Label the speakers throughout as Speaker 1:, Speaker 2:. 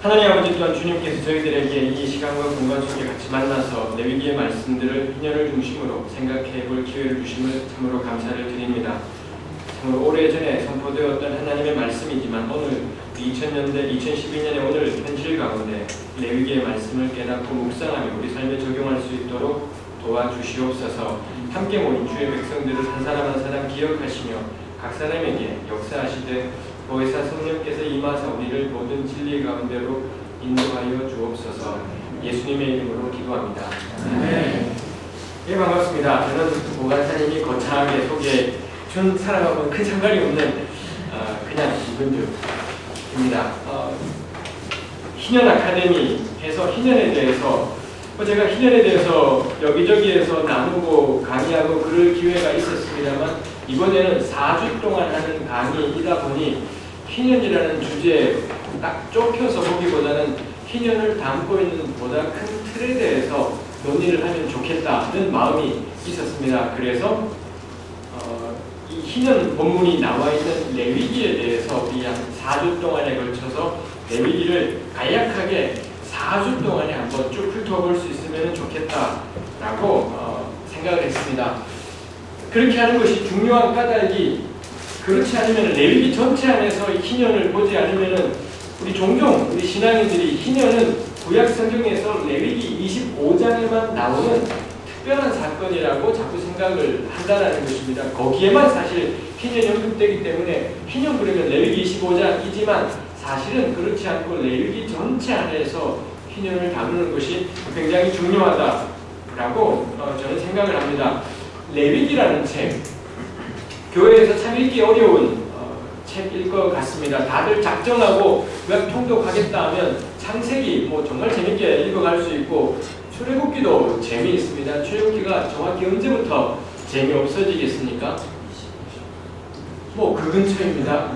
Speaker 1: 하나님 아버지 또한 주님께서 저희들에게 이 시간과 공간 속에 같이 만나서 레위기의 말씀들을 인연을 중심으로 생각해 볼 기회를 주심을 참으로 감사를 드립니다. 참으로 오래전에 선포되었던 하나님의 말씀이지만 오늘 2000년대, 2012년의 오늘 현실 가운데 레위기의 말씀을 깨닫고 묵상하며 우리 삶에 적용할 수 있도록 도와주시옵소서. 함께 모인 주의 백성들을 한 사람 한 사람 기억하시며 각 사람에게 역사하시되 보혜사 성령께서 임하사 우리를 모든 진리 가운데로 인도하여 주옵소서. 예수님의 이름으로 기도합니다. 네. 예, 반갑습니다. 저는 보관사님이 거창하게 소개해 준 사람하고는 큰 상관이 없는 그냥 이분들입니다. 희년 아카데미에서 희년에 대해서 제가 희년에 대해서 여기저기에서 나누고 강의하고 그럴 기회가 있었습니다만 이번에는 4주 동안 하는 강의이다 보니 희년이라는 주제에 딱 좁혀서 보기보다는 희년을 담고 있는 보다 큰 틀에 대해서 논의를 하면 좋겠다는 마음이 있었습니다. 그래서 이 희년 본문이 나와 있는 레위기에 대해서 우리 한 4주 동안에 걸쳐서 레위기를 간략하게 4주 동안에 한번 쭉 훑어볼 수 있으면 좋겠다라고 생각을 했습니다. 그렇게 하는 것이 중요한 까닭이 그렇지 않으면 레위기 전체 안에서 희년을 보지 않으면 우리 종종 우리 신앙인들이 희년은 구약 성경에서 레위기 25장에만 나오는 특별한 사건이라고 자꾸 생각을 한다는 것입니다. 거기에만 사실 희년이 언급되기 때문에 희년 그러면 레위기 25장이지만 사실은 그렇지 않고 레위기 전체 안에서 희년을 다루는 것이 굉장히 중요하다라고 저는 생각을 합니다. 레위기라는 책, 교회에서 참 읽기 어려운 책일 것 같습니다. 다들 작정하고 몇 통독하겠다 하면 창세기 정말 재밌게 읽어갈 수 있고 출애굽기도 재미있습니다. 출애굽기가 정확히 언제부터 재미없어지겠습니까? 그 근처입니다.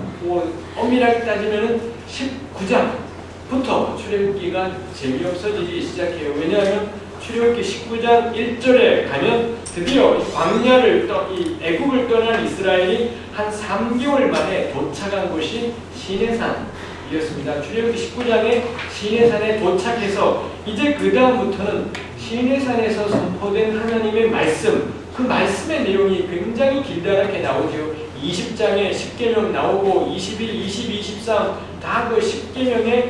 Speaker 1: 엄밀하게 따지면 19장부터 출애굽기가 재미없어지기 시작해요. 왜냐하면 출애굽기 19장 1절에 가면 드디어 광야를 이 애굽을 떠난 이스라엘이 한 3개월 만에 도착한 곳이 시내산이었습니다. 출애굽기 19장에 시내산에 도착해서 이제 그 다음부터는 시내산에서 선포된 하나님의 말씀, 그 말씀의 내용이 굉장히 길다랗게 나오죠. 20장에 10계명 나오고 21, 22, 23 다 그 10계명의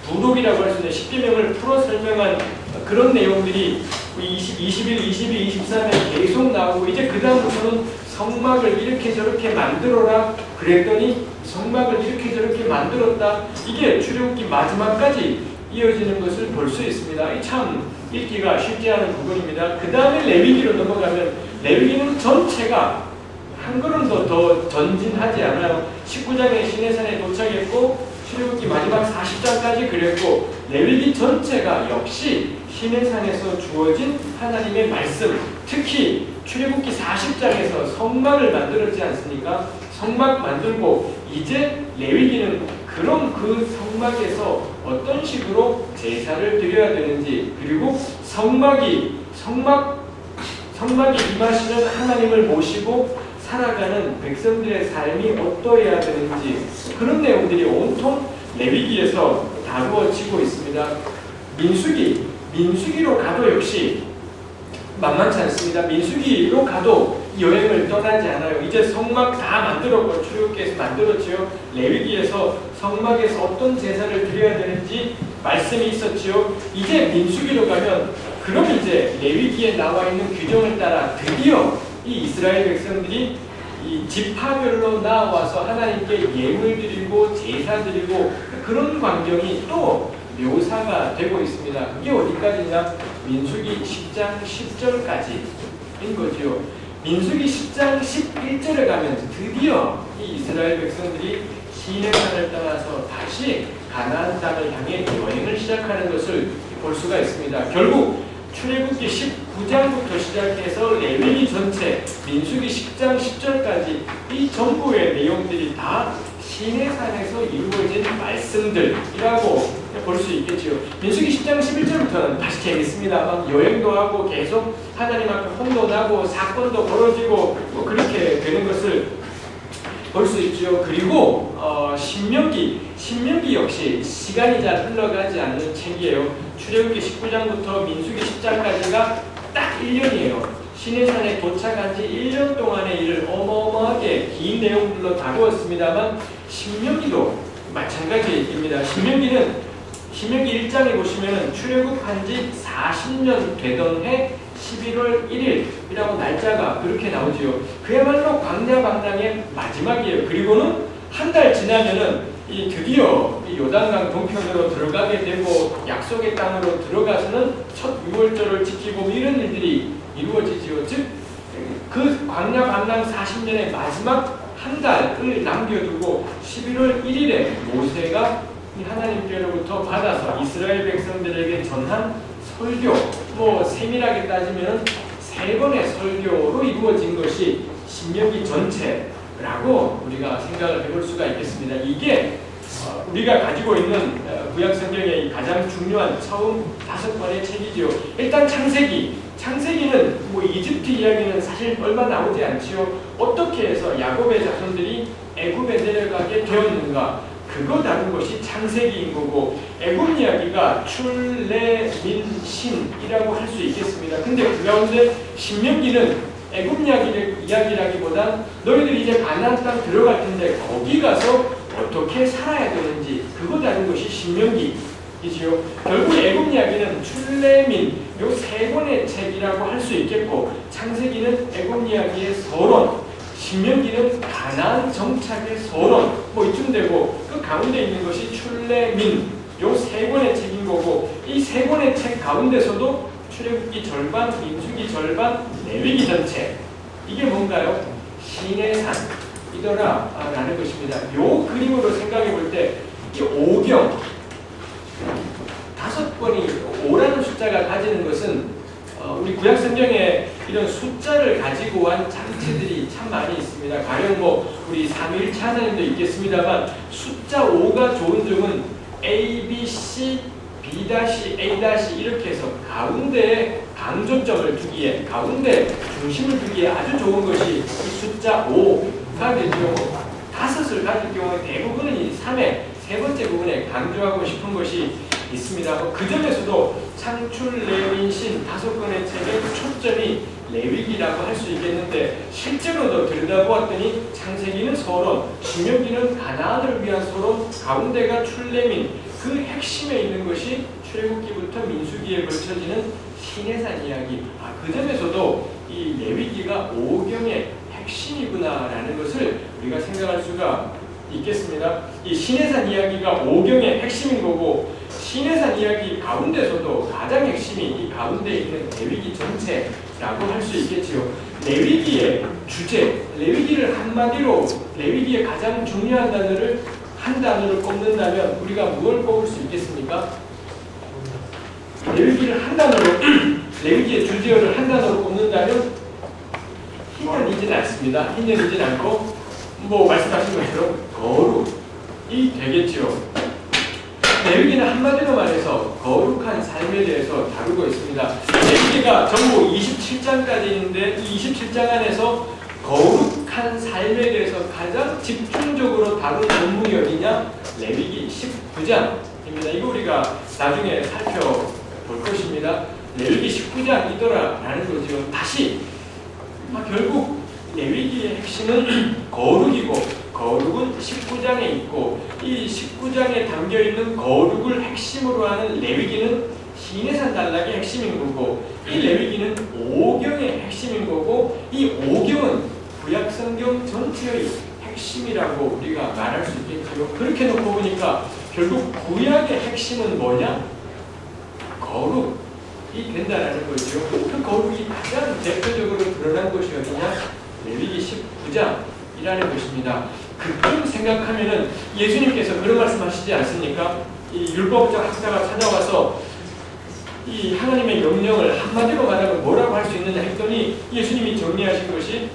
Speaker 1: 부록이라고 할 수 있는 10계명을 풀어 설명한 그런 내용들이 21, 22, 23에 계속 나오고 이제 그 다음부터는 성막을 이렇게 저렇게 만들어라 그랬더니 성막을 이렇게 저렇게 만들었다. 이게 출애굽기 마지막까지 이어지는 것을 볼 수 있습니다. 참 읽기가 쉽지 않은 부분입니다. 그 다음에 레위기로 넘어가면 레위기는 전체가 한 걸음도 더 전진하지 않아요. 19장에 시내산에 도착했고 출애굽기 마지막 40장까지 그랬고 레위기 전체가 역시 시내산에서 주어진 하나님의 말씀, 특히 출애굽기 40장에서 성막을 만들었지 않습니까? 성막 만들고 이제 레위기는 그럼 그 성막에서 어떤 식으로 제사를 드려야 되는지 그리고 성막이 임하시는 하나님을 모시고 살아가는 백성들의 삶이 어떠해야 되는지 그런 내용들이 온통 레위기에서 다루어지고 있습니다. 민수기로 가도 역시 만만치 않습니다. 민수기로 가도 여행을 떠나지 않아요. 이제 성막 다 만들었고 출애굽기에서 만들었지요. 레위기에서 성막에서 어떤 제사를 드려야 되는지 말씀이 있었지요. 이제 민수기로 가면 그럼 이제 레위기에 나와 있는 규정을 따라 드디어 이 이스라엘 백성들이 이 지파별로 나와서 하나님께 예물 드리고 제사 드리고 그런 광경이 또 묘사가 되고 있습니다. 그게 어디까지냐? 민수기 10장 10절까지인 거죠. 민수기 10장 11절에 가면 드디어 이 이스라엘 백성들이 시내산을 떠나서 다시 가나안 땅을 향해 여행을 시작하는 것을 볼 수가 있습니다. 결국 출애굽기 19장부터 시작해서 레위기 전체, 민수기 10장 10절까지 이 전부의 내용들이 다 시내산에서 이루어진 말씀들이라고 볼 수 있겠지요. 민수기 10장 11절부터는 다시 재밌습니다. 막 여행도 하고 계속 하나님 앞에 혼돈하고 사건도 벌어지고 그렇게 되는 것을 볼 수 있죠. 그리고 신명기 역시 시간이 잘 흘러가지 않는 책이에요. 출애굽기 19장부터 민수기 10장까지가 딱 1년이에요. 시내산에 도착한 지 1년 동안의 일을 어마어마하게 긴 내용들로 다루었습니다만 신명기도 마찬가지입니다. 신명기 1장에 보시면 출애굽한 지 40년 되던 해 11월 1일이라고 날짜가 그렇게 나오지요. 그야말로 광야방랑의 마지막이에요. 그리고는 한 달 지나면은 드디어 이 요단강 동편으로 들어가게 되고 약속의 땅으로 들어가서는 첫 유월절을 지키고 이런 일들이 이루어지지요. 즉 그 광야방랑 40년의 마지막 한 달을 남겨두고 11월 1일에 모세가 하나님께로부터 받아서 이스라엘 백성들에게 전한 설교, 세밀하게 따지면 3번의 설교로 이루어진 것이 신명기 전체라고 우리가 생각을 해볼 수가 있겠습니다. 이게 우리가 가지고 있는 구약 성경의 가장 중요한 처음 5권의 책이지요. 일단 창세기는 이집트 이야기는 사실 얼마 나오지 않지요. 어떻게 해서 야곱의 자손들이 애굽에 내려가게 되었는가, 그거 다룬 것이 창세기인 거고, 애굽 이야기가 출레민신이라고 할 수 있겠습니다. 근데 그 가운데 신명기는 애굽 이야기라기보단 너희들이 이제 가나안 땅 들어갈 텐데 거기 가서 어떻게 살아야 되는지 그거 다룬 것이 신명기이지요. 결국 애굽 이야기는 출레민 요 3권의 책이라고 할 수 있겠고, 창세기는 애굽 이야기의 서론, 신명기는 가나안 정착의 서론, 이쯤 되고, 그 가운데 있는 것이 출레민 요 3권의 책인 거고, 이 3권의 책 가운데서도 출애굽기 절반, 민수기 절반, 레위기 전체, 이게 뭔가요? 시내산이더라 라는 것입니다. 요 그림으로 생각해 볼 때 이 5경 5권이 5라는 숫자가 가지는 것은 우리 구약 성경에 이런 숫자를 가지고 한 장치들이 참 많이 있습니다. 가령 우리 삼위일체 하나님도 있겠습니다만, 숫자 5가 좋은 점은 A, B, C, B, A 이렇게 해서 가운데에 강조점을 두기에, 가운데 중심을 두기에 아주 좋은 것이 이 숫자 5가 되죠. 5을 가질 경우에 대부분은 이 3의 세 번째 부분에 강조하고 싶은 것이 있습니다. 그 점에서도 창출, 레위신 5권의 책의 초점이 레위기라고 할 수 있겠는데, 실제로도 들여다보았더니 창세기는 서론, 신명기는 가나안을 위한 서론, 가운데가 출레민, 그 핵심에 있는 것이 출애굽기부터 민수기에 걸쳐지는 시내산 이야기. 그 점에서도 이 레위기가 5경의 핵심이구나라는 것을 우리가 생각할 수가 있겠습니다. 이 시내산 이야기가 5경의 핵심인 거고, 시내산 이야기 가운데서도 가장 핵심이 이 가운데 있는 레위기 전체라고 할 수 있겠지요. 레위기의 주제, 레위기를 한마디로, 레위기의 가장 중요한 단어를 한 단어로 꼽는다면 우리가 무엇을 꼽을 수 있겠습니까? 레위기를 한 단어로, 레위기의 주제어를 한 단어로 꼽는다면 희년이진 않습니다. 희년이진 않고 말씀하신 것처럼 거룩이 되겠지요. 레위기는 한마디로 말해서 거룩한 삶에 대해서 다루고 있습니다. 레위기가 전부 27장까지 있는데 이 27장 안에서 거룩한 삶에 대해서 가장 집중적으로 다룬 본문이 어디냐? 레위기 19장입니다. 이거 우리가 나중에 살펴볼 것입니다. 레위기 19장이더라 라는 거죠. 다시 결국 레위기의 핵심은 거룩이고, 거룩은 19장에 있고, 이 19장에 담겨있는 거룩을 핵심으로 하는 레위기는 시내산 단락의 핵심인 거고, 이 레위기는 5경의 핵심인 거고, 이 5경은 구약성경 전체의 핵심이라고 우리가 말할 수 있겠죠. 그렇게 놓고 보니까 결국 구약의 핵심은 뭐냐? 거룩이 된다는 거죠. 그 거룩이 가장 대표적으로 드러난 것이 어디냐? 레위기 19장이라는 것입니다. 그쯤 생각하면은 예수님께서 그런 말씀하시지 않습니까? 이 율법적 학자가 찾아와서 이 하나님의 명령을 한마디로 말하면 뭐라고 할 수 있느냐 했더니, 예수님이 정리하신 것이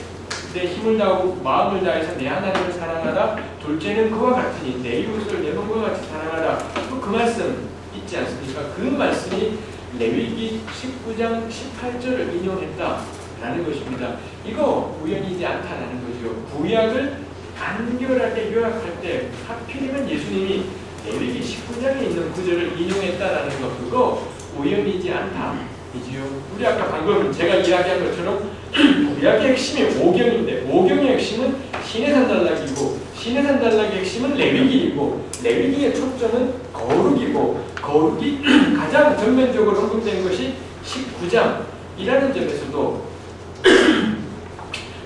Speaker 1: 내 힘을 다하고 마음을 다해서 내 하나님을 사랑하다, 둘째는 그와 같으니 내 이웃을 내 몸과 같이 사랑하다. 그 말씀 있지 않습니까? 그 말씀이 레위기 19장 18절을 인용했다라는 것입니다. 이거 우연이지 않다라는 거죠. 구약을 간결하게 요약할 때 하필이면 예수님이 레위기 19장에 있는 구절을 인용했다라는 것, 그거 우연이지 않다이지요. 우리 아까 방금 제가 이야기한 것처럼 구약의 핵심이 오경인데, 오경의 핵심은 시내산 단락이고, 시내산 단락의 핵심은 레위기이고, 레위기의 초점은 거룩이고, 거룩이 가장 전면적으로 언급된 것이 19장이라는 점에서도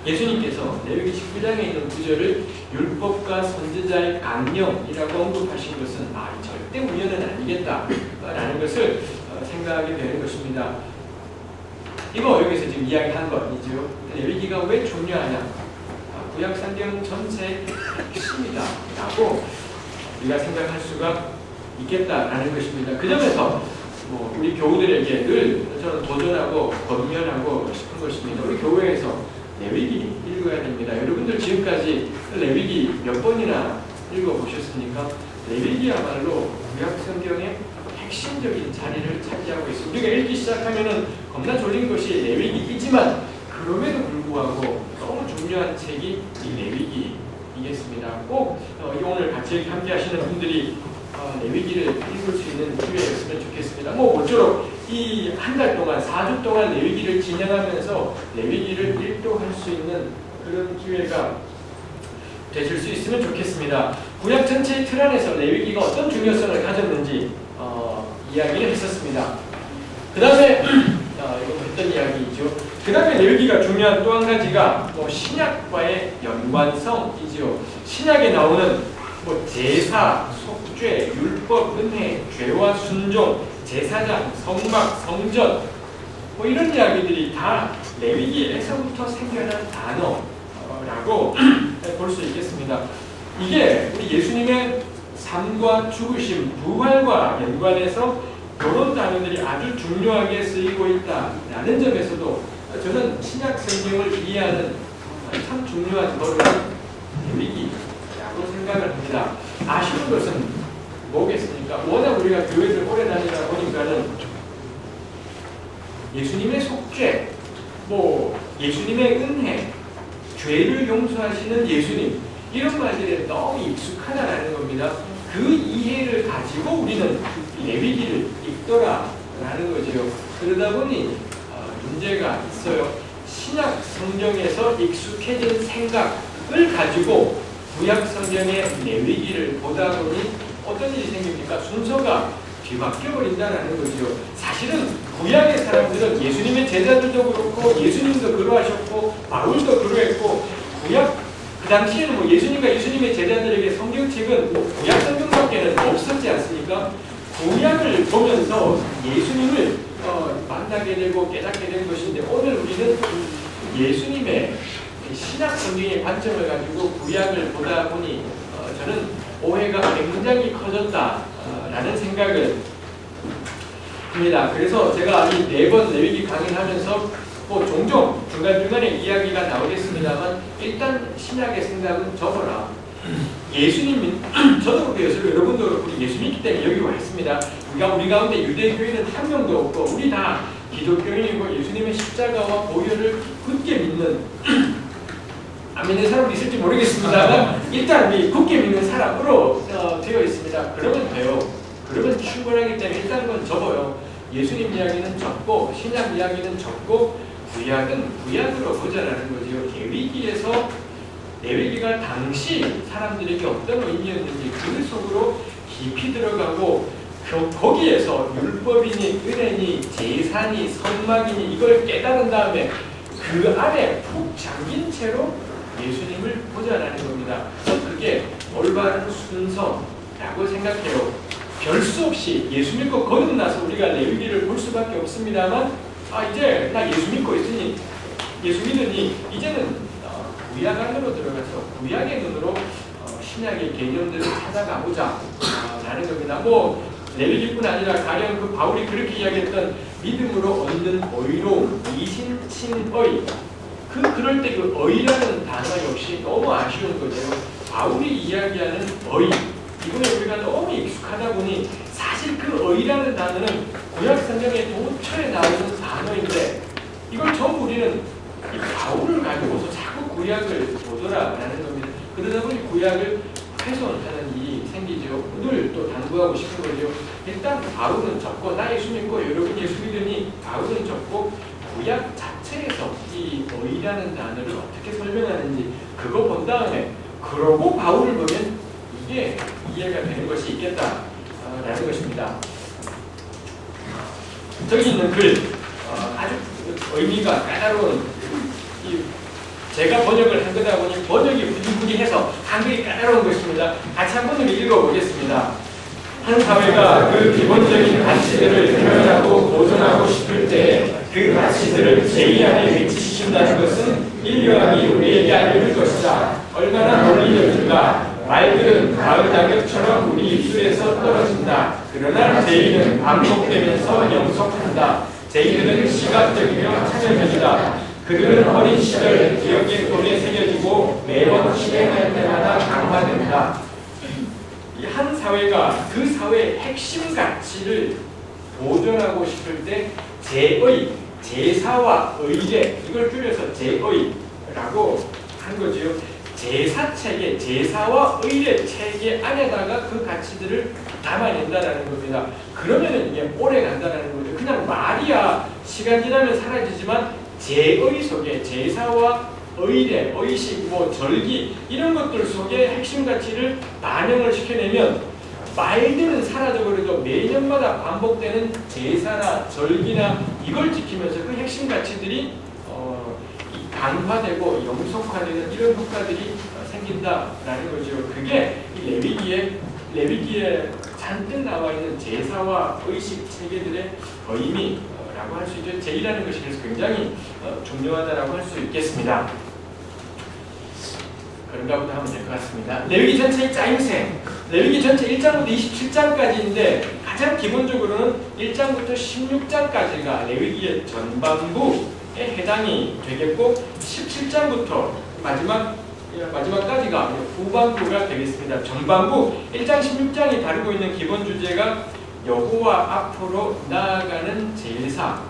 Speaker 1: 예수님께서 레위기 19장에 있는 구절을 율법과 선지자의 강령이라고 언급하신 것은 절대 우연은 아니겠다라는 것을 생각하게 되는 것입니다. 이거 여기서 지금 이야기한 것이죠. 레위기가 왜 중요하냐? 구약 성경 전체의 핵심이다라고 우리가 생각할 수가 있겠다라는 것입니다. 그 점에서 우리 교우들에게 늘 저는 도전하고 권면하고 싶은 것입니다. 우리 교회에서 레위기 읽어야 됩니다. 여러분들 지금까지 레위기 몇 번이나 읽어보셨습니까? 레위기야말로 구약 성경의 핵심적인 자리를 차지하고 있습니다. 우리가 읽기 시작하면은 겁나 졸린 것이 레위기이지만 그럼에도 불구하고 너무 중요한 책이 이 레위기이겠습니다. 꼭 오늘 같이 함께 하시는 분들이 레위기를 읽을 수 있는 기회였으면 좋겠습니다. 모쪼록 이 한 달 동안 4주 동안 레위기를 진행하면서 레위기를 일독할 수 있는 그런 기회가 되실 수 있으면 좋겠습니다. 구약 전체의 틀 안에서 레위기가 어떤 중요성을 가졌는지 이야기를 했었습니다. 그 다음에 이거 했던 이야기이죠. 그 다음에 레위기가 중요한 또 한 가지가 신약과의 연관성이지요. 신약에 나오는 제사, 속죄, 율법, 은혜, 죄와 순종, 제사장, 성막, 성전 이런 이야기들이 다 레위기에서부터 생겨난 단어라고 볼 수 있겠습니다. 이게 우리 예수님의 삶과 죽으심, 부활과 연관해서 이런 단어들이 아주 중요하게 쓰이고 있다라는 점에서도 저는 신약 성경을 이해하는 참 중요한 버릇이 레위기라고 생각을 합니다. 아쉬운 것은 뭐겠습니까? 워낙 우리가 교회를 오래 다니다 보니까는 예수님의 속죄, 예수님의 은혜, 죄를 용서하시는 예수님, 이런 말들에 너무 익숙하다라는 겁니다. 그 이해를 가지고 우리는 레위기를 읽더라라는 거죠. 그러다 보니 문제가 있어요. 신약 성경에서 익숙해진 생각을 가지고 구약 성경의 레위기를 보다 보니 어떤 일이 생깁니까? 순서가 뒤바뀌어 버린다는 거죠. 사실은 구약의 사람들은 예수님의 제자들도 그렇고 예수님도 그러하셨고 바울도 그러했고 구약 그 당시에는 예수님과 예수님의 제자들에게 성경책은 구약 성경밖에는 없었지 않습니까? 구약을 보면서 예수님을 만나게 되고 깨닫게 된 것인데 오늘 우리는 예수님의 신약 성경의 관점을 가지고 구약을 보다 보니 저는 오해가 굉장히 커졌다라는 생각을 합니다. 그래서 제가 이 4번 레위기 강의를 하면서 종종 중간중간에 이야기가 나오겠습니다만 일단 신약의 생각은 접어라. 예수님, 저도 그렇고 여러분도 그렇고 예수 믿기 때문에 여기 와 있습니다. 우리 가운데 유대교인은 한 명도 없고 우리 다 기독교인이고 예수님의 십자가와 보혈을 굳게 믿는 안 믿는 사람도 있을지 모르겠습니다만 일단 굳게 믿는 사람으로 되어 있습니다. 그러면 돼요. 그러면 충분하기 때문에 일단 그건 접어요. 예수님 이야기는 접고 신약 이야기는 접고 구약은 구약으로 보자라는 거죠. 레위기가 당시 사람들에게 어떤 의미였는지 그 속으로 깊이 들어가고 거기에서 율법이니 은혜니 제사니 성막이니 이걸 깨달은 다음에 그 안에 푹 잠긴 채로 예수님을 보자라는 겁니다. 그게 올바른 순서라고 생각해요. 별 수 없이 예수 믿고 거듭나서 우리가 레위기를 볼 수밖에 없습니다만 이제 나 예수 믿고 있으니 예수 믿으니 이제는 구약 안으로 들어가서 구약의 눈으로 신약의 개념들을 찾아가보자 라는 겁니다. 레위기뿐 아니라 가령 그 바울이 그렇게 이야기했던 믿음으로 얻는 의로움, 이신칭의 그럴 때 그 의라는 단어 역시 너무 아쉬운 거죠. 바울이 이야기하는 의 이거에 우리가 너무 익숙하다 보니 사실 그 의라는 단어는 구약 성경에 도처에 나오는 단어인데 이걸 전부 우리는 이 바울을 가지고서 자꾸 구약을 보더라라는 겁니다. 그 그러다 보니 구약을 훼손하는 일이 생기죠. 늘 또 당부하고 싶은 거죠. 일단 바울은 접고 나의 예수 믿고 여러분 예수 믿으니 바울은 접고 구약 자체에서 이 의라는 단어를 어떻게 설명하는지 그거 본 다음에 그러고 바울을 보면 이게 이해가 되는 것이 있겠다라는 것입니다. 저기 있는 글 아주 의미가 까다로운 제가 번역을 한 거다 보니 번역이 부지부지해서 한글이 까다로운 것입니다. 같이 한번 읽어보겠습니다. 한 사회가 그 기본적인 가치들을 표현하고 보존하고 싶을 때 그 가치들을 제2안에 위치시킨다는 것은 인류학이 우리에게 알려줄 것이다. 얼마나 논리적인가. 말들은 가을 낙엽처럼 우리 입술에서 떨어진다. 그러나 제2는 반복되면서 영속한다. 제2는 시각적이며 참여적이다. 그들은 어린 시절 기억객돌에 새겨지고 매번 실행할 때마다 강화된다. 이 한 사회가 그 사회의 핵심 가치를 보존하고 싶을 때 제의, 제사와 의례, 이걸 줄여서 제의라고 한 거죠. 제사체계, 제사와 의례 체계 안에다가 그 가치들을 담아낸다라는 겁니다. 그러면은 이게 오래 간다라는 거죠. 그냥 말이야 시간 지나면 사라지지만 제의 속에 제사와 의례, 의식, 절기 이런 것들 속에 핵심 가치를 반영을 시켜내면 말들은 사라져버려도 매년마다 반복되는 제사나 절기나 이걸 지키면서 그 핵심 가치들이 강화되고 영속화되는 이런 효과들이 생긴다라는 거죠. 그게 이 레위기에 잔뜩 나와 있는 제사와 의식 체계들의 의미라고 할 수 있죠. 제2라는 것이 그래서 굉장히 중요하다라고 할 수 있겠습니다. 그런가부터 하면 될 것 같습니다. 레위기 전체의 짜임새, 레위기 전체 1장부터 27장까지인데 가장 기본적으로는 1장부터 16장까지가 레위기의 전반부에 해당이 되겠고 17장부터 마지막까지가 후반부가 되겠습니다. 전반부 1장 16장이 다루고 있는 기본 주제가 여호와 앞으로 나아가는 제사,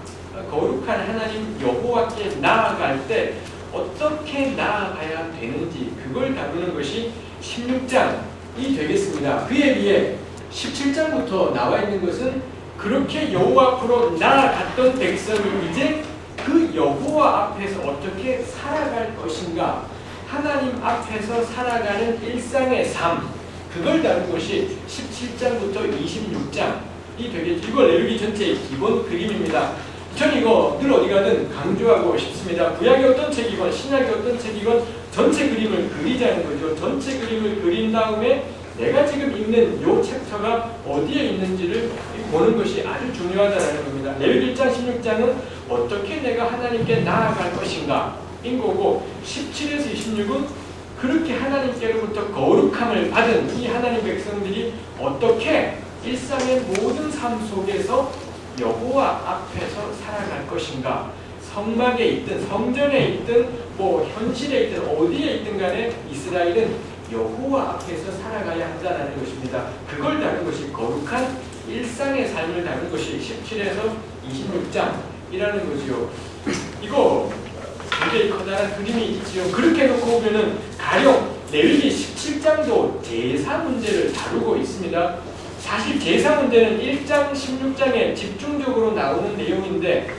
Speaker 1: 거룩한 하나님 여호와께 나아갈 때 어떻게 나아가야 되는지 그걸 다루는 것이 16장이 되겠습니다. 그에 비해 17장부터 나와 있는 것은 그렇게 여호와 앞으로 나아갔던 백성이 이제 그 여호와 앞에서 어떻게 살아갈 것인가, 하나님 앞에서 살아가는 일상의 삶, 그걸 다룬 것이 17장부터 26장이 되겠죠. 이거 레위기 전체의 기본 그림입니다. 저는 이거 늘 어디 가든 강조하고 싶습니다. 구약이 어떤 책이건 신약이 어떤 책이건 전체 그림을 그리자는 거죠. 전체 그림을 그린 다음에 내가 지금 읽는 이 챕터가 어디에 있는지를 보는 것이 아주 중요하다는 겁니다. 레위기 1장 16장은 어떻게 내가 하나님께 나아갈 것인가 인 거고 17에서 26은 그렇게 하나님께로부터 거룩함을 받은 이 하나님 백성들이 어떻게 일상의 모든 삶 속에서 여호와 앞에서 살아갈 것인가, 성막에 있든 성전에 있든 현실에 있든 어디에 있든 간에 이스라엘은 여호와 앞에서 살아가야 한다는 것입니다. 그걸 다룬 것이 거룩한 일상의 삶을 다룬 것이 17에서 26장이라는 거지요. 이거 굉장히 커다란 그림이 있지요. 그렇게 놓고 보면은 가령 레위기 17장도 제사 문제를 다루고 있습니다. 사실 제사 문제는 1장 16장에 집중적으로 나오는 내용인데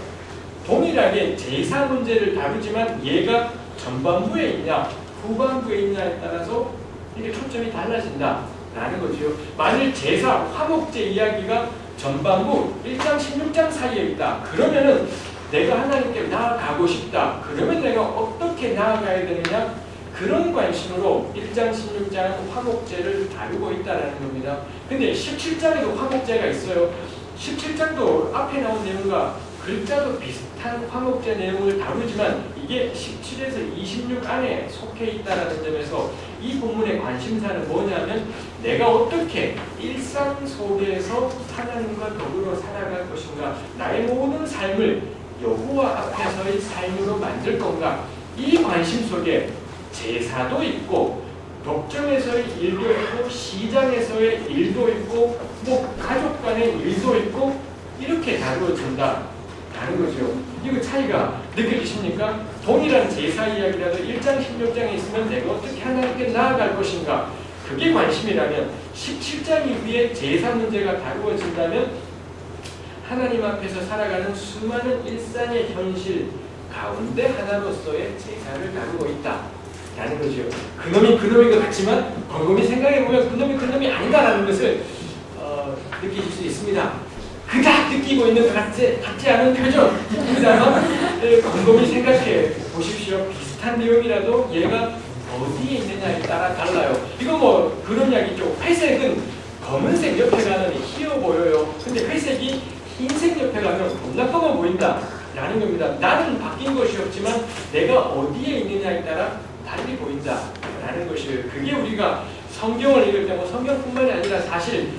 Speaker 1: 동일하게 제사 문제를 다루지만 얘가 전반부에 있냐 후반부에 있냐에 따라서 이게 초점이 달라진다라는 거죠. 만일 제사, 화목제 이야기가 전반부 1장 16장 사이에 있다. 그러면은 내가 하나님께 나아가고 싶다. 그러면 내가 어떻게 나아가야 되느냐? 그런 관심으로 1장 16장은 화목제를 다루고 있다는 겁니다. 근데 17장에도 화목제가 있어요. 17장도 앞에 나온 내용과 글자도 비슷한 화목제 내용을 다루지만 이게 17에서 26 안에 속해 있다는 점에서 이 본문의 관심사는 뭐냐면 내가 어떻게 일상 속에서 하나님과 더불어 살아갈 것인가, 나의 모든 삶을 여호와 앞에서의 삶으로 만들 건가, 이 관심 속에 제사도 있고 독점에서의 일도 있고 시장에서의 일도 있고 가족 간의 일도 있고 이렇게 다루어진다라는 거죠. 이거 차이가 느껴지십니까? 동일한 제사 이야기라도 1장 16장에 있으면 내가 어떻게 하나님께 나아갈 것인가, 그게 관심이라면 17장 이후에 제사 문제가 다루어진다면 하나님 앞에서 살아가는 수많은 일상의 현실 가운데 하나로서의 제사를 다루고 있다라는 거죠. 그놈이 그놈인 것 같지만 곰곰이 생각해보면 그놈이 아니다라는 것을 느끼실 수 있습니다. 그닥 느끼고 있는 것 같지 않은 표정, 그다음 곰곰이 생각해 보십시오. 비슷한 내용이라도 얘가 어디에 있느냐에 따라 달라요. 이거 뭐 그런 이야기죠. 회색은 검은색 옆에 가면 희어 보여요. 근데 회색이 흰색 옆에 가면 겁나 검어 보인다 라는 겁니다. 나는 바뀐 것이 없지만 내가 어디에 있느냐에 따라 달리 보인다 라는 것이에요. 그게 우리가 성경을 읽을 때 뭐 성경뿐만이 아니라 사실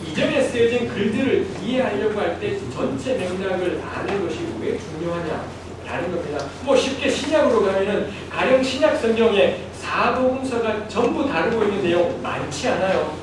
Speaker 1: 이전에 쓰여진 글들을 이해하려고 할 때 전체 맥락을 아는 것이 왜 중요하냐라는 겁니다. 뭐 쉽게 신약으로 가면은 가령 신약 성경에 사복음서가 전부 다루고 있는 내용 많지 않아요.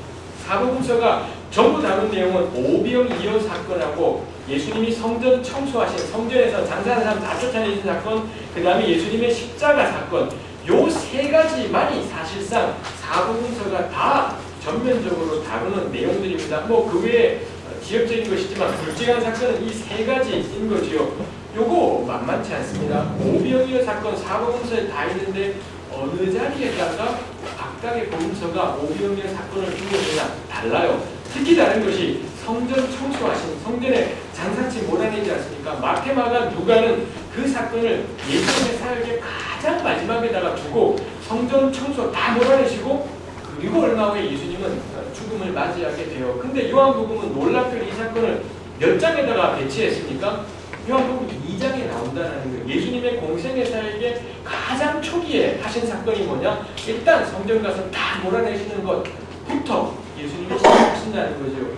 Speaker 1: 사복음서가 전부 다룬 내용은 오병이어 사건하고 예수님이 성전 청소하신, 성전에서 장사하는 사람 다 쫓아내신 사건, 그 다음에 예수님의 십자가 사건, 요 세 가지만이 사실상 사복음서가 다 전면적으로 다루는 내용들입니다. 뭐 그 외에 지역적인 것이지만 굵직한 사건은 이 세 가지인 거지요. 요거 만만치 않습니다. 오병이어 사건 사복음서에 다 있는데 어느 자리에다가 각각의 복음서가 오병이어 사건을 두고 있느냐 달라요. 특히 다른 것이 성전 청소하신, 성전에 장사치 몰아내지 않습니까? 마태, 마가, 누가는 그 사건을 예수님의 사역의 가장 마지막에다가 두고 성전 청소 다 몰아내시고 그리고 얼마 후에 예수님은 죽음을 맞이하게 돼요. 근데 요한복음은 놀랍게도 이 사건을 몇 장에다가 배치했습니까? 요한복음 2장에 나온다는 거예요. 예수님의 공생의 사역의 가장 초기에 하신 사건이 뭐냐? 일단 성전 가서 다 몰아내시는 것부터 예수님이 시작하신다는 거죠.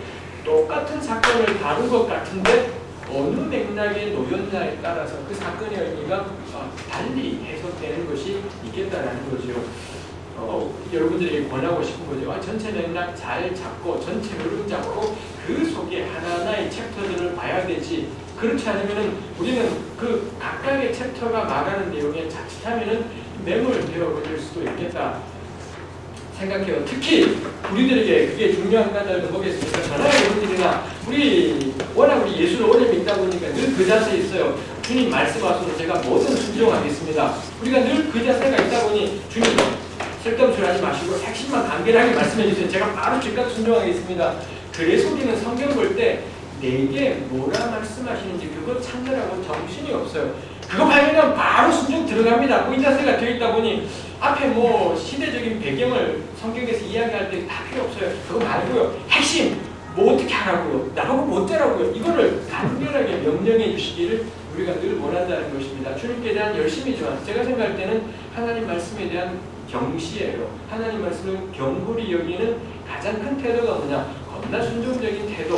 Speaker 1: 똑같은 사건을 다룬 것 같은데 어느 맥락에 놓였냐에 따라서 그 사건의 의미가 달리 해석되는 것이 있겠다라는 거죠. 여러분들에게 권하고 싶은 거죠. 전체 맥락 잘 잡고 전체 흐름 잡고 그 속에 하나하나의 챕터들을 봐야 되지. 그렇지 않으면 우리는 그 각각의 챕터가 말하는 내용에 자칫하면 매몰되어 버릴 수도 있겠다 생각해요. 특히 우리들에게 그게 중요한 까닭은 뭐겠습니까? 저나 여러분들이나 워낙 우리 예수를 오래 믿다 보니까 늘 그 자세에 있어요. 주님 말씀 와서는 제가 뭐든 순종하겠습니다. 우리가 늘 그 자세가 있다 보니 주님 쓸데없이 하지 마시고 핵심만 간결하게 말씀해 주세요. 제가 바로 즉각 순종하겠습니다. 그래서 우리는 성경 볼 때 내게 뭐라 말씀하시는지 그거 찾느라고 정신이 없어요. 그거 발견하면 바로 순종 들어갑니다. 이 자세가 되어 있다 보니 앞에 뭐 시대적인 배경을 성경에서 이야기할 때 다 필요 없어요. 그거 말고요. 핵심 뭐 어떻게 하라고요? 나보고 뭐 어쩌라고요? 이거를 간결하게 명령해 주시기를 우리가 늘 원한다는 것입니다. 주님께 대한 열심이지만 제가 생각할 때는 하나님 말씀에 대한 경시예요. 하나님 말씀을 경홀히 여기는 가장 큰 태도가 뭐냐? 겁나 순종적인 태도.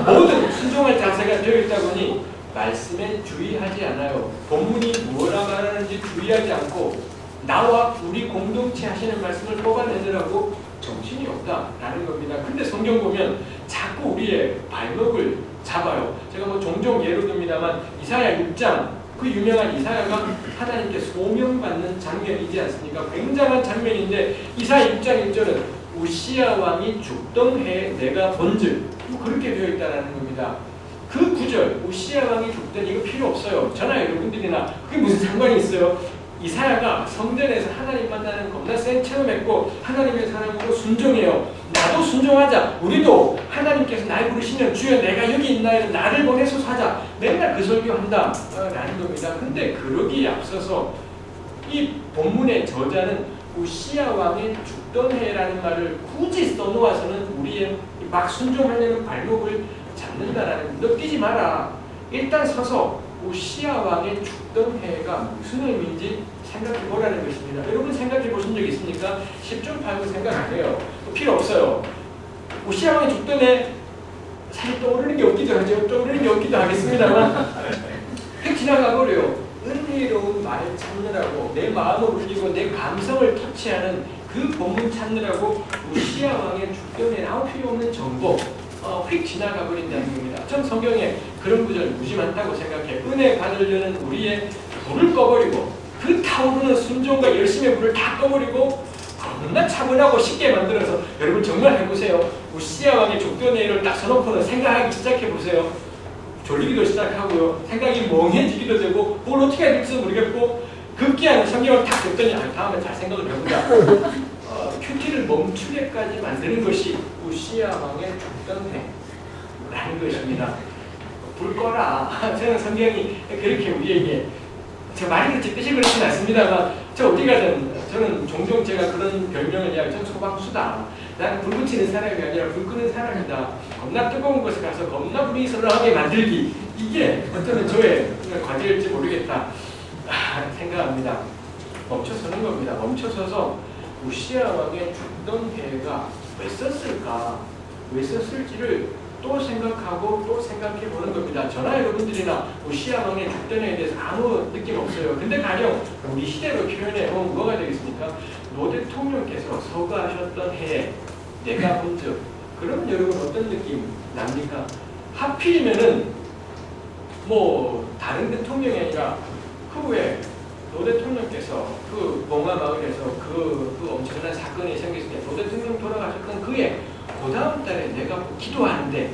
Speaker 1: 모든 순종할 자세가 되어 있다 보니 말씀에 주의하지 않아요. 본문이 뭐라 말하는지 주의하지 않고 나와 우리 공동체 하시는 말씀을 뽑아내느라고 정신이 없다라는 겁니다. 근데 성경 보면 자꾸 우리의 발목을 잡아요. 제가 뭐 종종 예로 듭니다만 이사야 6장 그 유명한 이사야가 하나님께 소명받는 장면이지 않습니까? 굉장한 장면인데 이사야 6장 1절은 우시야 왕이 죽던 해에 내가 본즉 그렇게 되어 있다는 겁니다. 그 구절 우시야 왕이 죽던 이거 필요 없어요. 저나 여러분들이나 그게 무슨 상관이 있어요? 이사야가 성전에서 하나님 만나는 겁나 센 체험했고 하나님의 사람으로 순종해요. 나도 순종하자. 우리도 하나님께서 날 부르시면 주여 내가 여기 있나요? 나를 보내서 하자. 맨날 그 설교한다 라는 겁니다. 근데 그러기에 앞서서 이 본문의 저자는 우시야 왕의 죽던 해라는 말을 굳이 써놓아서는 우리의 막 순종하려는 발목을 잡는다라는 너 뛰지 마라. 일단 서서 우시야 왕의 죽던 해가 무슨 의미인지 생각해 보라는 것입니다. 여러분 생각해 보신 적 있습니까? 10중 8구 생각 안 해요. 필요 없어요. 우시야 왕의 죽던 해 사실 떠오르는 게 없기도 하죠. 떠오르는 게 없기도 하겠습니다만 휙 지나가 버려요. 은혜로운 말 찾느라고 내 마음을 울리고 내 감성을 터치하는 그 본문 찾느라고 우시야 왕의 죽던 해 아무 필요 없는 정보 휙 지나가 버린다는 겁니다. 전 성경에 그런 구절 무지 많다고 생각해. 은혜 받으려는 우리의 불을 꺼버리고 그 타오르는 순종과 열심의 불을 다 꺼버리고 겁나 차분하고 쉽게 만들어서 여러분 정말 해보세요. 우시야 왕의 족변회의를 딱 서놓고는 생각하기 시작해보세요. 졸리기도 시작하고요. 생각이 멍해지기도 되고 뭘 어떻게 해야 될지 모르겠고 급기야는 성경을 탁 줬더니 다음에 잘 생각을 해보자. 큐티를 멈추게까지 만드는 것이 우시야 왕의 족변회라는 것입니다. 불 꺼라. 저는 성경이 그렇게 우리에게 제 말이 그렇게 뜻이 그렇진 않습니다만 저 어디 가든 저는 종종 제가 그런 별명을 이야기하죠. 전 소방수다. 나는 불 붙이는 사람이 아니라 불 끄는 사람이다. 겁나 뜨거운 곳에 가서 겁나 불이 선명하게 만들기. 이게 어쩌면 저의 과제일지 모르겠다 생각합니다. 멈춰서는 겁니다. 멈춰서서 우시야 왕의 죽던 해가 왜 썼을까? 왜 썼을지를 또 생각하고 또 생각해 보는 겁니다. 저나 여러분들이나 우시야 왕의 죽던 해에 대해서 아무 느낌 없어요. 근데 가령 우리 시대로 표현해 보면 뭐가 되겠습니까? 노 대통령께서 서거하셨던 해에 내가 본 적, 그럼 여러분 어떤 느낌 납니까? 하필이면은 뭐 다른 대통령이 아니라 그 후에 노 대통령께서 그 봉화 마을에서 그 엄청난 사건이 생겼을 때 노 대통령 돌아가셨던 그해 그 다음 달에 내가 뭐 기도하는데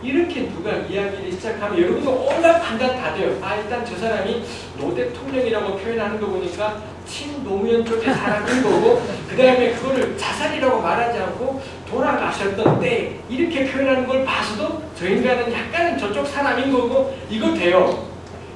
Speaker 1: 이렇게 누가 이야기를 시작하면 여러분도 온갖 판단 다 돼요. 일단 저 사람이 노 대통령이라고 표현하는 거 보니까 친노무현 쪽의 사람인 거고 그 다음에 그거를 자살이라고 말하지 않고 돌아가셨던 때 이렇게 표현하는 걸 봐서도 저 인간은 약간은 저쪽 사람인 거고 이거 돼요.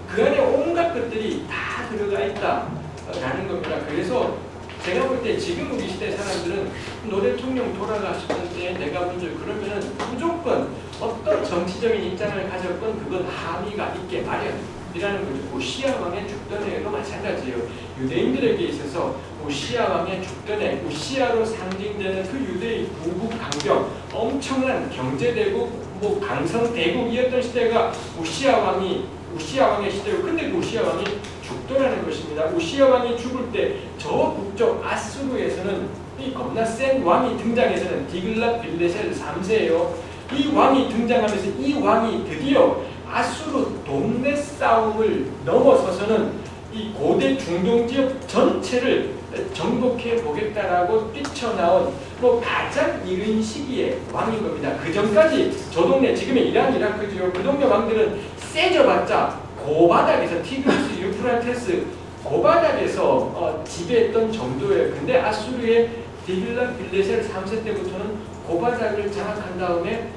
Speaker 1: 그 안에 온갖 것들이 다 들어가 있다라는 겁니다. 그래서 제가 볼 때 지금 우리 시대 사람들은 노 대통령 돌아가셨던 때에 내가 본 적 그러면은 무조건 어떤 정치적인 입장을 가졌건 그건 함의가 있게 마련이라는 거죠. 우시야 왕의 죽던 해도 마찬가지예요. 유대인들에게 있어서 우시야 왕의 죽던 해, 우시야로 상징되는 그 유대의 부국 강경, 엄청난 경제대국, 뭐 강성대국이었던 시대가 우시야 왕의 시대고 근데 그 우시야 왕이 죽더라는 것입니다. 우시야 왕이 죽을 때 저 북쪽 아수르에서는 이 겁나 센 왕이 등장해서는 디글랏 빌레셀 3세예요. 이 왕이 등장하면서 이 왕이 드디어 아수르 동네 싸움을 넘어서서는 이 고대 중동 지역 전체를 정복해 보겠다라고 뛰쳐나온 뭐 가장 이른 시기의 왕인 겁니다. 그 전까지 저 동네 지금의 이란 이라크죠. 그 동네 왕들은 세져봤자 고바닥에서 티그리스 유프라테스 고바닥에서 지배했던 정도예요. 근데 아수르의 디글랏 빌레셀 3세 때부터는 고바닥을 장악한 다음에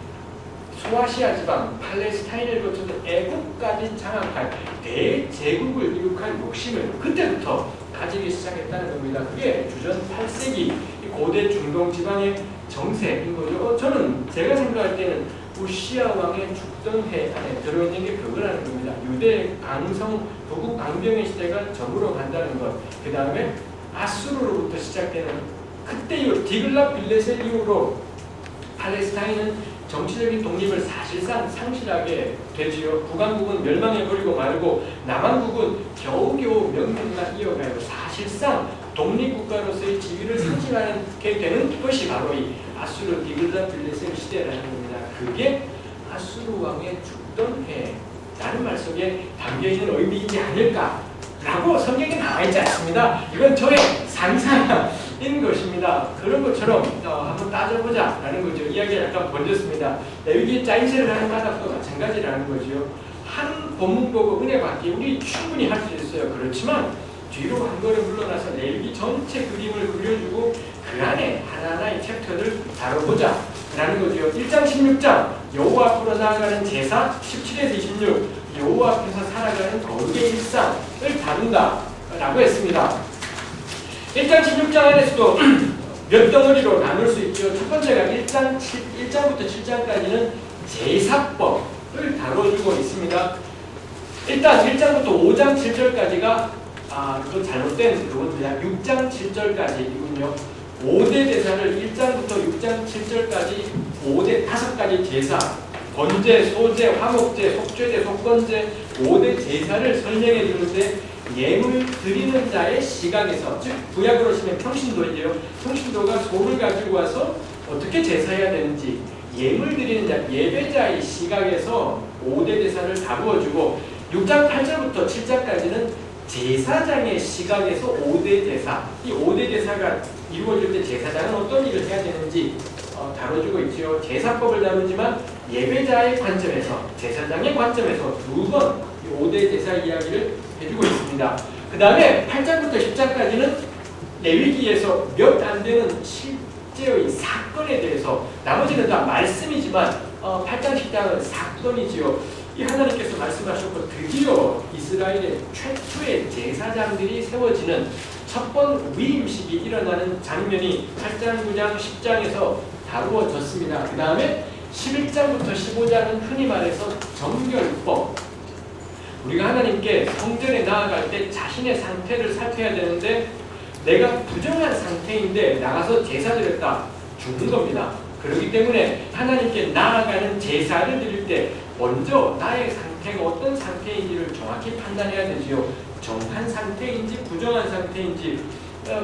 Speaker 1: 소아시아 지방, 팔레스타인을 거쳐서 애국까지 장악할 대제국을 이룩할 욕심을 그때부터 가지기 시작했다는 겁니다. 그게 주전 8세기 고대 중동 지방의 정세인 거죠. 저는 제가 생각할 때는 우시야 왕의 죽던 해 안에 들어있는 게 그거라는 겁니다. 유대 강성 부국 강병의 시대가 저물어 간다는 것. 그 다음에 아수르로부터 시작되는 그때 이후 디글랏 빌레셀 이후로 팔레스타인은 정치적인 독립을 사실상 상실하게 되지요. 북왕국은 멸망해버리고 말고 남왕국은 겨우겨우 명맥만 이어가요. 사실상 독립국가로서의 지위를 상실하게 되는 것이 바로 이 아수르 디글랏 빌레셀 시대라는 겁니다. 그게 아수르 왕의 죽던 해라는 말 속에 담겨있는 의미이지 않을까라고 성경에 나와있지 않습니다. 이건 저의 상상인 것입니다. 그런 것처럼 한번 따져보자라는 거죠. 이야기가 약간 번졌습니다. 레위기에 짜임새를 하는 까닭도 마찬가지라는 거죠. 한 본문 보고 은혜 받기 우리 충분히 할 수 있어요. 그렇지만 뒤로 한 걸음 물러나서 레위기 전체 그림을 그려주고 그 안에 하나하나의 챕터를 다뤄보자 라는 거죠. 1장 16장 여호와 앞으로 나아가는 제사 17에서 26 여호와 앞에서 살아가는 거룩의 일상을 다룬다 라고 했습니다. 1장 16장 안에서도 몇 덩어리로 나눌 수 있죠. 첫 번째가 1장부터 7장까지는 제사법을 다뤄주고 있습니다. 일단 1장부터 5장 7절까지가 그건 잘못된 그겁니다. 6장 7절까지이군요. 5대 제사를 1장부터 6장 7절까지 5대 5가지 제사 번제, 소제, 화목제, 속죄제, 속건제 5대 제사를 설명해 주는데 예물 드리는 자의 시각에서 즉 구약으로 치면 평신도인데요. 평신도가 소를 가지고 와서 어떻게 제사해야 되는지 예물 드리는 자, 예배자의 시각에서 5대 제사를 다루어주고 6장 8절부터 7장까지는 제사장의 시각에서 5대 제사, 이 5대 제사가 이루어질 때 제사장은 어떤 일을 해야 되는지 다뤄주고 있지요. 제사법을 다루지만 예배자의 관점에서, 제사장의 관점에서 두 번 5대 제사 이야기를 해주고 있습니다. 그 다음에 8장부터 10장까지는 레위기에서 몇 안 되는 실제의 사건에 대해서, 나머지는 다 말씀이지만 8장 10장은 사건이지요. 이 하나님께서 말씀하셨고 드디어 이스라엘의 최초의 제사장들이 세워지는 첫 번 위임식이 일어나는 장면이 8장, 9장, 10장에서 다루어졌습니다. 그 다음에 11장부터 15장은 흔히 말해서 정결법, 우리가 하나님께 성전에 나아갈 때 자신의 상태를 살펴야 되는데 내가 부정한 상태인데 나가서 제사 드렸다, 죽는 겁니다. 그렇기 때문에 하나님께 나아가는 제사를 드릴 때 먼저 나의 상태가 어떤 상태인지를 정확히 판단해야 되지요. 정한 상태인지 부정한 상태인지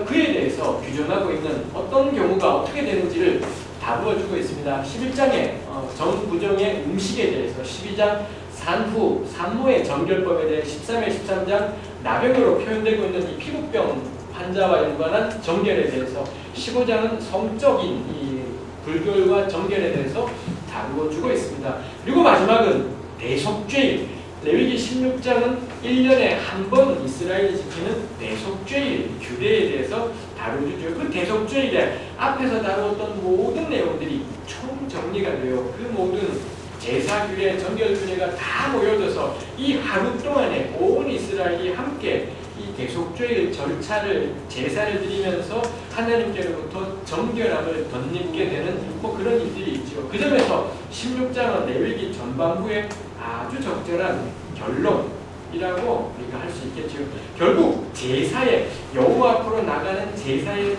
Speaker 1: 그에 대해서 규정하고 있는 어떤 경우가 어떻게 되는지를 다루어주고 있습니다. 11장에 정부정의 음식에 대해서, 12장 산후, 산모의 정결법에 대해, 13에 13장 나병으로 표현되고 있는 이 피부병 환자와 연관한 정결에 대해서, 15장은 성적인 이 불결과 정결에 대해서 다루어주고 있습니다. 그리고 마지막은 대속죄일, 레위기 16장은 1년에 한 번 이스라엘이 지키는 대속죄일 규례에 대해서 다루어주죠. 그 대속죄일에 앞에서 다루었던 모든 내용들이 총정리가 돼요. 그 모든 제사 규례, 정결 규례가 다 모여져서 이 하루 동안에 온 이스라엘이 함께 이 대속죄일 절차를, 제사를 드리면서 하나님께로부터 정결함을 덧입게 되는 그런 일들이 있죠. 그 점에서 16장은 레위기 전반부에 아주 적절한 결론이라고 우리가 할 수 있겠죠. 결국 제사의, 여호와 앞으로 나가는 제사의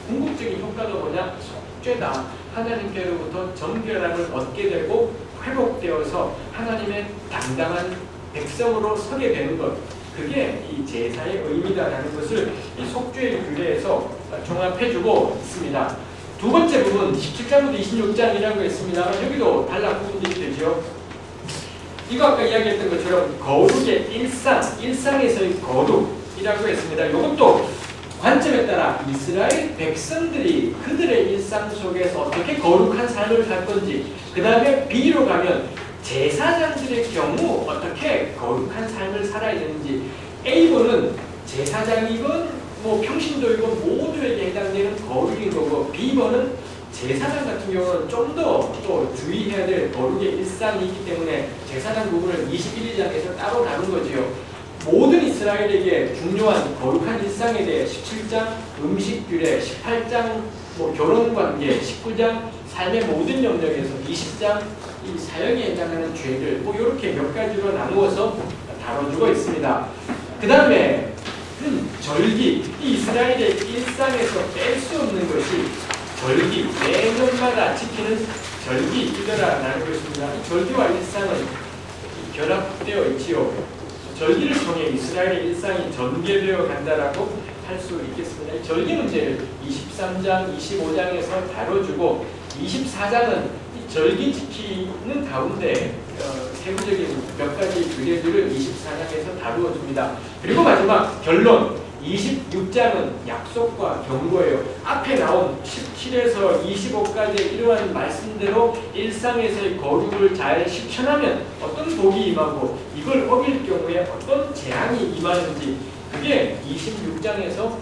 Speaker 1: 궁극적인 효과가 뭐냐? 속죄다. 하나님께로부터 정결함을 얻게 되고 회복되어서 하나님의 당당한 백성으로 서게 되는 것, 그게 이 제사의 의미다라는 것을 이 속죄의 규례에서 종합해주고 있습니다. 두 번째 부분 17장부터 26장이라고 했습니다. 여기도 단락 부분들이 되죠. 이거 아까 이야기했던 것처럼 거룩의 일상에서의 거룩이라고 했습니다. 이것도 관점에 따라 이스라엘 백성들이 그들의 일상 속에서 어떻게 거룩한 삶을 살 건지, 그 다음에 B로 가면 제사장들의 경우 어떻게 거룩한 삶을 살아야 되는지, A번은 제사장이건 평신도이건 모두에게 해당되는 거룩인 거고, B번은 제사장 같은 경우는 좀 더 또 주의해야 될 거룩의 일상이기 때문에 제사장 부분을 21장에서 따로 다룬 거지요. 모든 이스라엘에게 중요한 거룩한 일상에 대해 17장 음식 규례, 18장 결혼관계, 19장 삶의 모든 영역에서, 20장 이 사역에 해당하는 죄들 이렇게 몇 가지로 나누어서 다뤄주고 있습니다. 그 다음에 절기, 이 이스라엘의 일상에서 뺄 수 없는 것이 절기, 매년마다 지키는 절기이더라 나누고 있습니다. 이 절기와 일상은 결합되어 있지요. 절기를 통해 이스라엘의 일상이 전개되어 간다라고 할 수 있겠습니다. 이 절기 문제를 23장, 25장에서 다뤄주고 24장은 이 절기 지키는 가운데 세부적인 몇 가지 규례들을 24장에서 다루어 줍니다. 그리고 마지막 결론 26장은 약속과 경고예요. 앞에 나온 17에서 25까지의 이러한 말씀대로 일상에서의 거룩을 잘 실천하면 어떤 복이 임하고 이걸 어길 경우에 어떤 재앙이 임하는지, 그게 26장에서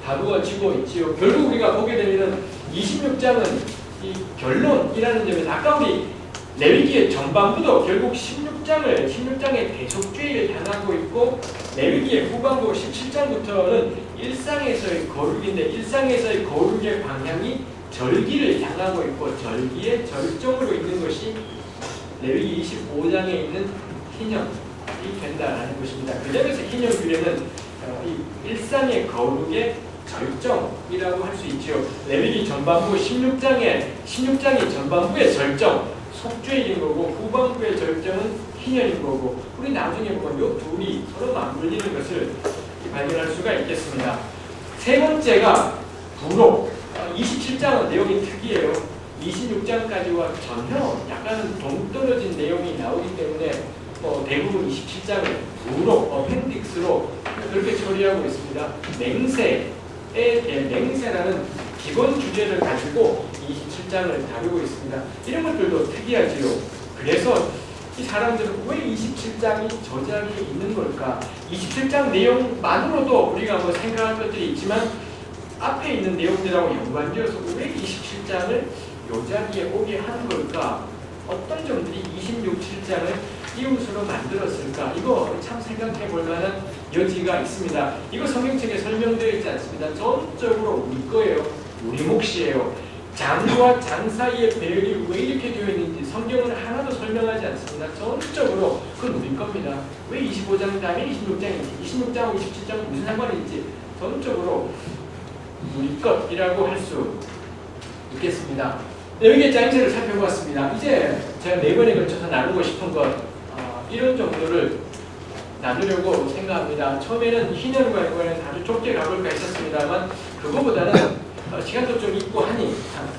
Speaker 1: 다루어지고 있지요. 결국 우리가 보게 되면 26장은 이 결론이라는 점에서 아까 우리 레위기의 전반부도 결국 16장의 대속죄를 향하고 있고, 레위기의 후반부 17장부터는 일상에서의 거룩인데 일상에서의 거룩의 방향이 절기를 향하고 있고 절기의 절정으로 있는 것이 레위기 25장에 있는 희년이 된다라는 것입니다. 그 점에서 희년 규례는 이 일상의 거룩의 절정이라고 할 수 있죠. 레위기 전반부 16장이 전반부의 절정, 속죄일인 거고 후반부의 절정은 희년인 거고, 우리 나중에 보면 이 둘이 서로 맞물리는 것을 발견할 수가 있겠습니다. 세 번째가 부록. 27장은 내용이 특이해요. 26장까지와 전혀 약간 동떨어진 내용이 나오기 때문에 대부분 27장을 무로 어펜딕스로 그렇게 처리하고 있습니다. 맹세에 대해 맹세라는 기본 주제를 가지고 27장을 다루고 있습니다. 이런 것들도 특이하지요. 그래서 이 사람들은 왜 27장이 저자리에 있는 걸까? 27장 내용만으로도 우리가 뭐 생각할 것들이 있지만 앞에 있는 내용들하고 연관되어서 왜 27장을 요 자리에 오게 하는 걸까? 어떤 점들이 26, 7장을 이웃으로 만들었을까? 이거 참 생각해 볼 만한 여지가 있습니다. 이거 성경책에 설명되어 있지 않습니다. 전적으로 우리 거예요. 우리 몫이에요. 장과 장 사이의 배열이 왜 이렇게 되어 있는지 성경은 하나도 설명하지 않습니다. 전적으로 그건 우리 겁니다. 왜 25장 다음에 26장인지 26장하고 27장은 무슨 상관이 있지? 전적으로 우리 것이라고 할 수 있겠습니다. 여기에 짜임새를 살펴보았습니다. 이제 제가 4번에 걸쳐서 나누고 싶은 것 이런 정도를 나누려고 생각합니다. 처음에는 희년과 이거는 아주 좁게 가볼까 했었습니다만 그거보다는 시간도 좀 있고 하니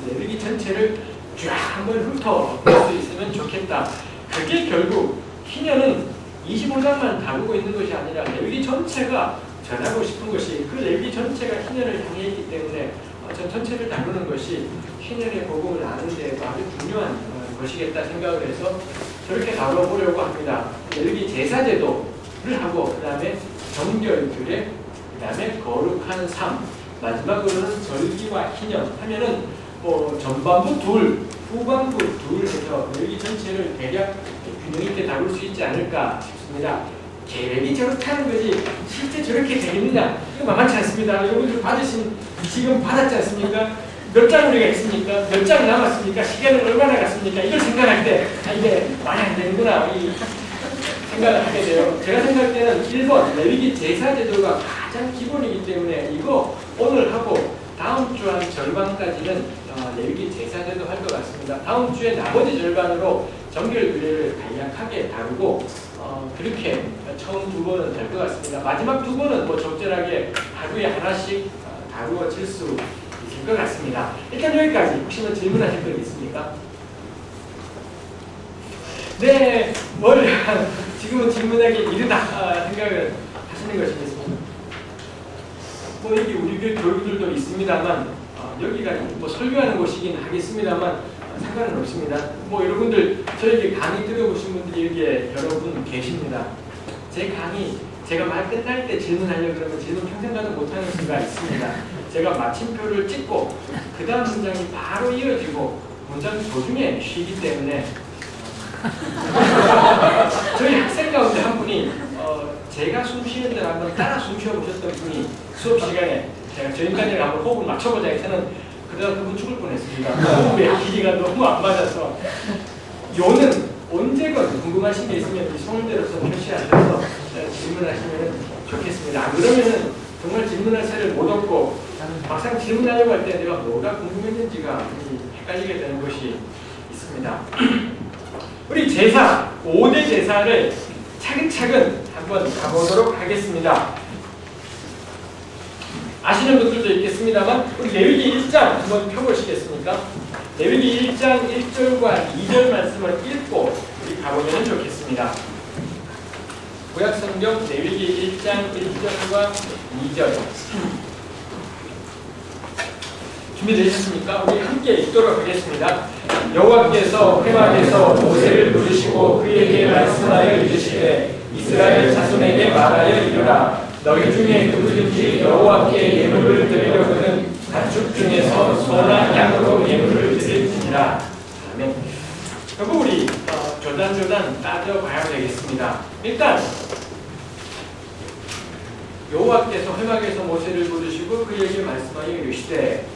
Speaker 1: 레위기 전체를 쫙 한번 훑어볼 수 있으면 좋겠다. 그게 결국 희년은 25장만 다루고 있는 것이 아니라 레위기 전체가 전하고 싶은 것이 그 레위기 전체가 희년을 향해 있기 때문에 전체를 다루는 것이 희년의 복음을 아는 데 아주 중요한 것이겠다 생각을 해서 저렇게 다뤄보려고 합니다. 레위기 제사제도를 하고 그 다음에 정결규례, 그 다음에 거룩한 삶, 마지막으로는 절기와 희년 하면은 전반부 둘, 후반부 둘 해서 레위기 전체를 대략 균형 있게 다룰 수 있지 않을까 싶습니다. 계획이 저렇다는 거지 실제 저렇게 되겠느냐 이거 만만치 않습니다. 여러분들 받으신 지금 받았지 않습니까? 몇 장 우리가 있습니까? 몇 장 남았습니까? 시간을 얼마나 갔습니까? 이걸 생각할 때 이게 많이 안 되는구나 이 생각을 하게 돼요. 제가 생각할 때는 1번 레위기 제사제도가 가장 기본이기 때문에 이거 오늘 하고 다음 주 한 절반까지는 레위기 제사제도 할 것 같습니다. 다음 주에 나머지 절반으로 정결규례를 간략하게 다루고 그렇게 처음 2번은 될 것 같습니다. 마지막 2번은 뭐 적절하게 하루에 하나씩 다루어질 수 있을 것 같습니다. 일단 여기까지. 혹시 뭐 질문하실 거 있습니까? 네, 지금은 질문하기 이르다 생각을 하시는 것이겠습니다. 뭐 여기 우리 교육들도 있습니다만 여기가 뭐 설교하는 곳이긴 하겠습니다만 상관은 없습니다. 뭐 여러분들 저에게 강의 들어보신 분들이 여기에 여러분 계십니다. 제 강의 제가 말 끝날 때 질문하려고 그러면 질문 평생 가도 못하는 수가 있습니다. 제가 마침표를 찍고 그 다음 문장이 바로 이어지고 문장 도중에 쉬기 때문에 저희 학생 가운데 한 분이 제가 숨 쉬는 데를 한번 따라 숨 쉬어보셨던 분이 수업 시간에 제가 저 인간이랑 한번 호흡을 맞춰보자 해서는 그러다 그분 죽을 뻔했습니다. 호흡의 길이가 너무 안 맞아서 요는 언제건 궁금하신 게 있으면 이 손을 들어서 표시하셔서 질문하시면 좋겠습니다. 안 그러면은 정말 질문할 새를 못 얻고 막상 질문하려고 할 때 내가 뭐가 궁금했는지가 헷갈리게 되는 것이 있습니다. 우리 제사, 5대 제사를 차근차근 한번 가보도록 하겠습니다. 아시는 분들도 있겠습니다만 우리 레위기 1장 한번 펴보시겠습니까? 레위기 1장 1절과 2절 말씀을 읽고 우리 가보면 좋겠습니다. 구약성경 레위기 1장 1절과 2절 준비되셨습니까? 우리 함께 읽도록 하겠습니다. 여호와께서 회막에서 모세를 부르시고 그에게 말씀하여 이르시되 이스라엘 자손에게 말하여 이르라 너희 중에 누구든지 여호와께 예물을 드리려거든 가축 중에서 소나 양으로 예물을 드릴지니라. 아멘. 결국 우리 조단조단 따져봐야 되겠습니다. 일단 여호와께서 회막에서 모세를 부르시고 그에게 말씀하여 이르시되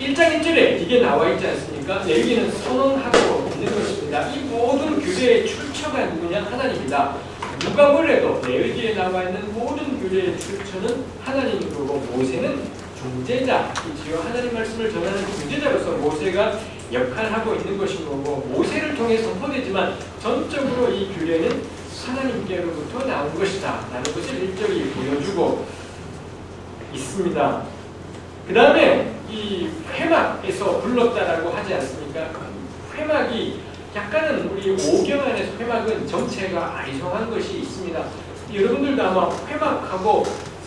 Speaker 1: 1장 1절에 이게 나와 있지 않습니까? 레위기는 선언하고 있는 것입니다. 이 모든 규례의 출처가 누구냐? 하나님이다. 누가 뭐래도 레위기에 나와 있는 모든 규례의 출처는 하나님인 거고 모세는 중재자이지요. 하나님 말씀을 전하는 중재자로서 모세가 역할하고 있는 것인 거고 모세를 통해 선포되지만 전적으로 이 규례는 하나님께로부터 나온 것이다 라는 것을 일절이 보여주고 있습니다. 그 다음에 이 회막에서 불렀다라고 하지 않습니까? 회막이 약간은 우리 오경 안에서 회막은 정체가 아리송한 것이 있습니다. 여러분들도 아마 회막하고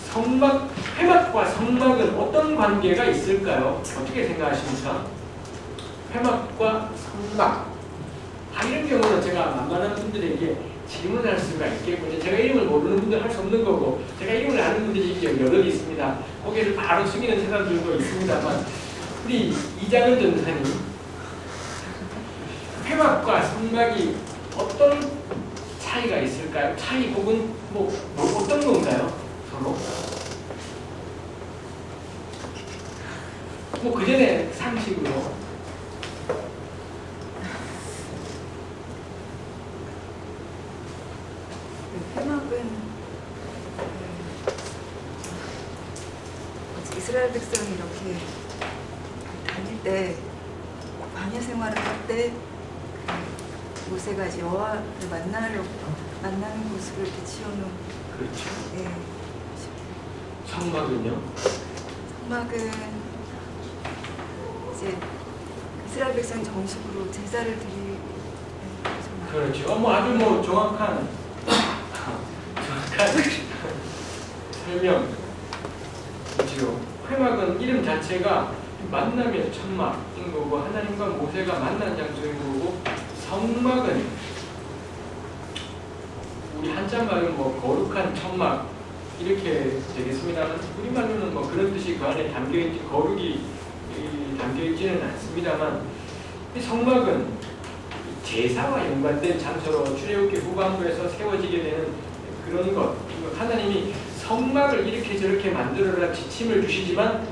Speaker 1: 성막, 회막과 성막은 어떤 관계가 있을까요? 어떻게 생각하십니까? 회막과 성막. 이런 경우는 제가 만만한 분들에게 질문할 수가 있겠군요. 제가 이름을 모르는 분들 할 수 없는 거고, 제가 이름을 아는 분들이 여러 있습니다. 고개를 바로 숙이는 사람들도 있습니다만, 우리 이장은 전사님, 회막과 성막이 어떤 차이가 있을까요? 차이 혹은 뭐 어떤 건가요? 서로? 뭐 그 전에 상식으로.
Speaker 2: 회막은 이스라엘 백성이 이렇게 다닐 때 광야 생활을 할 때 모세가 이제 여호와를 만나는 곳으로 이렇게 지어놓은.
Speaker 1: 그렇죠.
Speaker 2: 예.
Speaker 1: 성막은요?
Speaker 2: 성막은 이제 이스라엘 백성이 정식으로 제사를 드리는 곳.
Speaker 1: 그렇죠. 아주 정확한 설명이지요. 회막은 이름 자체가 만남의 천막인 거고, 하나님과 모세가 만난 장소인 거고, 성막은 우리 한자말은 거룩한 천막 이렇게 되겠습니다만, 우리말로는 그런 뜻이 그 안에 담겨있지, 거룩이 담겨있지는 않습니다만, 이 성막은 제사와 연관된 장소로 출애굽기 후반부에서 세워지게 되는 그런 것. 하나님이 성막을 이렇게 저렇게 만들어라 지침을 주시지만,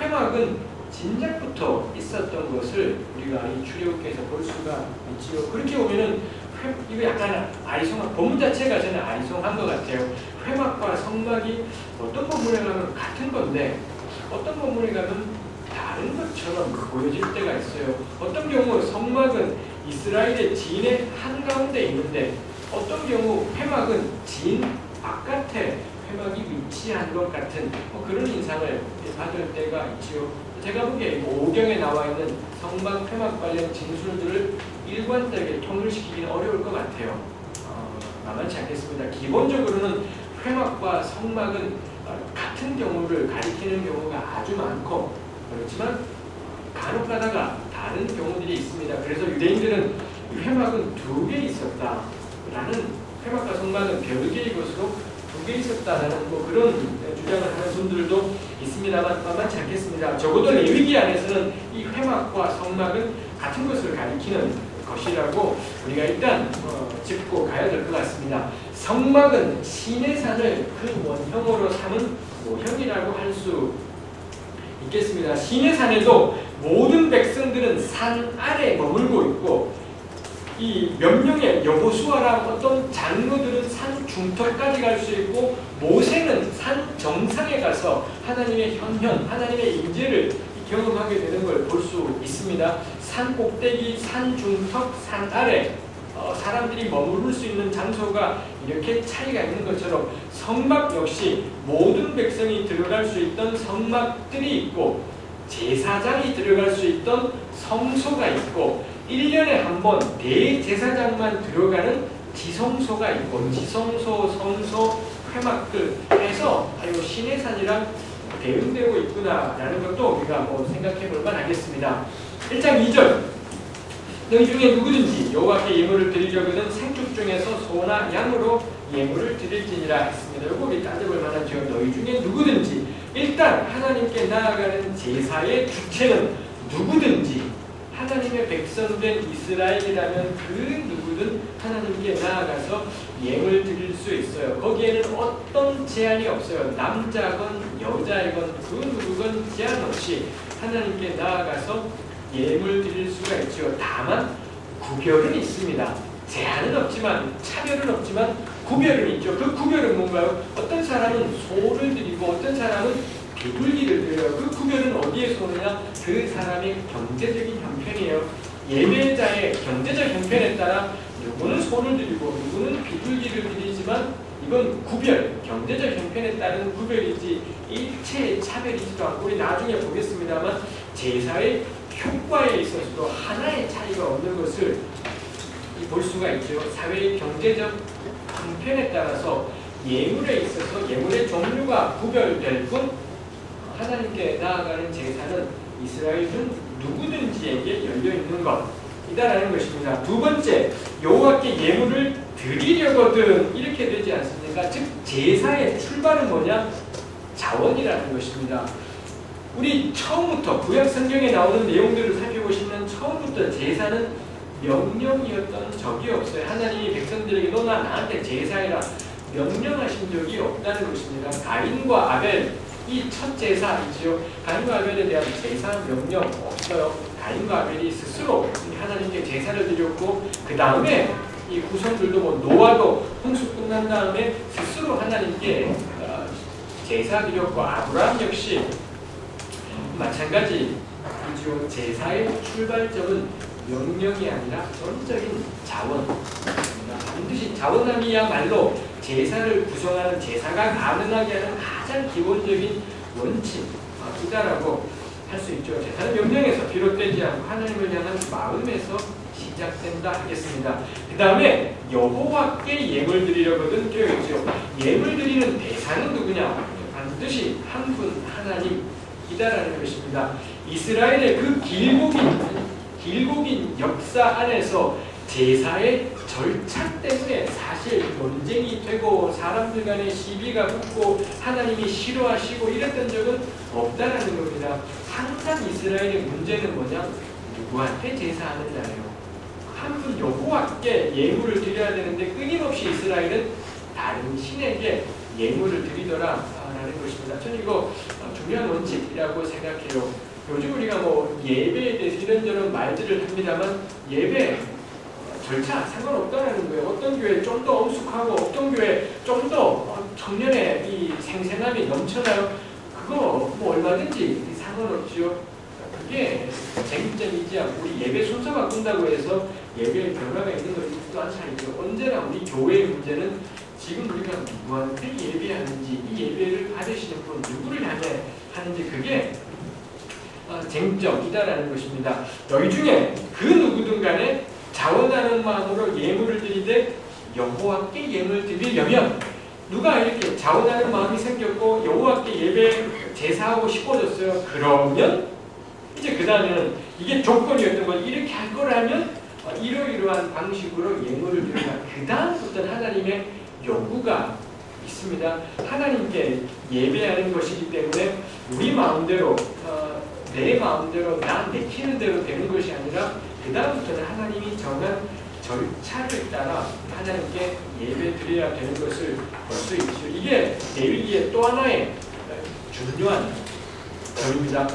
Speaker 1: 회막은 진작부터 있었던 것을 우리가 이 출애굽기에서 볼 수가 있지요. 그렇게 보면은 이거 약간 아리송한, 본문 자체가 저는 아리송한 것 같아요. 회막과 성막이 어떤 본문에 가면 같은 건데 어떤 본문에 가면 다른 것처럼 보여질 때가 있어요. 어떤 경우 성막은 이스라엘의 진의 한가운데 있는데, 어떤 경우 회막은 진 바깥에 회막이 위치한 것 같은 그런 인상을 받을 때가 있지요. 제가 보기에 오경에 나와 있는 성막, 회막 관련 진술들을 일관되게 통일시키기는 어려울 것 같아요. 만만치 않겠습니다. 기본적으로는 회막과 성막은 같은 경우를 가리키는 경우가 아주 많고, 그렇지만 간혹 가다가 다른 경우들이 있습니다. 그래서 유대인들은 회막은 2개 있었다라는, 회막과 성막은 별개의 것으로 2개 있었다라는 그런 주장을 하는 분들도 있습니다만 만만치 않겠습니다. 적어도 레위기 안에서는 이 회막과 성막은 같은 것을 가리키는 것이라고 우리가 일단 짚고 가야 될 것 같습니다. 성막은 시내산을 그 원형으로 삼은 모형이라고 할 수 있겠습니다. 시내산에도 모든 백성들은 산 아래 머물고 있고, 이 몇 명의 여호수아랑 어떤 장로들은 산 중턱까지 갈 수 있고, 모세는 산 정상에 가서 하나님의 현현, 하나님의 임재를 경험하게 되는 걸 볼 수 있습니다. 산 꼭대기, 산 중턱, 산 아래 사람들이 머무를 수 있는 장소가 이렇게 차이가 있는 것처럼, 성막 역시 모든 백성이 들어갈 수 있던 성막들이 있고, 제사장이 들어갈 수 있던 성소가 있고, 1년에 한 번 대제사장만 들어가는 지성소가 있고, 지성소, 성소, 회막들 해서 시내산이랑 대응되고 있구나라는 것도 우리가 생각해 볼 만하겠습니다. 1장 2절, 너희 중에 누구든지 여호와께 예물을 드리려거든 생축 중에서 소나 양으로 예물을 드릴지니라 했습니다. 이거 우리 따져볼 만하죠. 너희 중에 누구든지, 일단 하나님께 나아가는 제사의 주체는 누구든지, 하나님의 백성된 이스라엘이라면 그 누구든 하나님께 나아가서 예물 드릴 수 있어요. 거기에는 어떤 제한이 없어요. 남자건 여자이건 그 누구건 제한 없이 하나님께 나아가서 예물 드릴 수가 있죠. 다만 구별은 있습니다. 제한은 없지만, 차별은 없지만 구별은 있죠. 그 구별은 뭔가요? 어떤 사람은 소를 드리고 어떤 사람은 비둘기를 드려요. 그 구별은 어디에서 오느냐? 그 사람의 경제적인 형편이에요. 예배자의 경제적 형편에 따라 누구는 소를 드리고 누구는 비둘기를 드리지만, 이건 구별, 경제적 형편에 따른 구별이지 일체의 차별이지도 않고, 우리 나중에 보겠습니다만 제사의 효과에 있어서도 하나의 차이가 없는 것을 볼 수가 있죠. 사회의 경제적 형편에 따라서 예물에 있어서 예물의 종류가 구별될 뿐 하나님께 나아가는 제사는 이스라엘은 누구든지에게 열려있는 것이다라는 것입니다. 두 번째, 여호와께 예물을 드리려거든 이렇게 되지 않습니까? 즉 제사의 출발은 뭐냐? 자원이라는 것입니다. 우리 처음부터 구약 성경에 나오는 내용들을 살펴보시면 처음부터 제사는 명령이었던 적이 없어요. 하나님이 백성들에게 너나 나한테 제사해라 명령하신 적이 없다는 것입니다. 가인과 아벨 이 첫 제사이지요. 가인과 아벨에 대한 제사 명령 없어요. 가인과 아벨이 스스로 하나님께 제사를 드렸고 그 다음에 이 후손들도 뭐 노아도 홍수 끝난 다음에 스스로 하나님께 제사 드렸고 아브라함 역시 마찬가지이죠. 제사의 출발점은 명령이 아니라 전적인 자원입니다. 반드시 자원함이야말로 제사를 구성하는 제사가 가능하게 하는 가장 기본적인 원칙이다라고 할 수 있죠. 제사는 명령에서 비롯되지 않고 하나님을 향한 마음에서 시작된다 하겠습니다. 그 다음에 여호와께 예물 드리려거든 되어 있죠. 예물 드리는 대상은 누구냐? 반드시 한 분 하나님이다라는 것입니다. 이스라엘의 그 길고긴 역사 안에서 제사의 절차 때문에 사실 논쟁이 되고 사람들 간에 시비가 붙고 하나님이 싫어하시고 이랬던 적은 없다라는 겁니다. 항상 이스라엘의 문제는 뭐냐? 누구한테 제사하느냐예요. 한 분 여호와께 예물을 드려야 되는데 끊임없이 이스라엘은 다른 신에게 예물을 드리더라라는 것입니다. 저는 이거 중요한 원칙이라고 생각해요. 요즘 우리가 뭐 예배에 대해서 이런저런 말들을 합니다만 예배 절차 상관없다라는 거예요. 어떤 교회 좀 더 엄숙하고 어떤 교회 좀 더 청년의 이 생생함이 넘쳐나요. 그거 뭐 얼마든지 상관없지요. 그게 쟁점이지 않고 우리 예배 순서 바꾼다고 해서 예배에 변화가 있는 것이 또한 차이죠. 언제나 우리 교회의 문제는 지금 우리가 누구한테 예배하는지 이 예배를 받으시는 분 누구를 향해 하는지 그게 쟁점이다라는 것입니다. 너희 중에 그 누구든 간에 자원하는 마음으로 예물을 드리되 여호와께 예물 드리려면 누가 이렇게 자원하는 마음이 생겼고 여호와께 예배 제사하고 싶어졌어요. 그러면 이제 그 다음에는 이게 조건이었던 건 이렇게 할 거라면 이러이러한 방식으로 예물을 드리라. 그 다음부터는 하나님의 요구가 있습니다. 하나님께 예배하는 것이기 때문에 우리 마음대로 내 마음대로 나 내키는 대로 되는 것이 아니라 그 다음부터는 하나님이 정한 절차를 따라 하나님께 예배 드려야 되는 것을 볼 수 있죠. 이게 레위기의 또 하나의 중요한 점입니다.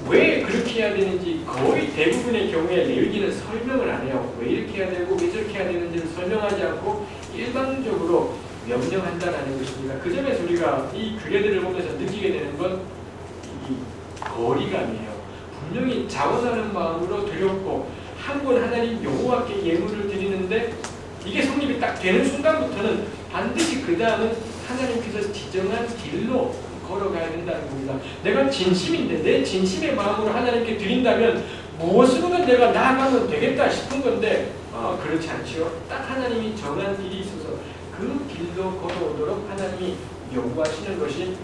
Speaker 1: 왜 그렇게 해야 되는지 거의 대부분의 경우에 레위기는 설명을 안 해요. 왜 이렇게 해야 되고 왜 저렇게 해야 되는지를 설명하지 않고 일방적으로 명령한다는 것입니다. 그 점에서 우리가 이 규례들을 보면서 느끼게 되는 건 이 거리감이에요. 분명히 자원하는 마음으로 드렸고 한 분 하나님 여호와께 예물을 드리는데 이게 성립이 딱 되는 순간부터는 반드시 그 다음은 하나님께서 지정한 길로 걸어가야 된다는 겁니다. 내가 진심인데 내 진심의 마음으로 하나님께 드린다면 무엇으로든 내가 나아가면 되겠다 싶은 건데 그렇지 않지요. 딱 하나님이 정한 길이 있어서 그 길로 걸어오도록 하나님이 요구하시는 것이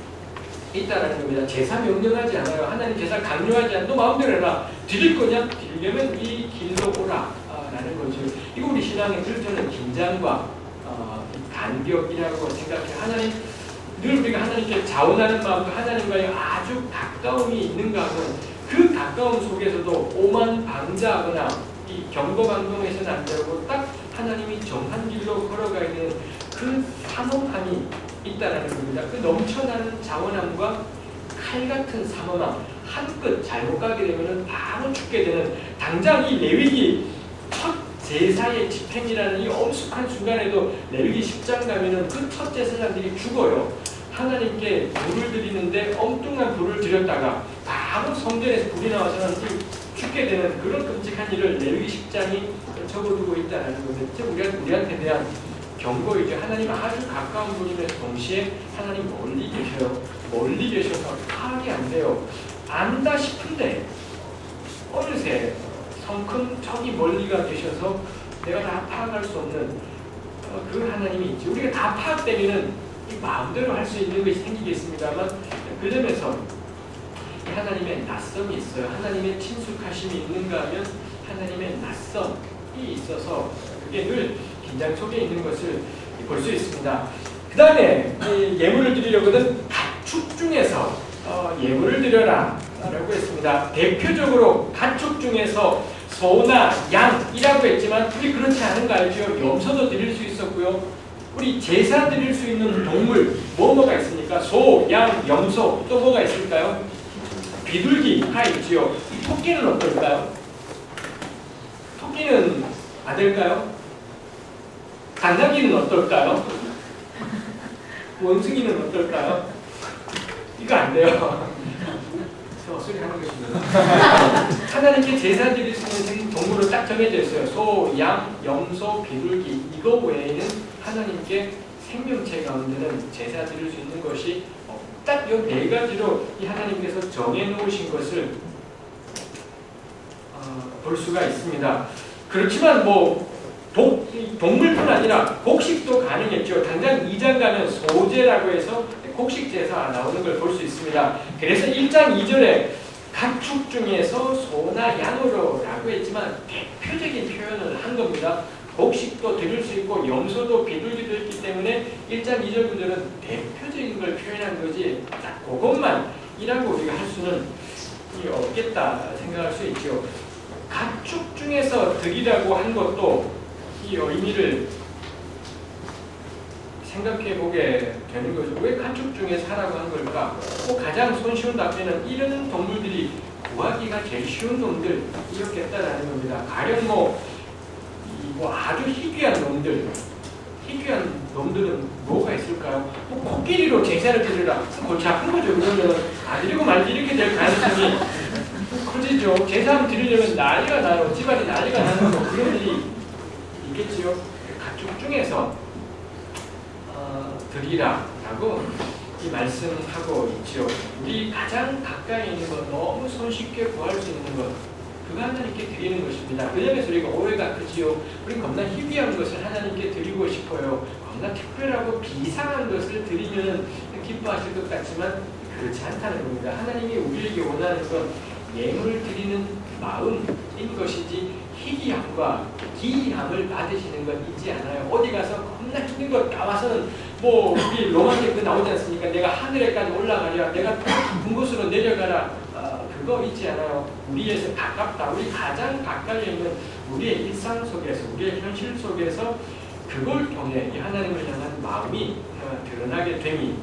Speaker 1: 있다라는 겁니다. 제사 명령하지 않아요. 하나님 제사 강요하지 않아. 너 마음대로 해라. 드릴 거냐? 드리려면 이 길로 오라 라는 거죠. 이거 우리 신앙의 필터는 긴장과 간격이라고 생각해요. 하나님 늘 우리가 하나님께 자원하는 마음도 하나님과의 아주 가까움이 있는가 하면 그 가까움 속에서도 오만방자하거나 이 경거방동해서는 안 되고 딱 하나님이 정한 길로 걸어가야 되는 그 사모함이 있다라는 겁니다. 그 넘쳐나는 자원함과 칼 같은 사모함 한끗 잘못 가게 되면 바로 죽게 되는 당장 이 레위기 첫 제사의 집행이라는 이 엄숙한 순간에도 레위기 10장 가면은 그 첫 제사장들이 죽어요. 하나님께 불을 드리는데 엉뚱한 불을 드렸다가 바로 성전에서 불이 나와서는 죽게 되는 그런 끔찍한 일을 레위기 10장이 적어두고 있다는 겁니다. 우리한테 대한 경고이죠. 하나님 아주 가까운 분임에서 동시에 하나님 멀리 계셔요. 멀리 계셔서 파악이 안 돼요. 안다 싶은데 어느새 성큼 저기 멀리가 계셔서 내가 다 파악할 수 없는 그 하나님이 있지. 우리가 다 파악되면은 마음대로 할 수 있는 것이 생기겠습니다만 그 점에서 하나님의 낯섦이 있어요. 하나님의 친숙하심이 있는가 하면 하나님의 낯섦이 있어서 그게 늘 긴장 속에 있는 것을 볼 수 있습니다. 그 다음에 예물을 드리려거든 가축 중에서 예물을 드려라 라고 했습니다. 대표적으로 가축 중에서 소나 양이라고 했지만 우리 그렇지 않은 거 알죠? 염소도 드릴 수 있었고요. 우리 제사 드릴 수 있는 동물 뭐가 있습니까? 소, 양, 염소 또 뭐가 있을까요? 비둘기가 있지요. 토끼는 어떨까요? 토끼는 안 될까요? 당나귀는 어떨까요? 원숭이는 어떨까요? 이거 안 돼요. 저 헛소리 하는 것입니다. 하나님께 제사 드릴 수 있는 동물로 딱 정해져 있어요. 소, 양, 염소, 비둘기 이거 외에는 하나님께 생명체 가운데는 제사 드릴 수 있는 것이 딱 이 네 가지로 이 하나님께서 정해놓으신 것을 볼 수가 있습니다. 그렇지만 동물뿐 아니라 곡식도 가능했죠. 당장 2장 가면 소제라고 해서 곡식 제사 나오는 걸 볼 수 있습니다. 그래서 1장 2절에 가축 중에서 소나 양으로 라고 했지만 대표적인 표현을 한 겁니다. 곡식도 드릴 수 있고 염소도 비둘기도 있기 때문에 1장 2절 구절은 대표적인 걸 표현한 거지 딱 그것만이라고 우리가 할 수는 없겠다 생각할 수 있죠. 가축 중에서 드리라고 한 것도 이 의미를 생각해 보게 되는 거죠. 왜 가축 중에서 하라고 한 걸까? 가장 손쉬운 답변은 이런 동물들이 구하기가 제일 쉬운 놈들이었겠다라는 겁니다. 가령 아주 희귀한 놈들은 뭐가 있을까요? 코끼리로 제사를 드리라. 골치 아픈 거죠. 그러면 안 드리고 말지 이렇게 될 가능성이 커지죠. 제사 드리려면 난리가 나요. 집안이 난리가 나는 그런 일이 있겠지요. 가축 중에서 드리라라고 이 말씀하고 있죠. 우리 가장 가까이 있는 것, 너무 손쉽게 구할 수 있는 것, 그거 하나님께 드리는 것입니다. 그 점에서 우리가 오해가 크지요. 우리 겁나 희귀한 것을 하나님께 드리고 싶어요. 겁나 특별하고 비상한 것을 드리면 기뻐하실 것 같지만 그렇지 않다는 겁니다. 하나님이 우리에게 원하는 건 예물 드리는 마음인 것이지 희귀함과 기이함을 받으시는 건 있지 않아요. 어디 가서 겁나 힘든 것 나와서는 우리 로마식 그 나오지 않습니까? 내가 하늘에까지 올라가랴, 내가 높은 곳으로 내려가라. 그거 있지 않아요. 우리에서 가깝다. 우리 가장 가까이 있는 우리의 일상 속에서, 우리의 현실 속에서 그걸 통해 이 하나님을 향한 마음이 드러나게 됨이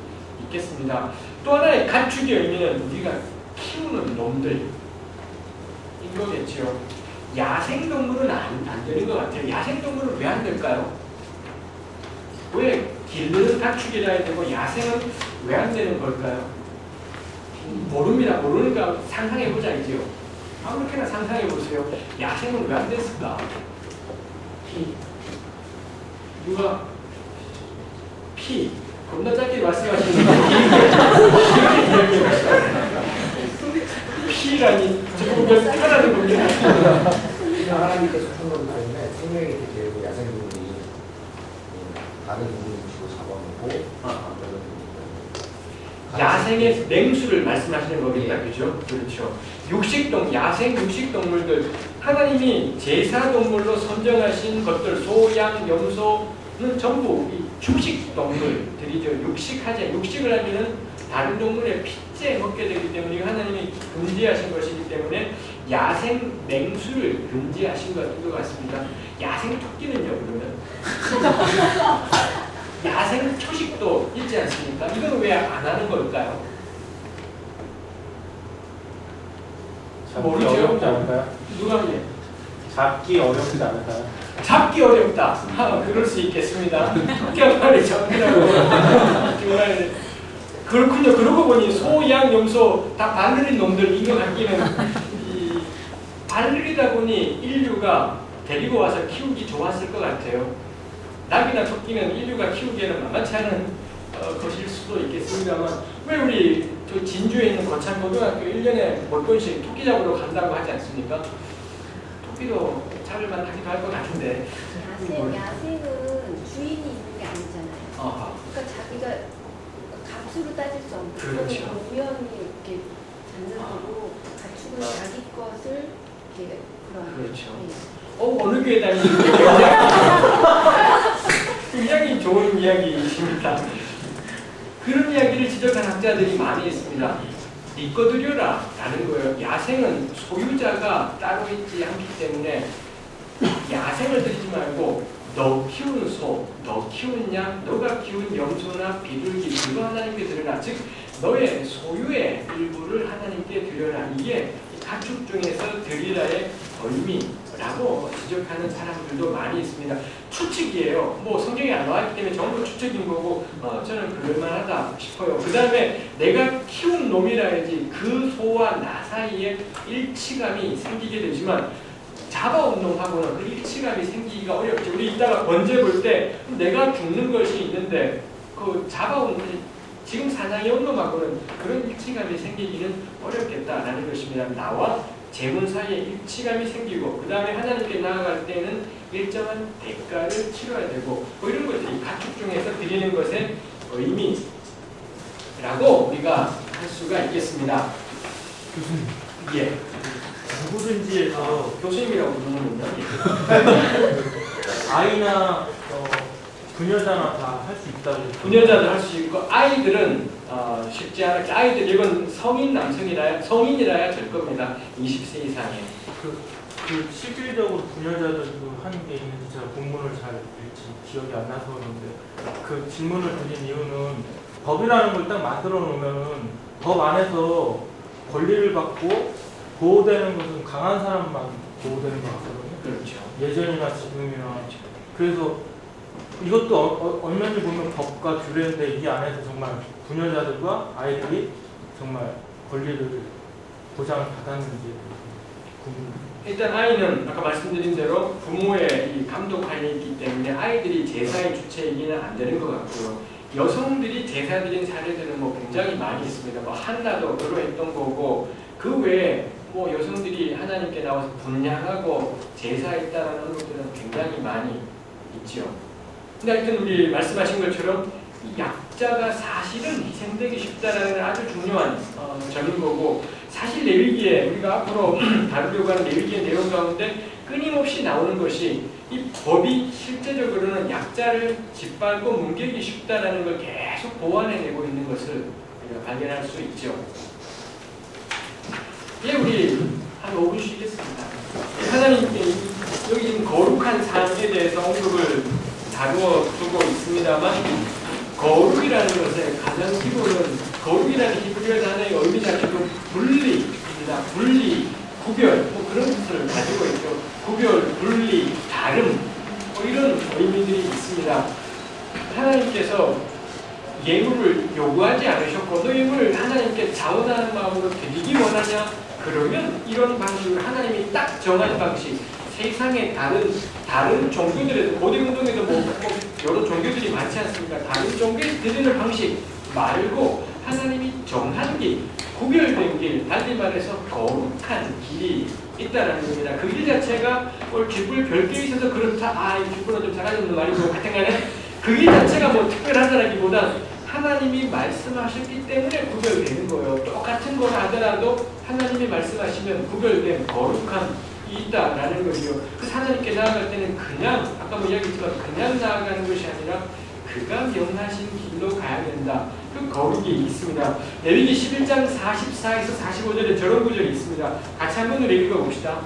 Speaker 1: 있겠습니다. 또 하나의 가축의 의미는 우리가 키우는 놈들인 거겠죠. 야생동물은 안 되는 것 같아요. 야생동물은 왜 안 될까요? 왜 기르는 가축이라 해야 되고 야생은 왜 안 되는 걸까요? 모릅니다. 모르니까 상상해보자 이지요. 아무렇게나 상상해보세요. 야생은 왜 안 됐을까? 누가? 피. 겁나 짧게 말씀하시는데 피라니 저거 태어나는 겁니다.
Speaker 3: 하나님께서 한 거기 때문에 생명이 되고 야생동물이 다른 동물을 주고 잡아먹고
Speaker 1: 야생의 맹수를 말씀하시는 거겠다. 그죠? 그렇죠. 야생 육식동물들 하나님이 제사동물로 선정하신 것들 소, 양, 염소는 전부 초식동물들이죠. 육식을 하면은 다른 동물의 피째 먹게 되기 때문에 하나님이 금지하신 것이기 때문에 야생 맹수를 금지하신 것 같습니다. 야생 토끼는요, 그러면? 야생 초식도 있지 않습니까? 이건 왜 안 하는 걸까요?
Speaker 4: 모르죠. 어렵지 않을까요?
Speaker 1: 누가 예?
Speaker 4: 잡기 어렵지 않을까요?
Speaker 1: 잡기 어렵다. 그럴 수 있겠습니다. 토끼가 빨리 잡히라고. 그렇군요. 그러고 보니 소, 양, 염소 다 발느린 놈들 이거 갖기는 발느리다 보니 인류가 데리고 와서 키우기 좋았을 것 같아요. 낙이나 토끼는 인류가 키우기에는 만만치 않은 것일 수도 있겠습니다만 왜 우리 저 진주에 있는 거창고등학교 1년에 몇 번씩 토끼 잡으러 간다고 하지 않습니까? 토끼도 잡을만 하기도 할 것 같은데.
Speaker 5: 야생은 주인이 있는 게 아니잖아요.
Speaker 1: 아하.
Speaker 5: 그러니까 자기가 값으로 따질 수 없는
Speaker 1: 그렇죠.
Speaker 5: 우연히 이렇게 잡는 거고 가축은 자기 것을 이렇게 그런.
Speaker 1: 그렇죠.
Speaker 5: 네.
Speaker 1: 어느 교회 다니는지 굉장히 좋은 이야기이십니다. 그런 이야기를 지적한 학자들이 많이 있습니다. 이꺼들여라 라는 거예요. 야생은 소유자가 따로 있지 않기 때문에 야생을 들이지 말고 너 키우는 소, 너 키우는 양, 너가 키운 염소나 비둘기 그거 하나님께 드려라. 즉 너의 소유의 일부를 하나님께 드려라. 이게 가축 중에서 드리라의 의미라고 지적하는 사람들도 많이 있습니다. 추측이에요. 뭐 성경에 안 나왔기 때문에 전부 추측인 거고 저는 그럴만하다 싶어요. 그 다음에 내가 키운 놈이라야지 그 소와 나 사이에 일치감이 생기게 되지만 잡아온 놈하고는 그 일치감이 생기기가 어렵죠. 우리 이따가 번제 볼 때 내가 죽는 것이 있는데 그 잡아온 지금 사냥해 온 놈하고는 그런 일치감이 생기기는 어렵겠다라는 것입니다. 나와 재물 사이에 일치감이 생기고 그 다음에 하나님께 나아갈 때는 일정한 대가를 치러야 되고 뭐 이런 것들이 가축 중에서 드리는 것의 의미라고 우리가 할 수가 있겠습니다.
Speaker 6: 교수님.
Speaker 1: 예.
Speaker 6: 누구든지
Speaker 1: 교수님이라고 부르는군요.
Speaker 6: 아이나 부녀자나 다 할 수 있다고.
Speaker 1: 부녀자도 할 수 있고 아이들은 쉽지 않았지. 아이들 이건 성인 남성이라야 성인이라야 될 겁니다. 20세 이상에.
Speaker 6: 그 실질적으로 부녀자들 하는 게 있는지 제가 본문을 잘 읽지 기억이 안 나서 그런데 그 질문을 드린 이유는 법이라는 걸 딱 만들어 놓으면은 법 안에서 권리를 받고 보호되는 것은 강한 사람만 보호되는 것 같거든요.
Speaker 1: 그렇죠.
Speaker 6: 예전이나 지금이나. 그래서 이것도 엄연히 보면 법과 규례인데 이 안에서 정말 부녀자들과 아이들이 정말 권리를 보장받았는지 궁금합니다.
Speaker 1: 일단 아이는 아까 말씀드린 대로 부모의 이 감독관이 있기 때문에 아이들이 제사의 주체이기는 안 되는 것 같고요. 여성들이 제사 드린 사례들은 뭐 굉장히 많이 있습니다. 뭐 한나도 그러했던 거고 그 외에 뭐 여성들이 하나님께 나와서 분양하고 제사했다라는 것들은 굉장히 많이 있죠. 근데 하여튼 우리 말씀하신 것처럼 이 약자가 사실은 희생되기 쉽다라는 아주 중요한 점인 거고 사실 레위기에 우리가 앞으로 다루려고 하는 레위기의 내용 가운데 끊임없이 나오는 것이 이 법이 실제적으로는 약자를 짓밟고 뭉개기 쉽다라는 걸 계속 보완해내고 있는 것을 우리가 발견할 수 있죠. 예, 우리 한 5분 쉬겠습니다. 하나님께 여기 지금 거룩한 삶에 대해서 언급을 다루어 두고 있습니다만 거룩이라는 것의 가장 기본은 거룩이라는 히브리어 단어의 의미 자체도 분리입니다. 분리, 구별 뭐 그런 뜻을 가지고 있죠. 구별, 분리, 다름 뭐 이런 의미들이 있습니다. 하나님께서 예물을 요구하지 않으셨고 너 예물을 하나님께 자원하는 마음으로 드리기 원하냐? 그러면 이런 방식을 하나님이 딱 정한 방식 세상의 다른 종교들에도 고대운동에도 뭐 여러 종교들이 많지 않습니까? 다른 종교에서 드리는 방식 말고 하나님이 정한 길, 구별된 길, 달리 말해서 거룩한 길이 있다는 겁니다. 그 길 자체가 뭘 깃불 별게 있어서 그렇다. 이 깃불은 좀 작아졌는 말이고 같은 간에 그 길 자체가 뭐 특별하다라기보다 하나님이 말씀하셨기 때문에 구별되는 거예요. 똑같은 거 하더라도 하나님이 말씀하시면 구별된 거룩한 있다라는 거죠. 그 하나님께 나아갈 때는 그냥 아까 뭐 이야기했지만 그냥 나아가는 것이 아니라 그가 명하신 길로 가야 된다. 그 거룩이 있습니다. 레위기 11장 44에서 45절에 저런 구절이 있습니다. 같이 한번 읽어봅시다.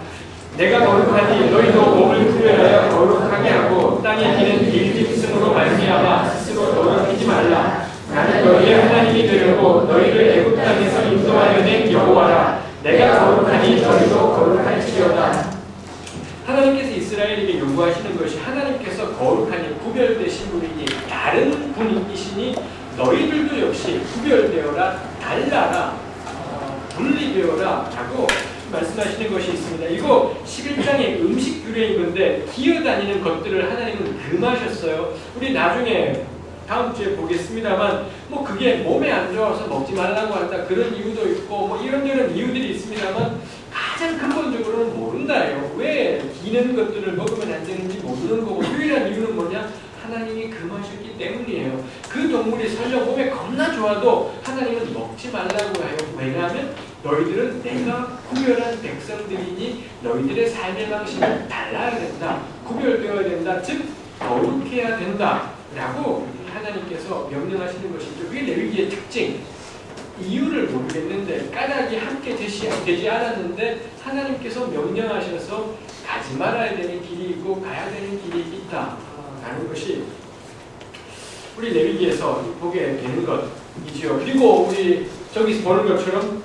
Speaker 1: 내가 거룩하니 너희도 몸을 구별하여 거룩하게 하고 땅에 기는 일짐승으로 말미암아 스스로 더럽히지 말라. 나는 너희의 하나님이 되려고 너희를 애굽 땅에서 인도하여 낸 여호와라. 내가 거룩하니 너희도 거룩할지어다. 하나님께서 이스라엘에게 요구하시는 것이 하나님께서 거룩하니 구별되신 분이니 다른 분이시니 너희들도 역시 구별되어라, 달라라, 분리되어라 라고 말씀하시는 것이 있습니다. 이거 11장의 음식 규례인 건데 기어다니는 것들을 하나님은 금하셨어요. 우리 나중에 다음 주에 보겠습니다만 뭐 그게 몸에 안 좋아서 먹지 말라고 한다 그런 이유도 있고 뭐 이런저런 이유들이 있습니다만 가장 근본적으로는 모른다예요. 왜 기는 것들을 먹으면 안 되는지 모르는 거고 유일한 이유는 뭐냐? 하나님이 금하셨기 때문이에요. 그 동물이 설령 몸에 겁나 좋아도 하나님은 먹지 말라고 해요. 왜냐하면 너희들은 내가 구별한 백성들이니 너희들의 삶의 방식은 달라야 된다. 구별되어야 된다. 즉 거룩해야 된다. 라고 하나님께서 명령하시는 것이죠. 그게 레위기의 특징. 이유를 모르겠는데 까닭이 함께 되지 않았는데 하나님께서 명령하셔서 가지 말아야 되는 길이 있고 가야 되는 길이 있다 라는 것이 우리 레위기에서 보게 되는 것이지요. 그리고 우리 저기서 보는 것처럼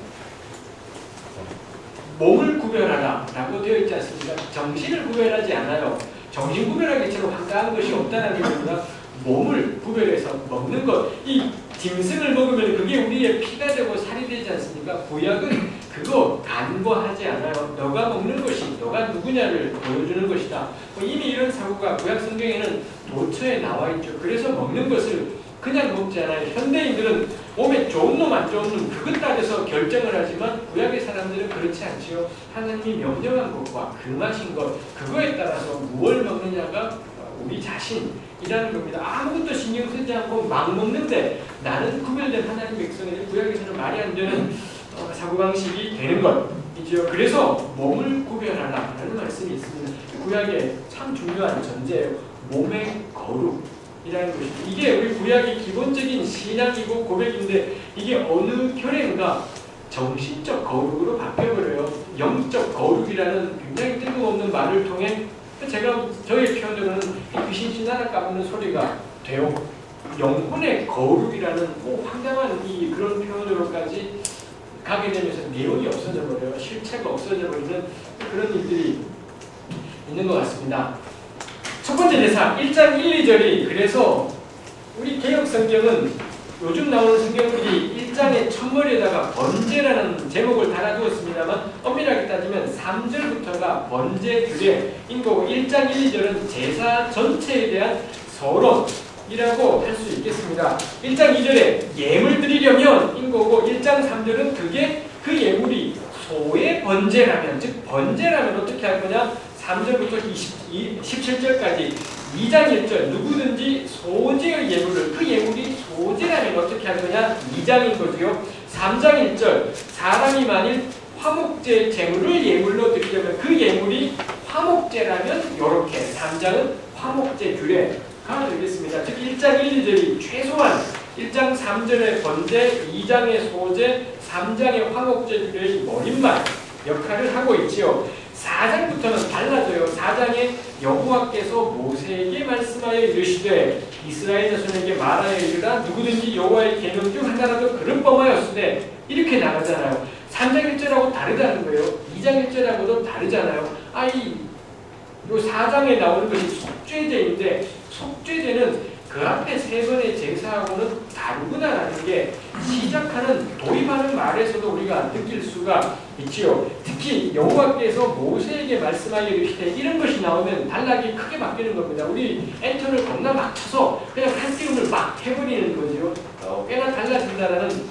Speaker 1: 몸을 구별하라 라고 되어 있지 않습니까? 정신을 구별하지 않아요. 정신 구별하기처럼 한가한 것이 없다는 것입니다. 몸을 구별해서 먹는 것. 이 짐승을 먹으면 그게 우리의 피가 되고 살이 되지 않습니까? 구약은 그거 간과하지 않아요. 너가 먹는 것이 너가 누구냐를 보여주는 것이다. 이미 이런 사고가 구약 성경에는 도처에 나와 있죠. 그래서 먹는 것을 그냥 먹지 않아요. 현대인들은 몸에 좋은 놈 안 좋은 놈 그것 따져서 결정을 하지만 구약의 사람들은 그렇지 않지요. 하나님이 명령한 것과 금하신 것 그거에 따라서 무엇을 먹느냐가 우리 자신이라는 겁니다. 아무것도 신경 쓰지 않고 막 먹는데 나는 구별된 하나님 백성인데 구약에서는 말이 안 되는 사고방식이 되는 것이죠. 그래서 몸을 구별하라라는 말씀이 있습니다. 구약의 참 중요한 전제예요. 몸의 거룩이라는 것입니다. 이게 우리 구약의 기본적인 신앙이고 고백인데 이게 어느 결례인가 정신적 거룩으로 바뀌어버려요. 영적 거룩이라는 굉장히 뜬금없는 말을 통해 제가 저의 표현으로는 귀신 신하나 까부는 소리가 돼요. 영혼의 거룩이라는 황당한 그런 표현으로까지 가게 되면서 내용이 없어져 버려요. 실체가 없어져 버리는 그런 일들이 있는 것 같습니다. 첫 번째 대사 1장 1, 2절이 그래서 우리 개혁 성경은 요즘 나오는 성경들이 1장의 첫머리에다가 번제라는 제목을 달아두었습니다만 엄밀하게 따지면 3절부터가 번제 규례인 거고 1장 1, 2절은 제사 전체에 대한 서론이라고 할 수 있겠습니다. 1장 2절에 예물 드리려면 인 거고 1장 3절은 그게 그 예물이 소의 번제라면 즉 번제라면 어떻게 할 거냐 3절부터 17절까지 2장 1절 누구든지 소제의 예물을 그 예물이 소제라면 어떻게 할 거냐 2장인 거지요. 3장 1절 사람이 만일 화목제 제물을 예물로 드리려면 그 예물이 화목제라면 이렇게 3장은 화목제 규례가 되겠습니다. 즉 1장 1, 2절이 최소한 1장 3절의 번제, 2장의 소제, 3장의 화목제 규례의 머릿말 역할을 하고 있지요. 4장부터는 달라져요. 4장에 여호와께서 모세에게 말씀하여 이르시되 이스라엘 자손에게 말하여 이르라 누구든지 여호와의 계명 중 하나라도 그릇 범하였으되 이렇게 나가잖아요. 3장 1절하고 다르다는 거예요. 2장 1절하고도 다르잖아요. 요 4장에 나오는 것이 속죄제인데 속죄제는 그 앞에 세 번의 제사하고는 다르구나라는 게 시작하는 도입하는 말에서도 우리가 느낄 수가 있지요. 특히 여호와께서 모세에게 말씀하여 이르시되 이런 것이 나오면 단락이 크게 바뀌는 겁니다. 우리 엔터를 겁나 막 쳐서 그냥 한 띄움을 막 해버리는 거지요. 꽤나 달라진다라는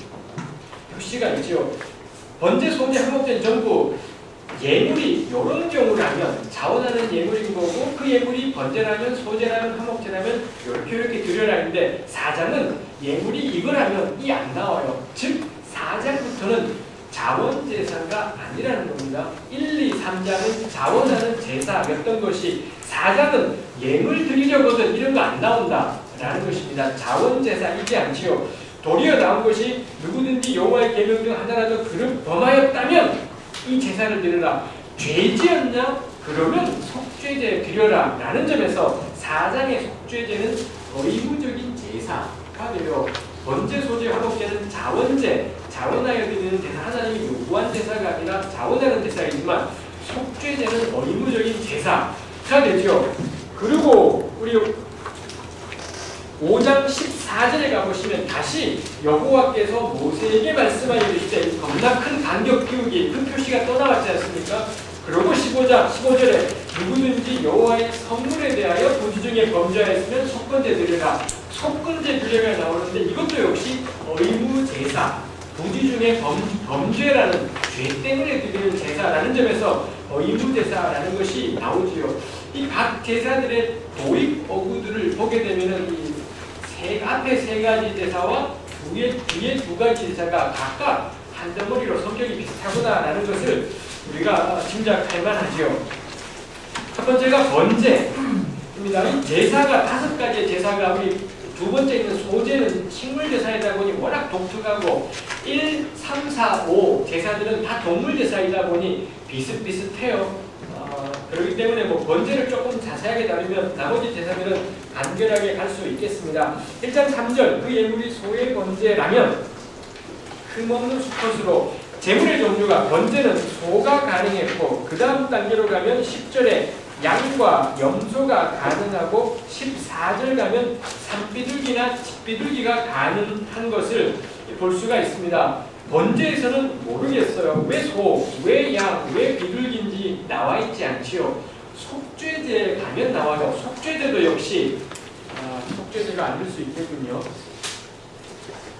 Speaker 1: 표시가 있지요. 번제, 소제, 화목제는 전부 예물이 이런 경우라면 자원하는 예물인 거고 그 예물이 번제라면 소제라면 화목제라면 이렇게 드려라 했는데 4장은 예물이 이거라면 이 안 나와요. 즉 4장부터는 자원제사가 아니라는 겁니다. 1, 2, 3장은 자원하는 제사였던 것이 4장은 예물 드리려거든 이런 거 안 나온다라는 것입니다. 자원제사이지 않지요. 도리어 나온 것이 누구든지 여호와의 계명 중 하나라도 그릇 범하였다면 이 제사를 드려라. 죄지었냐? 그러면 속죄제 드려라 라는 점에서 4장의 속죄제는 의무적인 제사가 되려 번제, 소제, 화목제는 자원제, 자원하여 드리는 제사, 하나님이 요구한 제사가 아니라 자원하는 제사이지만 속죄제는 의무적인 제사가 되죠. 그리고 우리 5장 14절에 가보시면 다시 여호와께서 모세에게 말씀하여 이르시되 겁나 큰 간격 기울기 큰 표시가 또 나왔지 않습니까? 그리고 15절에 누구든지 여호와의 선물에 대하여 부지 중에 범죄하였으면 속건제 드리라. 속건제 규례가 나오는데 이것도 역시 의무 제사가 부지 중에 범죄라는 죄 때문에 드리는 제사라는 점에서 의무제사라는 것이 나오지요. 이 각 제사들의 도입 어구들을 보게 되면은 앞에 세 가지 제사와 뒤에 두 가지 제사가 각각 한 덩어리로 성격이 비슷하구나라는 것을 우리가 짐작할 만하지요. 첫 번째가 번제입니다. 이 제사가 5가지의 제사가 우리 두 번째 있는 소제는 식물제사이다 보니 워낙 독특하고 1, 3, 4, 5 제사들은 다 동물제사이다 보니 비슷비슷해요. 그렇기 때문에 뭐 번제를 조금 자세하게 다루면 나머지 제사들은 간결하게 갈 수 있겠습니다. 1장 3절 그 예물이 소의 번제라면 흠없는 수컷으로 제물의 종류가 번제는 소가 가능했고 그 다음 단계로 가면 10절에 양과 염소가 가능하고 14절 가면 산비둘기나 집비둘기가 가능한 것을 볼 수가 있습니다. 번제에서는 모르겠어요. 왜 소, 왜 양, 왜 비둘기인지 나와 있지 않지요. 속죄제에 가면 나와요. 속죄제도 역시 속죄제가 아닐 수 있겠군요.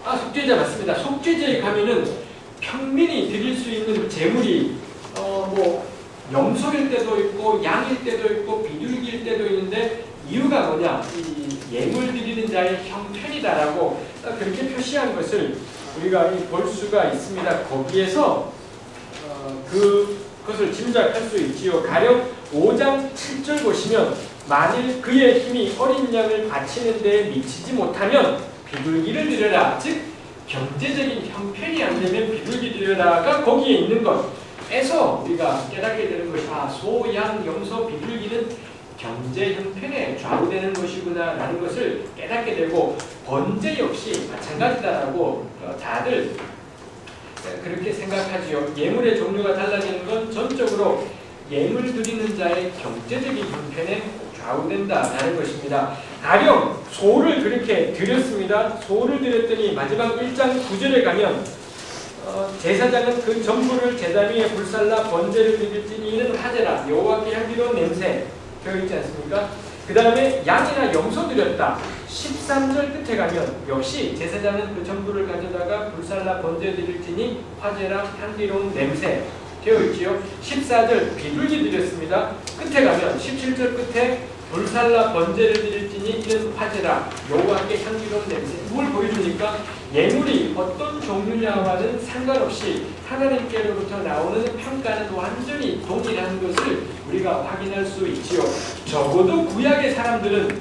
Speaker 1: 속죄제 맞습니다. 속죄제에 가면은 평민이 드릴 수 있는 제물이 뭐 염소일 때도 있고 양일 때도 있고 비둘기일 때도 있는데 이유가 뭐냐? 이 예물 드리는 자의 형편이다라고 그렇게 표시한 것을 우리가 볼 수가 있습니다. 거기에서 그것을 짐작할 수 있지요. 가령 5장 7절 보시면 만일 그의 힘이 어린 양을 바치는 데에 미치지 못하면 비둘기를 드려라. 즉 경제적인 형편이 안 되면 비둘기 드려라가 거기에 있는 것에서 우리가 깨닫게 되는 것이 소, 양, 염소, 비둘기는 경제 형편에 좌우되는 것이구나 라는 것을 깨닫게 되고 번제 역시 마찬가지다라고 다들 그렇게 생각하지요. 예물의 종류가 달라지는 건 전적으로 예물 드리는 자의 경제적인 형편에 좌우된다라는 것입니다. 가령 소를 그렇게 드렸습니다. 소를 드렸더니 마지막 1장 9절에 가면 제사장은 그 전부를 제단 위에 불살라 번제를 드릴지니 이는 화제라 여호와께 향기로운 냄새 되어 있지 않습니까? 그 다음에 양이나 염소 드렸다. 13절 끝에 가면 역시 제사장은 그 전부를 가져다가 불살라 번제 드릴지니 화제라 향기로운 냄새 되어 있지요. 14절 비둘기 드렸습니다. 끝에 가면 17절 끝에 불살라 번제를 드릴지니 이는 화제라 여호와께 향기로운 냄새. 뭘 보여주니까 예물이 어떤 종류냐와는 상관없이 하나님께로부터 나오는 평가는 완전히 동일한 것을 우리가 확인할 수 있지요. 적어도 구약의 사람들은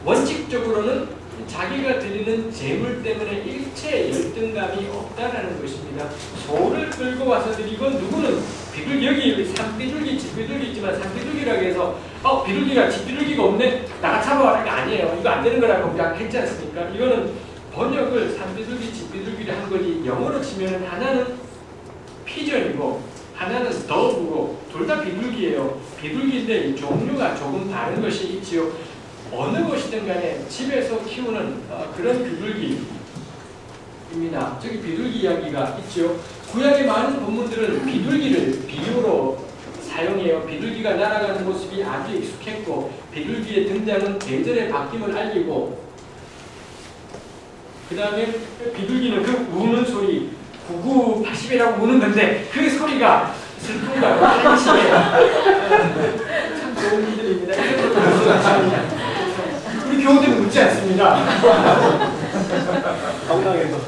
Speaker 1: 원칙적으로는 자기가 드리는 제물 때문에 일체 열등감이 없다라는 것입니다. 소를 끌고 와서 드리고 누구는 비둘기, 여기 산비둘기, 집비둘기 있지만 산비둘기라고 해서 비둘기가 집비둘기가 없네? 나가 잡아와라. 게 아니에요. 이거 안 되는 거라고 우리가 했지 않습니까? 이거는 번역을 산비둘기, 집비둘기를 한 거지 영어로 치면 하나는 피전이고 하나는 더브고 둘 다 비둘기예요. 비둘기인데 종류가 조금 다른 것이 있지요. 어느 것이든 간에 집에서 키우는 그런 비둘기입니다. 저기 비둘기 이야기가 있죠. 구약의 많은 본문들은 비둘기를 비유로 사용해요. 비둘기가 날아가는 모습이 아주 익숙했고 비둘기의 등장은 계절의 바뀜을 알리고 그 다음에 비둘기는 그 우는 소리 99, 80이라고 우는 건데 그 소리가 슬픔과 한심해 참 좋은 분들입니다. 이런 것도 우리 교우들은 묻지 않습니다.
Speaker 4: 황당해서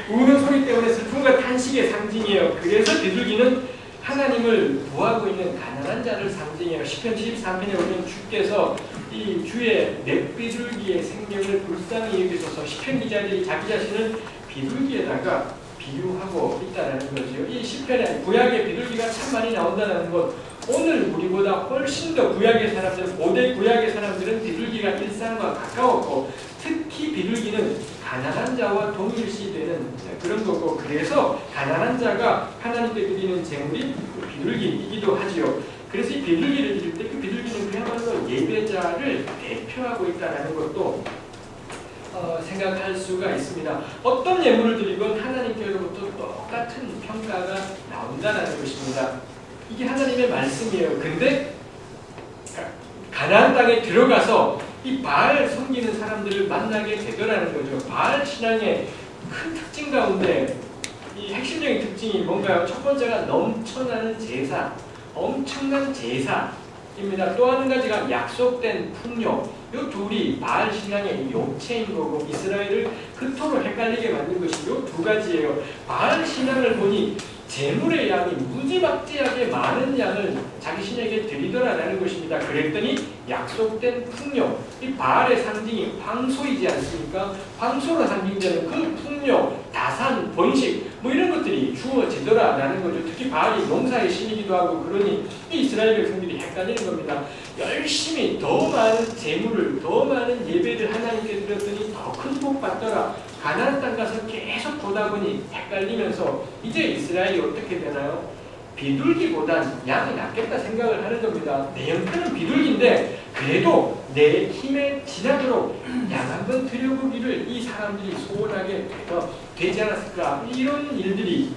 Speaker 1: 우는 소리 때문에 슬픔과 탄식의 상징이에요. 그래서 비둘기는 하나님을 구하고 있는 가난한 자를 상징해요. 시편 73편에 보면 주께서 이 주의 넷비둘기의 생명을 불쌍히 여기소서. 시편 기자들이 자기 자신을 비둘기에다가 비유하고 있다는 거죠. 이 시편에 구약의 비둘기가 참 많이 나온다는 것, 오늘 우리보다 훨씬 더 구약의 사람들, 고대 구약의 사람들은 비둘기가 일상과 가까웠고 특히 비둘기는 가난한 자와 동일시되는 그런 거고 그래서 가난한 자가 하나님께 드리는 제물이 비둘기이기도 하지요. 그래서 이 비둘기를 드릴 때 그 비둘기는 그야말로 예배자를 대표하고 있다는 것도 생각할 수가 있습니다. 어떤 예물을 드리건 하나님께로부터 똑같은 평가가 나온다는 것입니다. 이게 하나님의 말씀이에요. 근데 가나안 땅에 들어가서 이 바알 섬기는 사람들을 만나게 되더라는 거죠. 바알 신앙의 큰 특징 가운데 이 핵심적인 특징이 뭔가요? 첫 번째가 넘쳐나는 제사, 엄청난 제사입니다. 또 한 가지가 약속된 풍요. 이 둘이 바알 신앙의 용체인 거고 이스라엘을 그토록 헷갈리게 만든 것이 이 두 가지예요. 바알 신앙을 보니 재물의 양이 무지막지하게 많은 양을 자기 신에게 드리더라라는 것입니다. 그랬더니 약속된 풍요, 이 바알의 상징이 황소이지 않습니까? 황소로 상징되는 그 풍요, 다산, 번식 뭐 이런 것들이 주어지더라라는 거죠. 특히 바알이 농사의 신이기도 하고 그러니 이 이스라엘 백성들이 헷갈리는 겁니다. 열심히 더 많은 재물을, 더 많은 예배를 하나님께 드렸더니 더 큰 복 받더라. 가나안 땅 가서 계속 보다 보니 헷갈리면서 이제 이스라엘이 어떻게 되나요? 비둘기보단 양이 낫겠다 생각을 하는 겁니다. 내 형편은 비둘기인데 그래도 내 힘에 지나도록 양 한번 드려보기를 이 사람들이 소원하게 되지 않았을까? 이런 일들이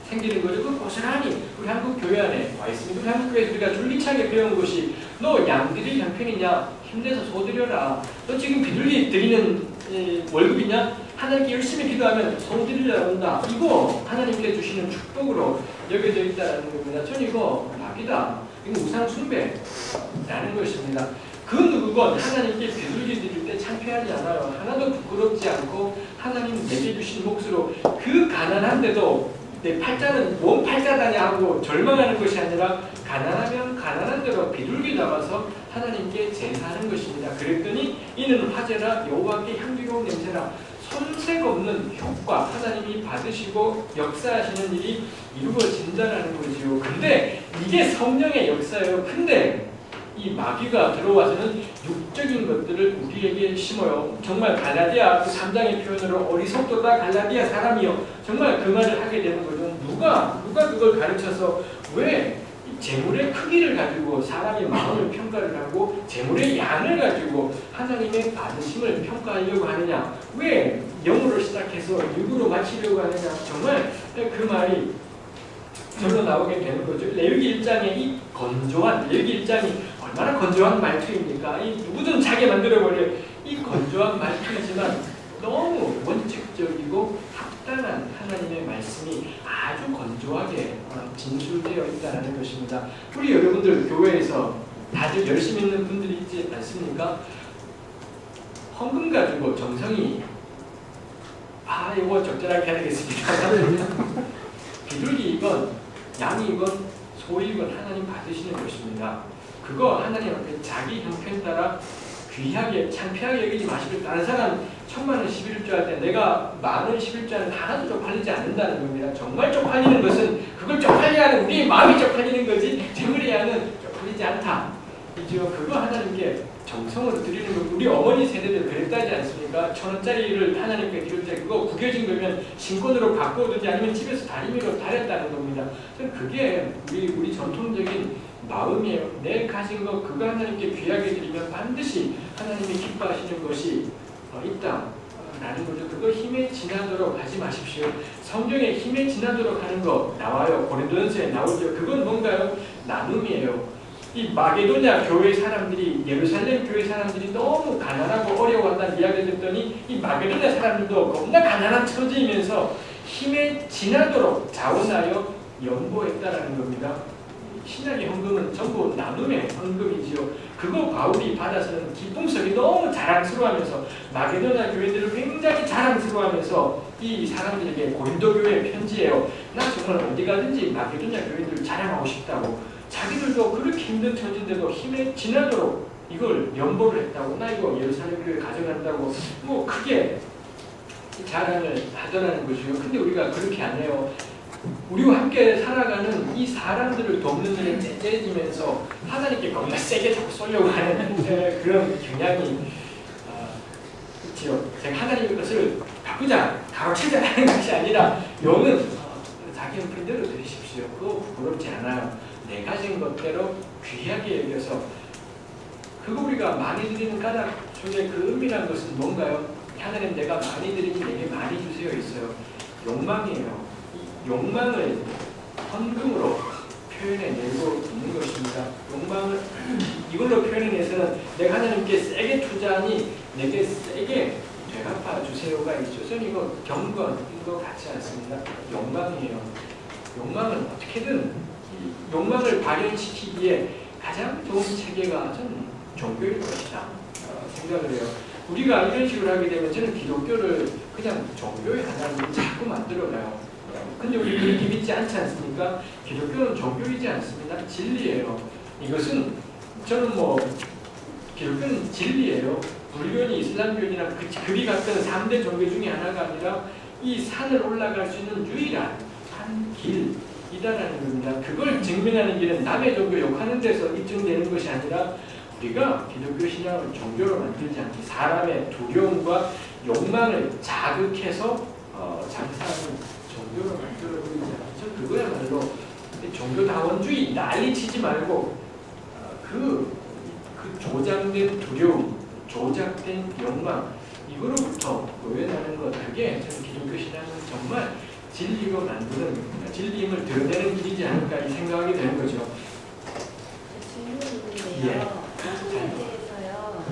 Speaker 1: 생기는 거죠. 그 고스란히 우리 한국 교회 안에 와 있습니다. 우리 한국 교회에서 우리가 줄기차게 배운 것이 너 양 드릴 형편이냐? 힘내서 소 드려라. 너 지금 비둘기 드리는 월급이냐? 하나님께 열심히 기도하면 소 드리려고 한다. 이거 하나님께 주시는 축복으로 여겨져 있다는 겁니다. 전 이거 낙이다. 이거 우상 숭배라는 것입니다. 그 누구건 하나님께 비둘기 드릴 때 창피하지 않아요. 하나도 부끄럽지 않고 하나님 내게 주신 몫으로 그 가난한데도 내 팔자는 뭔 팔자다냐 하고 절망하는 것이 아니라 가난하면 가난한 대로 비둘기 잡아서 하나님께 제사하는 것입니다. 그랬더니 이는 화제라 여호와께 향기로운 냄새라 손색 없는 효과 하나님이 받으시고 역사하시는 일이 이루어진다는 거지요. 근데 이게 성령의 역사예요. 근데 이 마귀가 들어와서는 육적인 것들을 우리에게 심어요. 정말 갈라디아 3장의 표현으로 어리석도다 갈라디아 사람이요. 정말 그 말을 하게 되는 거죠. 누가 그걸 가르쳐서 왜 재물의 크기를 가지고 사람의 마음을 평가를 하고 재물의 양을 가지고 하나님의 받으심을 평가하려고 하느냐? 왜 영으로 시작해서 육으로 마치려고 하느냐? 정말 그 말이 절로 나오게 되는 거죠. 레위기 1장의 이 건조한 레위기 1장이 얼마나 건조한 말투입니까? 이 누구든 자기 만들어버려. 이 건조한 말투이지만 너무 원칙적이고 합당한 하나님의 말씀이 아주 건조하게 진술되어 있다는 것입니다. 우리 여러분들 교회에서 다들 열심히 있는 분들이 있지 않습니까? 헌금 가지고 정성이 이거 적절하게 해야 되겠습니다. 비둘기이건 양이건 소이건 하나님 받으시는 것입니다. 그거 하나님 앞에 자기 형편 따라 귀하게 창피하게 여기지 마시고 다른 사람 1000만 원 11조 할 때 내가 10,000원 11조는 하나도 쪽팔리지 않는다는 겁니다. 정말 쪽팔리는 것은 그걸 쪽팔리하는 우리 마음이 쪽팔리는 거지 재물의 양은 쪽팔리지 않다. 이죠. 그거 하나님께 정성으로 드리는 거. 우리 어머니 세대들 그랬다지 않습니까? 1,000원짜리를 하나님께 드릴 때 그거 구겨진 거면 신권으로 바꿔두지 아니면 집에서 다리미로 다렸다는 겁니다. 저는 그게 우리 전통적인 마음이에요. 내 가진 거 그거 하나님께 귀하게 드리면 반드시 하나님이 기뻐하시는 것이 있다라는 거죠. 그거 힘에 지나도록 하지 마십시오. 성경에 힘에 지나도록 하는 거 나와요. 고린도전서에 나오죠. 그건 뭔가요? 나눔이에요. 이 마게도냐 교회 사람들이 예루살렘 교회 사람들이 너무 가난하고 어려워한다는 이야기를 듣더니 이 마게도냐 사람들도 겁나 가난한 처지이면서 힘에 지나도록 자원하여 연보했다라는 겁니다. 신약의 헌금은 전부 나눔의 헌금이지요. 그거 바울이 받아서는 기쁨속에 너무 자랑스러워하면서 마게도냐 교회들을 굉장히 자랑스러워하면서 이 사람들에게 고린도 교회 편지예요. 나 정말 어디 가든지 마게도냐 교회들을 자랑하고 싶다고. 자기들도 그렇게 힘든 처지인데도 힘에 지나도록 이걸 연보를 했다고. 나 이거 예루살렘 교회 가져간다고 뭐 크게 자랑을 하더라는 거죠. 근데 우리가 그렇게 안 해요. 우리와 함께 살아가는 이 사람들을 돕는 일에 째째지면서 하나님께 겁나 세게 자꾸 쏘려고 하는 그런 경향이 있지요. 제가 하나님의 것을 바꾸자, 가로채자라는 것이 아니라 영은 자기 형편대로 드리십시오. 그거 부끄럽지 않아요. 내 가진 것대로 귀하게 여겨서 그거 우리가 많이 드리는 까닭 중에 그 은밀한 것은 뭔가요? 하나님 내가 많이 드리니 내게 많이 주세요 있어요. 욕망이에요. 이 욕망을 헌금으로 표현해내고 있는 것입니다. 욕망을 이걸로 표현해내서는 내가 하나님께 세게 투자하니 내게 세게 되갚아 주세요가 있죠. 저는 이거 경건인 것 같지 않습니다. 욕망이에요. 욕망은 어떻게든 이 욕망을 발현시키기에 가장 좋은 체계가 저는 종교일 것이다 생각을 해요. 우리가 이런 식으로 하게 되면 저는 기독교를 그냥 종교의 하나로 자꾸 만들어가요. 근데 우리 그렇게 믿지 않지 않습니까? 기독교는 종교이지 않습니다. 진리예요. 이것은 저는 뭐 기독교는 진리예요. 불교니 이슬람교니랑 그리 같은 3대 종교 중에 하나가 아니라 이 산을 올라갈 수 있는 유일한 한 길이다라는 겁니다. 그걸 증명하는 길은 남의 종교 욕하는 데서 입증되는 것이 아니라 우리가 기독교 신앙을 종교로 만들지 않고 사람의 두려움과 욕망을 자극해서 장사하는 종교로 만들어버리지 않죠. 그거야말로 종교다원주의 난리치지 말고 그 조장된 두려움, 조작된 욕망 이거로부터 노연하는 것, 그게 저는 기독교 신앙은 정말 진리로 만드는, 진리임을 드러내는 길이지 않을까 이 생각하게 되는 거죠.
Speaker 5: 질문인데요. 헌금에 대해서요.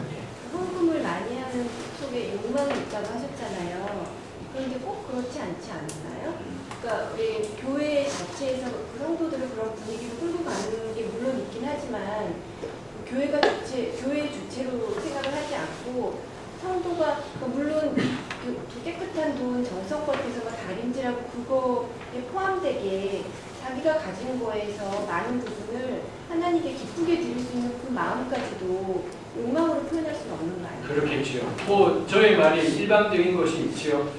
Speaker 5: 헌금을 많이 하는 속에 욕망이 있다고 하셨잖아요. 그런데 꼭 그렇지 않지 않나요? 그러니까 우리 교회 자체에서 그 성도들을 그런 분위기로 끌고 가는 게 물론 있긴 하지만 교회 주체로 생각을 하지 않고 성도가 물론 그 깨끗한 돈 정성껏해서 다림질하고 그거에 포함되게 자기가 가진 거에서 많은 부분을 하나님께 기쁘게 드릴 수 있는 그 마음까지도 욕망으로 표현할 수는 없는 거 아니에요?
Speaker 1: 그렇겠지요. 뭐 저의 말이 일방적인 것이 있지요.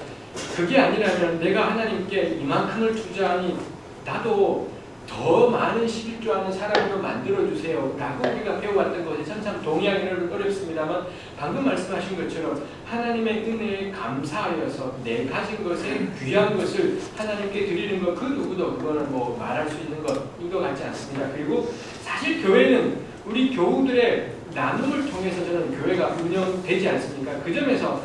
Speaker 1: 그게 아니라면 내가 하나님께 이만큼을 투자하니 나도 더 많은 11조하는 사람으로 만들어주세요 라고 우리가 배워왔던 것에 참 동의하기는 어렵습니다만 방금 말씀하신 것처럼 하나님의 은혜에 감사하여서 내 가진 것에 귀한 것을 하나님께 드리는 것 그 누구도 그거는 뭐 말할 수 있는 것인 것 같지 않습니다. 그리고 사실 교회는 우리 교우들의 나눔을 통해서 저는 교회가 운영되지 않습니까? 그 점에서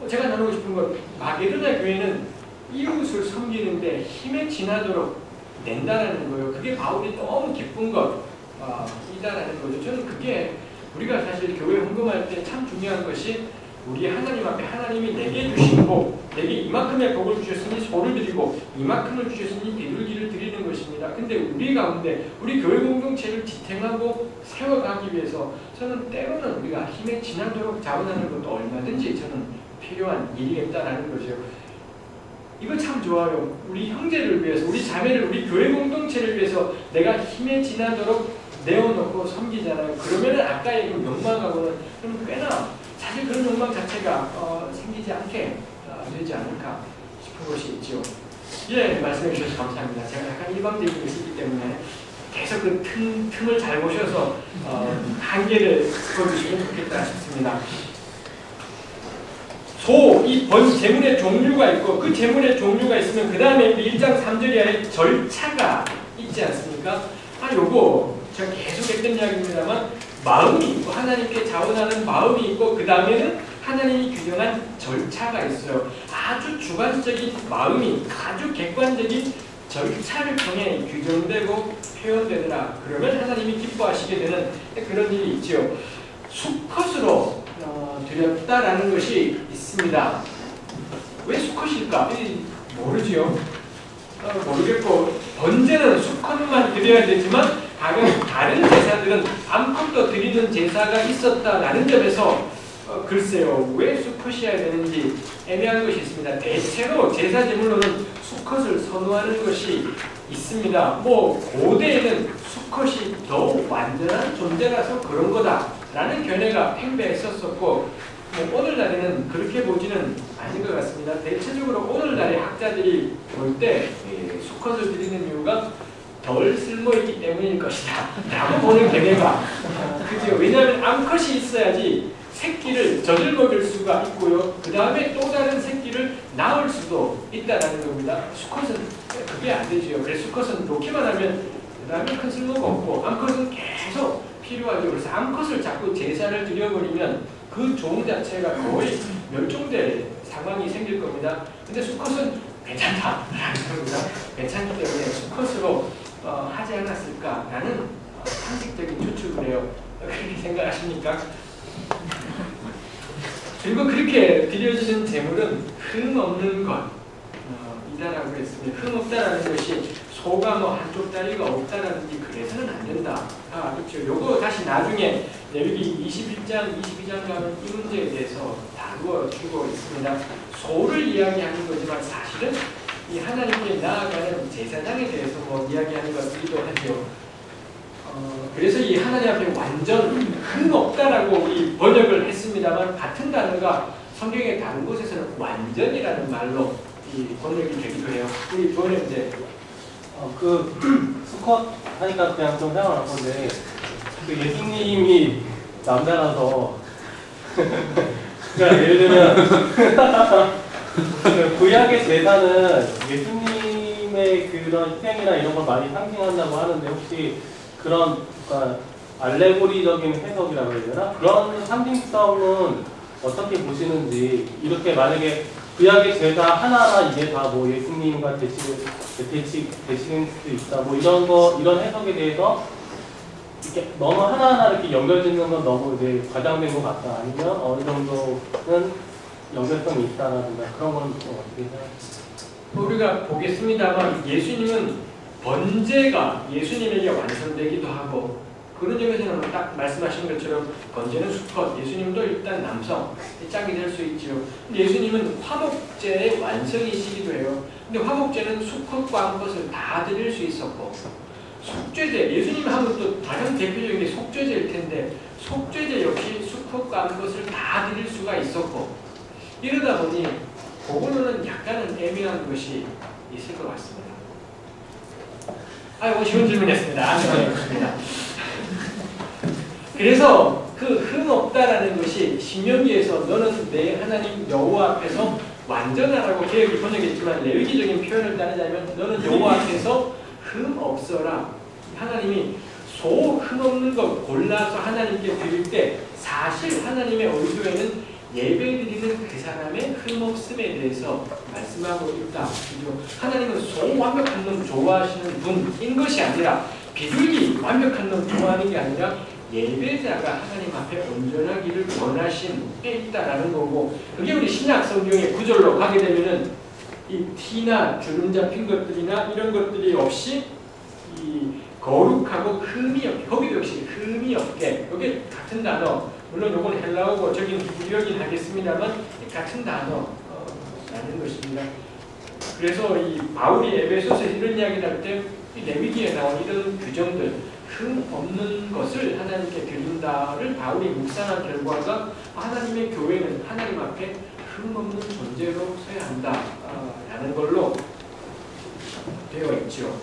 Speaker 1: 제가 나누고 싶은 건 마게도나 교회는 이웃을 섬기는데 힘에 지나도록 낸다라는 거예요. 그게 바울이 너무 기쁜 것이다라는 거죠. 저는 그게 우리가 사실 교회 헌금할 때 참 중요한 것이 우리 하나님 앞에 하나님이 내게 주신 복, 내게 이만큼의 복을 주셨으니 소를 드리고 이만큼을 주셨으니 비둘기를 드리는 것입니다. 근데 우리 가운데 우리 교회 공동체를 지탱하고 세워가기 위해서 저는 때로는 우리가 힘에 지나도록 자원하는 것도 얼마든지 저는 필요한 일이겠다라는 거죠. 이거 참 좋아요. 우리 형제를 위해서, 우리 자매를, 우리 교회 공동체를 위해서 내가 힘에 지나도록 내어놓고 섬기잖아요. 그러면은 아까의 그 욕망하고는 좀 꽤나 사실 그런 욕망 자체가 생기지 않게 되지 않을까 싶은 것이 있죠. 예, 말씀해 주셔서 감사합니다. 제가 약간 일방적인 것이 있기 때문에 계속 그 틈을 잘 보셔서 한계를 짚어주시면 좋겠다 싶습니다. 이 재물의 종류가 있고 그 재물의 종류가 있으면 그 다음에 1장 3절에 절차가 있지 않습니까? 요거 제가 계속 했던 이야기입니다만 마음이 있고 하나님께 자원하는 마음이 있고 그 다음에는 하나님이 규정한 절차가 있어요. 아주 주관적인 마음이 아주 객관적인 절차를 통해 규정되고 표현되더라. 그러면 하나님이 기뻐하시게 되는 그런 일이 있죠. 수컷으로 드렸다라는 것이 있습니다. 왜 수컷일까? 모르지요. 모르겠고 번제는 수컷만 드려야 되지만 다른 제사들은 암컷도 드리는 제사가 있었다라는 점에서 글쎄요. 왜 수컷이어야 되는지 애매한 것이 있습니다. 대체로 제사 제물로는 수컷을 선호하는 것이 있습니다. 뭐 고대에는 수컷이 더 완전한 존재라서 그런 거다라는 견해가 팽배했었고 뭐 오늘날에는 그렇게 보지는 않은 것 같습니다. 대체적으로 오늘날의 학자들이 볼 때 수컷을 드리는 이유가 덜 쓸모있기 때문일 것이다 라고 보는 견해가 그죠. 왜냐하면 암컷이 있어야지 새끼를 젖을 먹일 수가 있고요. 그 다음에 또 다른 새끼를 낳을 수도 있다는 겁니다. 수컷은 그게 안 되죠. 그래서 수컷은 놓기만 하면 그 다음에 큰 쓸모가 없고 암컷은 계속 필요하죠. 그래서 암컷을 자꾸 제사를 드려버리면 그 종 자체가 거의 멸종될 상황이 생길 겁니다. 근데 수컷은 괜찮다라는 겁니다. 괜찮기 때문에 수컷으로 하지 않았을까라는 상식적인 추측을 해요. 그렇게 생각하십니까? 그리고 그렇게 드려지는 제물은 흠없는 것이다라고 했습니다. 흠없다라는 것이 소가 뭐 한쪽 다리가 없다라든지 그래서는 안 된다. 그렇죠. 요거 다시 나중에 레위기 21장, 22장 가면 이 문제에 대해서 다루어 주고 있습니다. 소를 이야기하는 거지만 사실은 이 하나님께 나아가는 제사장에 대해서 뭐 이야기하는 것이기도 하죠. 그래서 이 하나님 앞에 완전 흠없다라고 이 번역을 했습니다만 같은 단어가 성경의 다른 곳에서는 완전이라는 말로 이 번역이 되기도 해요. 우리 부원님 이제
Speaker 4: 수컷 하니까 그냥 좀 생각날 건데 그 예수님이 남자라서 그러니까 예를 들면 그 구약의 제사는 예수님의 그런 희생이나 이런 걸 많이 상징한다고 하는데 혹시 그런 그러니까 알레고리적인 해석이라고 해야 되나? 그런 상징성은 어떻게 보시는지 이렇게 만약에 구약의 제사 하나하나 이게 다 뭐 예수님과 대칭일 수도 있다 뭐 이런 해석에 대해서 이렇게 너무 하나하나 이렇게 연결짓는 건 너무 이제 과장된 것 같다 아니면 어느 정도는 연결성이 있다라든가 그런 건 어떻게 생각하세요?
Speaker 1: 우리가 보겠습니다만 예수님은 번제가 예수님에게 완성되기도 하고 그런 점에서는 딱 말씀하신 것처럼 번제는 수컷, 예수님도 일단 남성, 짝이 될 수 있죠. 예수님은 화목제의 완성이시기도 해요. 근데 화목제는 수컷과 암것을 다 드릴 수 있었고 속죄제, 예수님 하면 또 가장 대표적인 게 속죄제일 텐데 속죄제 역시 수컷과 암것을 다 드릴 수가 있었고 이러다 보니 그거는 약간은 애매한 것이 있을 것 같습니다. 아이고 쉬운 질문이었습니다. 네. 그래서 그 흠없다라는 것이 신명기에서 너는 내 하나님 여호와 앞에서 완전하라고 개혁이 번역했지만 레위기적인 표현을 따르자면 너는 여호와 앞에서 흠없어라. 하나님이 소 흠없는 것 골라서 하나님께 드릴 때 사실 하나님의 의도에는 예배드리는 그 사람의 흠없음에 대해서 말씀하고 있다. 하나님은 소 완벽한 놈 좋아하시는 분인 것이 아니라 비둘기 완벽한 놈 좋아하는 게 아니라 예배자가 하나님 앞에 온전하기를 원하신 게 있다라는 거고 그게 우리 신약 성경의 구절로 가게 되면은 이 티나 주름 잡힌 것들이나 이런 것들이 없이 이 거룩하고 흠이 없게 거기도 역시 흠이 없게 여기 같은 단어 물론 요건 헬라어고 저긴 히브리어긴 하겠습니다만 같은 단어라는 것입니다. 그래서 이 바울이 에베소서에 이런 이야기를 할 때 레위기에 나온 이런 규정들 흠 없는 것을 하나님께 드린다를 바울이 묵상한 결과가 하나님의 교회는 하나님 앞에 흠 없는 존재로 서야 한다라는 걸로 되어 있죠.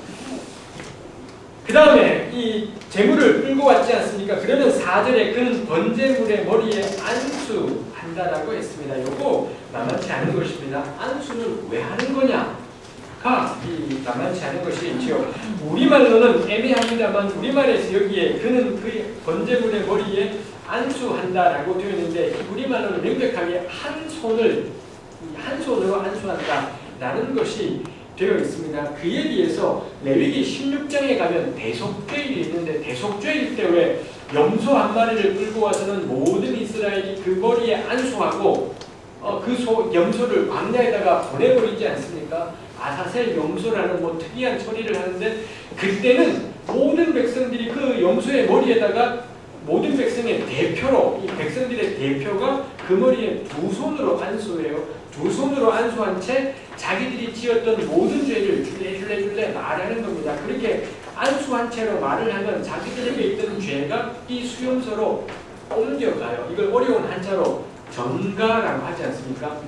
Speaker 1: 그 다음에 이 제물을 끌고 왔지 않습니까? 그러면 4절에 그는 번제물의 머리에 안수한다라고 했습니다. 요거 만만치 않은 것입니다. 안수는 왜 하는 거냐가 이 만만치 않은 것이 있죠. 우리말로는 애매합니다만 우리말에서 여기에 그는 그 번제물의 머리에 안수한다라고 되어 있는데 우리말로는 명백하게 한 손으로 안수한다라는 것이 되어 있습니다. 그에 비해서 레위기 16장에 가면 대속죄일이 있는데 대속죄일 때 왜 염소 한 마리를 끌고 와서는 모든 이스라엘이 그 머리에 안수하고 그 염소를 광야에다가 보내버리지 않습니까? 아사셀 염소라는 뭐 특이한 처리를 하는데 그때는 모든 백성들이 그 염소의 머리에다가 모든 백성의 대표로 이 백성들의 대표가 그 머리에 두 손으로 안수해요. 두 손으로 안수한 채 자기들이 지었던 모든 죄를 줄레 말하는 겁니다. 그렇게 안수한 채로 말을 하면 자기들에게 있던 죄가 이 수용소로 옮겨가요. 이걸 어려운 한자로 전가라고 하지 않습니까?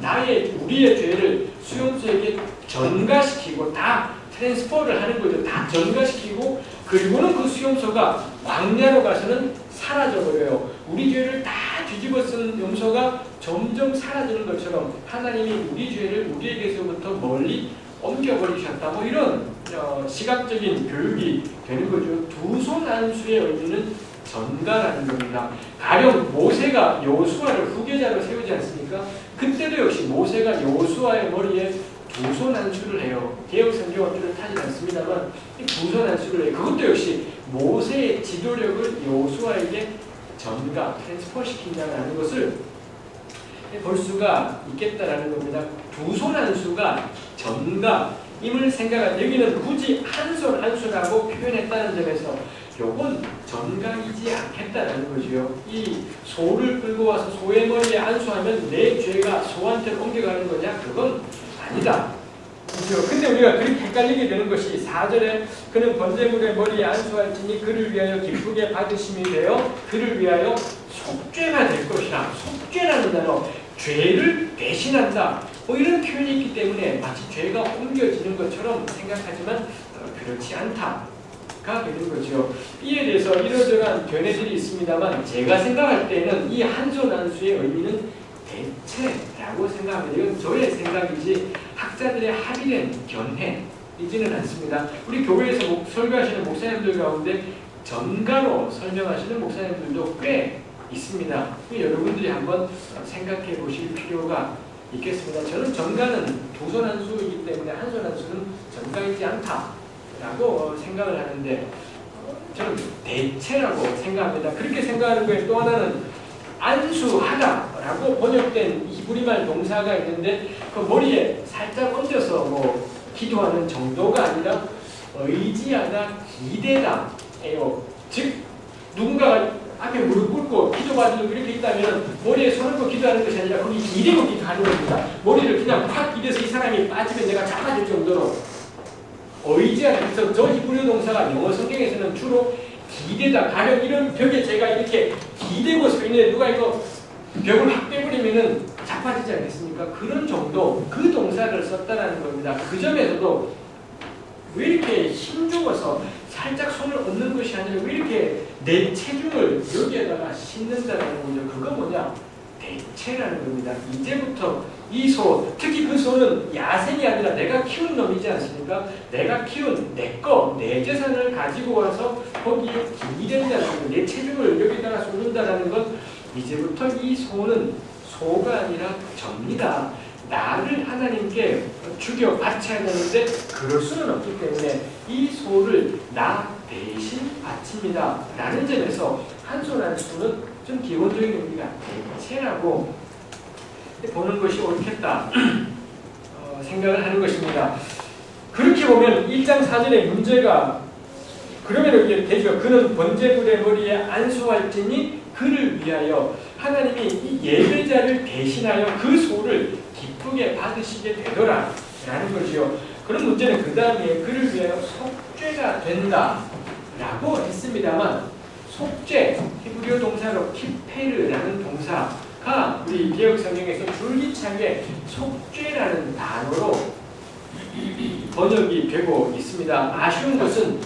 Speaker 1: 우리의 죄를 수용소에게 전가시키고 다 트랜스퍼를 하는 거죠. 다 전가시키고 그리고는 그 수용소가 광야로 가서는 사라져버려요. 우리 죄를 다 뒤집어 쓴 염소가 점점 사라지는 것처럼 하나님이 우리 죄를 우리에게서부터 멀리 옮겨버리셨다. 뭐 이런 시각적인 교육이 되는 거죠. 두 손 안수의 의미는 전가라는 겁니다. 가령 모세가 여호수아를 후계자로 세우지 않습니까? 그때도 역시 모세가 여호수아의 머리에 두손안수를 해요. 개혁 성경은 뚜렷하지 않습니다만 이 두손안수를 해요. 그것도 역시 모세의 지도력을 여호수아에게 전가, 트랜스퍼시킨다는 것을 볼 수가 있겠다라는 겁니다. 두손안수가 전가임을 생각한, 여기는 굳이 한손안수라고 표현했다는 점에서 요건 전가이지 않겠다라는 거죠. 이 소를 끌고 와서 소의 머리에 안수하면 내 죄가 소한테 옮겨가는 거냐? 그건 아니다. 그렇죠? 근데 우리가 그렇게 헷갈리게 되는 것이 4절에 그는 번제물의 머리에 안수할지니 그를 위하여 기쁘게 받으심이 되어 그를 위하여 속죄가 될 것이라. 속죄라는 단어, 죄를 대신한다. 뭐 이런 표현이 있기 때문에 마치 죄가 옮겨지는 것처럼 생각하지만 그렇지 않다가 되는 거죠. 이에 대해서 이러저러한 견해들이 있습니다만 제가 생각할 때는 이 한손안수의 의미는 대체라고 생각합니다. 이건 저의 생각이지 학자들의 합의된 견해이지는 않습니다. 우리 교회에서 설교하시는 목사님들 가운데 전가로 설명하시는 목사님들도 꽤 있습니다. 여러분들이 한번 생각해 보실 필요가 있겠습니다. 저는 전가는 두손안수이기 때문에 한손안수는 전가이지 않다라고 생각을 하는데 저는 대체라고 생각합니다. 그렇게 생각하는 거에 또 하나는 안수하다라고 번역된 히브리말 동사가 있는데 그 머리에 살짝 얹어서 뭐 기도하는 정도가 아니라 의지하다, 기대다예요. 즉 누군가가 앞에 무릎 꿇고 기도받으려고 이렇게 있다면 머리에 손을 얹고 기도하는 것이 아니라 거기 기대고 기도하는 겁니다. 머리를 그냥 팍 기대서 이 사람이 빠지면 내가 잡아줄 정도로 의지하다. 그래서 저 히브리 동사가 영어 성경에서는 주로 기대다, 가령 이런 벽에 제가 이렇게 기대고 서 있는데 누가 이거 벽을 확 빼버리면은 자빠지지 않겠습니까? 그런 정도, 그 동사를 썼다라는 겁니다. 그 점에서도 왜 이렇게 힘주어서 살짝 손을 얹는 것이 아니라 왜 이렇게 내 체중을 여기에다가 싣는다는 거죠. 그거 뭐냐? 대체라는 겁니다. 이제부터 이 소, 특히 그 소는 야생이 아니라 내가 키운 놈이지 않습니까? 내가 키운 내 거, 내 재산을 가지고 와서 거기에 기댄다는 거, 내 체중을 여기다가 쏟는다는 건 이제부터 이 소는 소가 아니라 접니다. 나를 하나님께 죽여 바쳐야 되는데 그럴 수는 없기 때문에 이 소를 나 대신 바칩니다. 라는 점에서 한손안수는 좀 기본적인 의미가 대체라고 보는 것이 옳겠다 생각을 하는 것입니다. 그렇게 보면 1장 4절의 문제가 그러면 이게 되죠. 그는 번제물의 머리에 안수할지니 그를 위하여 하나님이 이 예배자를 대신하여 그 소를 기쁘게 받으시게 되더라 라는 거지요. 그런 문제는 그 다음에 그를 위하여 속죄가 된다 라고 했습니다만 속죄, 히브리어 동사로 키페르라는 동사가 우리 개혁 성경에서 줄기차게 속죄라는 단어로 번역이 되고 있습니다. 아쉬운 것은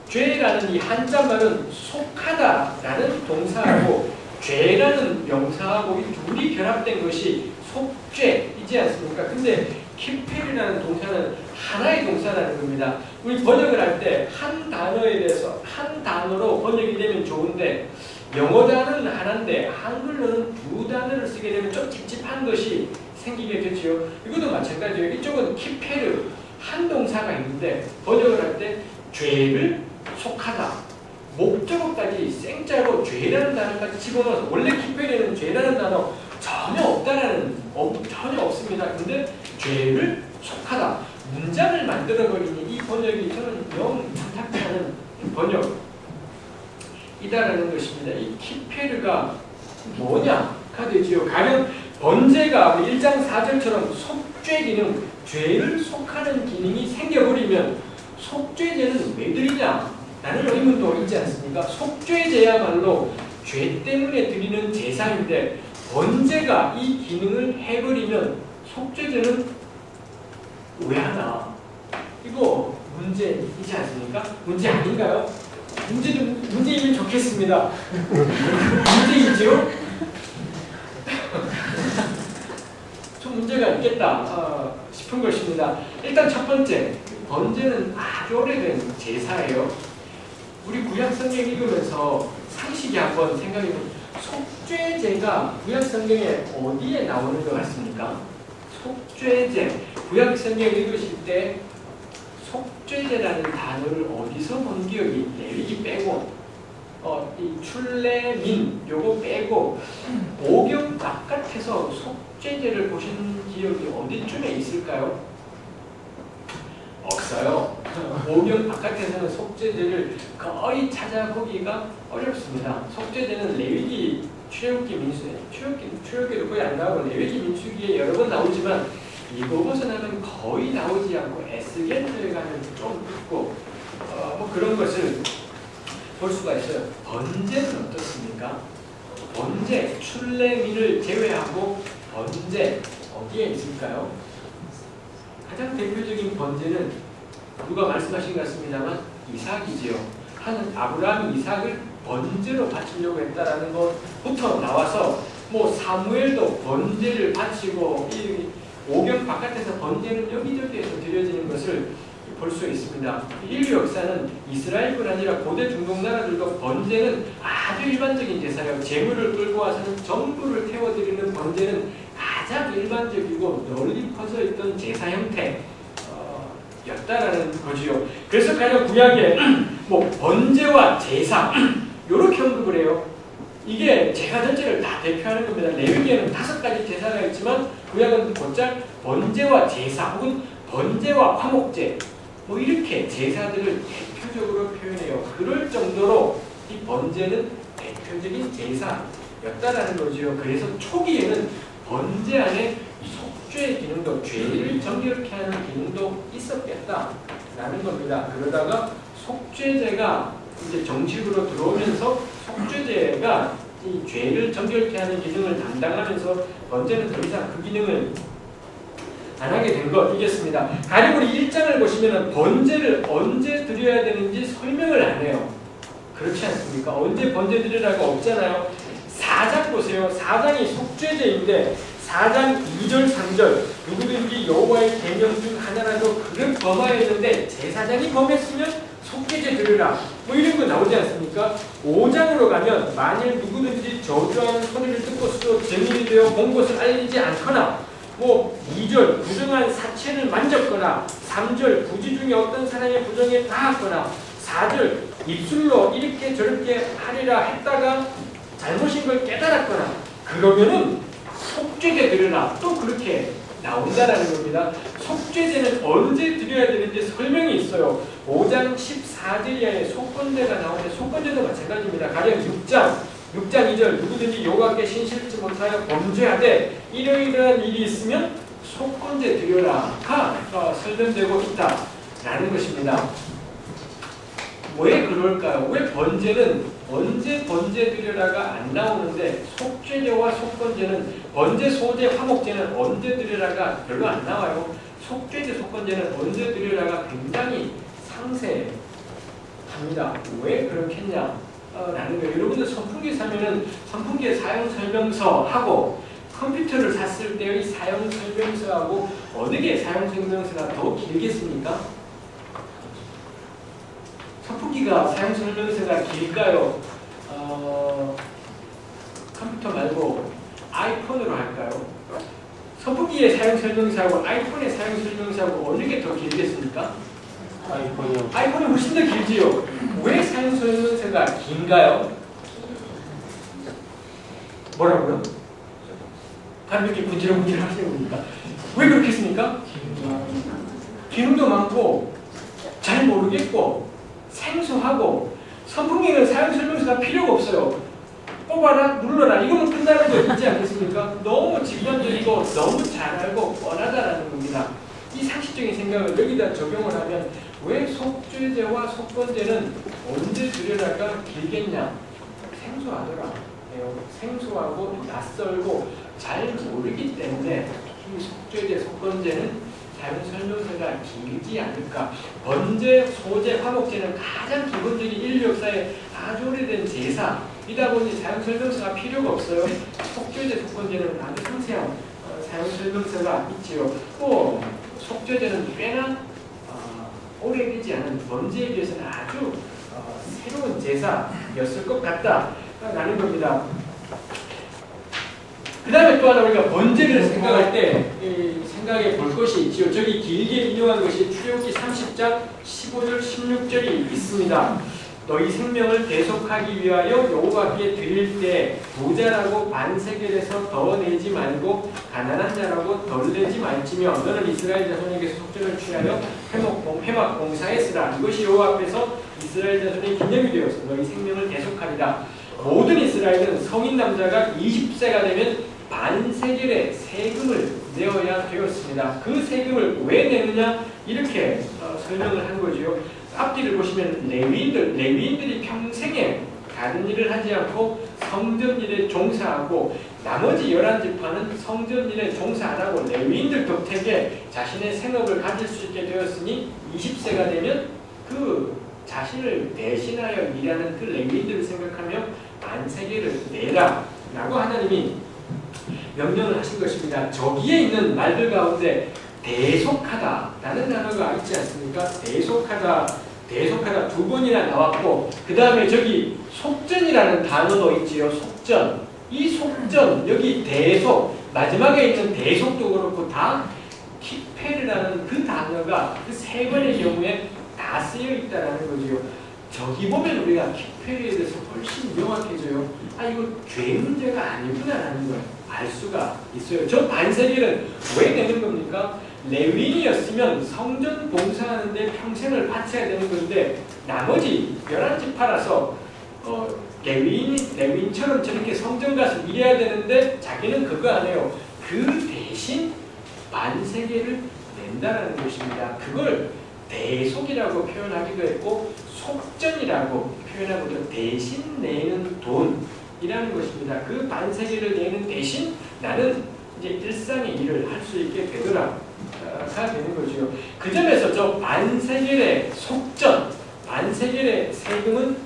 Speaker 1: 속죄라는 이 한자말은 속하다라는 동사하고 죄라는 명사하고 이 둘이 결합된 것이 속죄이지 않습니까? 근데 키페르라는 동사는 하나의 동사라는 겁니다. 우리 번역을 할 때 한 단어에 대해서 한 단어로 번역이 되면 좋은데 영어 단어는 하나인데 한글로는 두 단어를 쓰게 되면 좀 찝찝한 것이 생기게 되죠. 이것도 마찬가지예요. 이쪽은 키페르 한 동사가 있는데 번역을 할 때 죄를 속하다. 목적어까지 생짜로 죄라는 단어까지 집어넣어서 원래 키페르는 죄라는 단어 전혀 없습니다. 근데 죄를 속하다. 문장을 만들어버리니 이 번역이 저는 영 탐탁지 않은 번역이다라는 것입니다. 이 키페르가 뭐냐가 되지요. 가령 번제가 1장 4절처럼 속죄 기능, 죄를 속하는 기능이 생겨버리면 속죄제는 왜 드리냐? 라는 의문도 있지 않습니까? 속죄제야말로 죄 때문에 드리는 제사인데 번제가 이 기능을 해버리면 속죄제는 왜 하나? 이거 문제이지 않습니까? 문제 아닌가요? 문제이면 좋겠습니다. 문제이지요? 좀 문제가 있겠다 싶은 것입니다. 일단 첫 번째, 번제는 아주 오래된 제사예요. 우리 구약 성경 읽으면서 상식이 한번 생각해보면 속죄제가 구약 성경에 어디에 나오는 것 같습니까? 속죄제. 구약 성경 읽으실 때 속죄제라는 단어를 어디서 본 기억이 레위기 빼고 이 출레민 요거 빼고 오경 바깥에서 속죄제를 보신 기억이 어디쯤에 있을까요? 없어요. 오경 바깥에서는 속죄제를 거의 찾아보기가 어렵습니다. 속죄제는 레위기 출애굽기 민수에 출애굽기도 거의 안 나오고 레위기 민수기에 여러 번 나오지만 이거 벗어나면 거의 나오지 않고 에스겔서에 가면 좀 있고 뭐 그런 것을 볼 수가 있어요. 번제는 어떻습니까? 번제, 출레민을 제외하고 번제 어디에 있을까요? 가장 대표적인 번제는 누가 말씀하신 것 같습니다만 이삭이지요. 하는 아브라함이 이삭을 번제로 바치려고 했다라는 것부터 나와서 뭐 사무엘도 번제를 바치고 이 오경 바깥에서 번제는 여기저기에서 드려지는 것을 볼 수 있습니다. 인류 역사는 이스라엘뿐 아니라 고대 중동 나라들도 번제는 아주 일반적인 제사예요. 재물을 끌고 와서는 전부를 태워드리는 번제는 가장 일반적이고 널리 퍼져 있던 제사 형태였다라는 거지요. 그래서 가령 구약에 뭐 번제와 제사 이렇게 언급을 해요. 이게 제사 전체를 다 대표하는 겁니다. 레위기에는 5가지 제사가 있지만 구약은 곧잘 번제와 제사 혹은 번제와 화목제 뭐 이렇게 제사들을 대표적으로 표현해요. 그럴 정도로 이 번제는 대표적인 제사였다라는 거죠. 그래서 초기에는 번제 안에 속죄의 기능도 죄를 정결케 하는 기능도 있었겠다라는 겁니다. 그러다가 속죄제가 이제 정식으로 들어오면서 속죄제가 이 죄를 정결케 하는 기능을 담당하면서 번제는 더 이상 그 기능을 안 하게 된 것이겠습니다. 가령 우리 1장을 보시면 번제를 언제 드려야 되는지 설명을 안 해요. 그렇지 않습니까? 언제 번제 드리라고 없잖아요. 4장 보세요. 4장이 속죄제인데 4장 2절 3절 누구든지 여호와의 계명 중 하나라도 그를 범하였는데 제사장이 범했으면 속죄제 드리라 뭐 이런 거 나오지 않습니까? 5장으로 가면 만일 누구든지 저주하는 소리를 듣고서 증인이 되어 본 것을 알리지 않거나 뭐 2절 부정한 사체를 만졌거나 3절 부지 중에 어떤 사람의 부정에 닿았거나 4절 입술로 이렇게 저렇게 하리라 했다가 잘못인 걸 깨달았거나 그러면은 속죄제 드려라 또 그렇게 나온다라는 겁니다. 속죄제는 언제 드려야 되는지 설명이 있어요. 5장 14절 이하에 속건제가 나오는데 속건제도 마찬가지입니다. 가령 6장 2절 누구든지 여호와께 신실치 못하여 범죄하되 이러이러한 일이 있으면 속건제 드려라가 설명되고 있다라는 것입니다. 왜 그럴까요? 왜 번제는 언제 번제 드려라가 안 나오는데 속죄제와 속건제는 번제, 소제, 화목제는 언제 드려라가 별로 안 나와요. 속죄제, 속건제는 언제 드려라가 굉장히 상세합니다. 왜 그렇겠냐? 라는 거예요. 여러분들 선풍기 사면은 선풍기의 사용 설명서하고 컴퓨터를 샀을 때의 사용 설명서하고 어느 게 사용 설명서가 더 길겠습니까? 선풍기가 사용 설명서가 길까요? 컴퓨터 말고 아이폰으로 할까요? 선풍기의 사용 설명서하고 아이폰의 사용 설명서하고 어느 게 더 길겠습니까?
Speaker 4: 아이폰이요.
Speaker 1: 아이폰이 훨씬 더 길지요. 왜 사용 설명서가 긴가요? 뭐라고요? 다들 이렇게 군지렁군지렁 하시는 겁니까? 왜 그렇겠습니까? 기능도 많고 잘 모르겠고 생소하고 선풍기는 사용 설명서가 필요가 없어요. 뽑아라 눌러라 이거면 끝나는 거 있지 않겠습니까? 너무 직관적이고 너무 잘 알고 뻔하다라는 겁니다. 이 상식적인 생각을 여기다 적용을 하면 왜 속죄제와 속건제는 언제 드려라가 길겠냐? 생소하더라. 생소하고 낯설고 잘 모르기 때문에 이 속죄제, 속건제는 사용 설명서가 길지 않을까. 번제, 소제, 화목제는 가장 기본적인 인류 역사에 아주 오래된 제사이다 보니 사용 설명서가 필요가 없어요. 속죄제, 속건제는 아주 상세한 사용 설명서가 있지요. 또 속죄제는 꽤나 오래되지 않은 번제에 비해서는 아주 새로운 제사였을 것 같다라는 겁니다. 그 다음에 또 하나 우리가 번제를 생각할 때 생각해 볼 것이 있지요. 저기 길게 인용한 것이 출애굽기 30장 15절 16절이 있습니다. 너희 생명을 대속하기 위하여 여호와께 드릴 때 부자라고 반세겔에서 더 내지 말고 가난한 자라고 덜 내지 말지며 너는 이스라엘 자손에게서 속전을 취하여 회막 봉사했으라. 이것이 여호와 앞에서 이스라엘 자손의 기념이 되어서 너희 생명을 대속하리라. 모든 이스라엘은 성인 남자가 20세가 되면 반세겔의 세금을 내어야 되었습니다. 그 세금을 왜 내느냐 이렇게 설명을 한 거지요. 앞뒤를 보시면 레위인들이 평생에 다른 일을 하지 않고 성전일에 종사하고 나머지 11지파는 성전일에 종사 안 하고 레위인들 덕택에 자신의 생업을 가질 수 있게 되었으니 20세가 되면 그 자신을 대신하여 일하는 그 레위인들을 생각하며 반세겔을 내라 라고 하나님이 명령을 하신 것입니다. 저기에 있는 말들 가운데 대속하다라는 단어가 있지 않습니까? 대속하다 두 번이나 나왔고 그 다음에 저기 속전이라는 단어도 있지요. 속전. 이 속전 여기 대속 마지막에 있는 대속도 그렇고 다 키페르라는 그 단어가 그 세 번의 경우에 다 쓰여 있다라는 거지요. 저기 보면 우리가 키페르에 대해서 훨씬 명확해져요. 아 이거 죄 문제가 아니구나라는 걸 알 수가 있어요. 저 반세겔은 왜 내는 겁니까? 레위인이었으면 성전 봉사하는데 평생을 바쳐야 되는 건데 나머지 11지파라서 레위인처럼 저렇게 성전 가서 일해야 되는데 자기는 그거 안 해요. 그 대신 반세겔을 낸다라는 것입니다. 그걸 대속이라고 표현하기도 했고 속전이라고 표현하고도 대신 내는 돈이라는 것입니다. 그 반세겔을 내는 대신 나는 이제 일상의 일을 할 수 있게 되더라. 가 되는 거죠. 그 점에서 저 반세겔의 속전, 반세겔의 세금은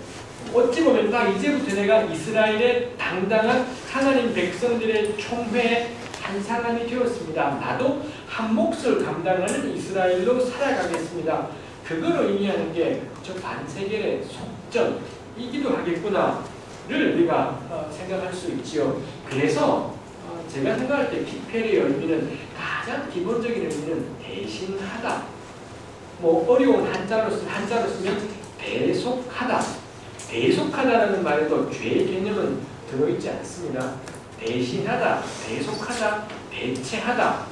Speaker 1: 어찌 보면 딱 이제부터 내가 이스라엘의 당당한 하나님 백성들의 총회의 한 사람이 되었습니다. 나도 한 몫을 감당하는 이스라엘로 살아가겠습니다. 그거로 의미하는 게 저 반세겔의 속전이기도 하겠구나를 우리가 생각할 수 있지요. 그래서 제가 생각할 때 키페르의 의미는 가장 기본적인 의미는 대신하다. 뭐 어려운 한자로 쓰면 대속하다. 대속하다라는 말에도 죄의 개념은 들어있지 않습니다. 대신하다, 대속하다, 대체하다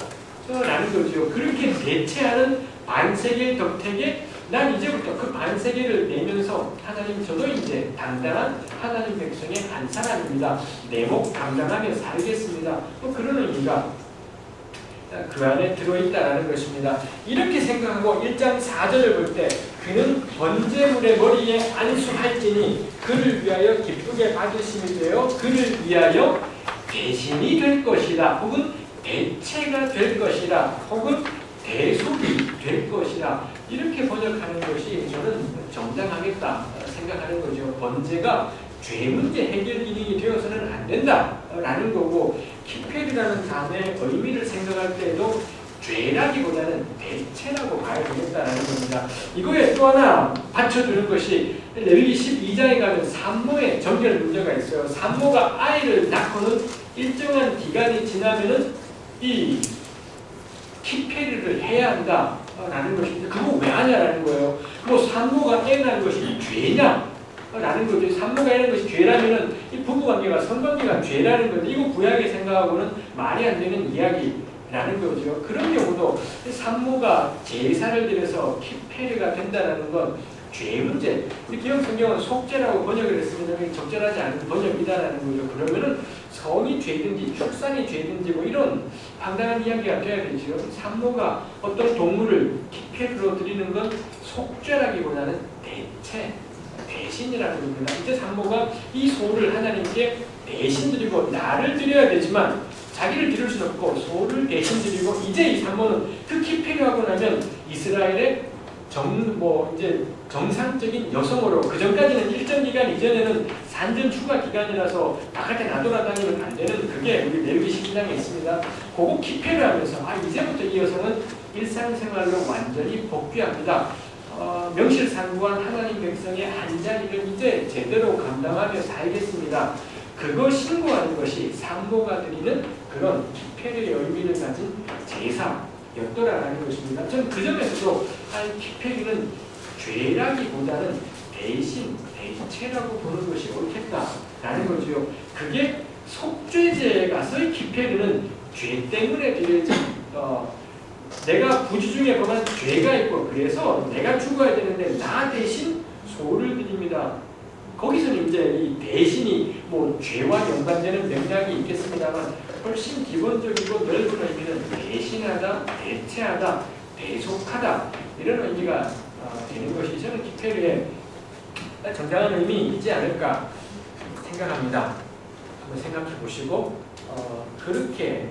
Speaker 1: 라는 거죠. 그렇게 대체하는 반세겔 덕택에 난 이제부터 그 반세겔을 내면서 하나님 저도 이제 당당한 하나님 백성의 한 사람입니다. 내 목 감당하며 살겠습니다. 그런 의미가 그 안에 들어있다라는 것입니다. 이렇게 생각하고 1장 4절을 볼 때 그는 번제물의 머리에 안수할지니 그를 위하여 기쁘게 받으심이 되어 그를 위하여 대신이 될 것이다. 혹은 대체가 될 것이다. 혹은 대속이 될 것이다. 이렇게 번역하는 것이 저는 정당하겠다 생각하는 거죠. 번제가 죄 문제 해결 기능이 되어서는 안 된다라는 거고 키페르라는 단어의 의미를 생각할 때도 죄라기보다는 대체라고 봐야 되겠다라는 겁니다. 이거에 또 하나 받쳐주는 것이 레위기 12장에 가면 산모의 정결 문제가 있어요. 산모가 아이를 낳고는 일정한 기간이 지나면은 이 키페르를 해야 한다라는 것인데 그거 왜 하냐라는 거예요. 뭐 산모가 애 낳은 것이 죄냐? 라는 거죠. 산모가 이런 것이 죄라면은 이 부부관계가 성관계가 죄라는 건데 이거 구약의 생각하고는 말이 안 되는 이야기라는 거죠. 그런 경우도 산모가 제사를 드려서 키페르가 된다는 건 죄 문제. 우리 기독 성경은 속죄라고 번역을 했습니다. 적절하지 않은 번역이다라는 거죠. 그러면은 성이 죄든지 출산이 죄든지 뭐 이런 황당한 이야기가 돼야 되죠. 산모가 어떤 동물을 키페르로 드리는 건 속죄라기보다는 대신이라는 겁니다. 이제 산모가 이 소를 하나님께 대신 드리고 나를 드려야 되지만 자기를 드릴 수는 없고 소를 대신 드리고 이제 이 산모는 그 키페르하고 나면 이스라엘의 이제 정상적인 여성으로 그 전까지는 일정 기간 이전에는 산전 추가 기간이라서 바깥에 나돌아다니면 안 되는 그게 우리 레위기 12장에 있습니다. 그거 키페르 하면서 이제부터 이 여성은 일상생활로 완전히 복귀합니다. 명실상부한 하나님 백성의 한 자리를 이제 제대로 감당하며 살겠습니다. 그거 신고하는 것이 산모가 드리는 그런 키페르의 의미를 가진 제사 였더라라는 것입니다. 저는 그 점에서도 키페르는 죄라기보다는 대신, 대체라고 보는 것이 옳겠다라는 거죠. 그게 속죄제에 가서의 키페르는 죄 때문에 드려진 내가 부지 중에 범한 죄가 있고 그래서 내가 죽어야 되는데 나 대신 소를 드립니다. 거기서는 이제 이 대신이 뭐 죄와 연관되는 맥락이 있겠습니다만 훨씬 기본적이고 넓은 의미는 대신하다, 대체하다, 대속하다 이런 의미가 되는 것이 저는 키페르의 정당한 의미 있지 않을까 생각합니다. 한번 생각해 보시고 그렇게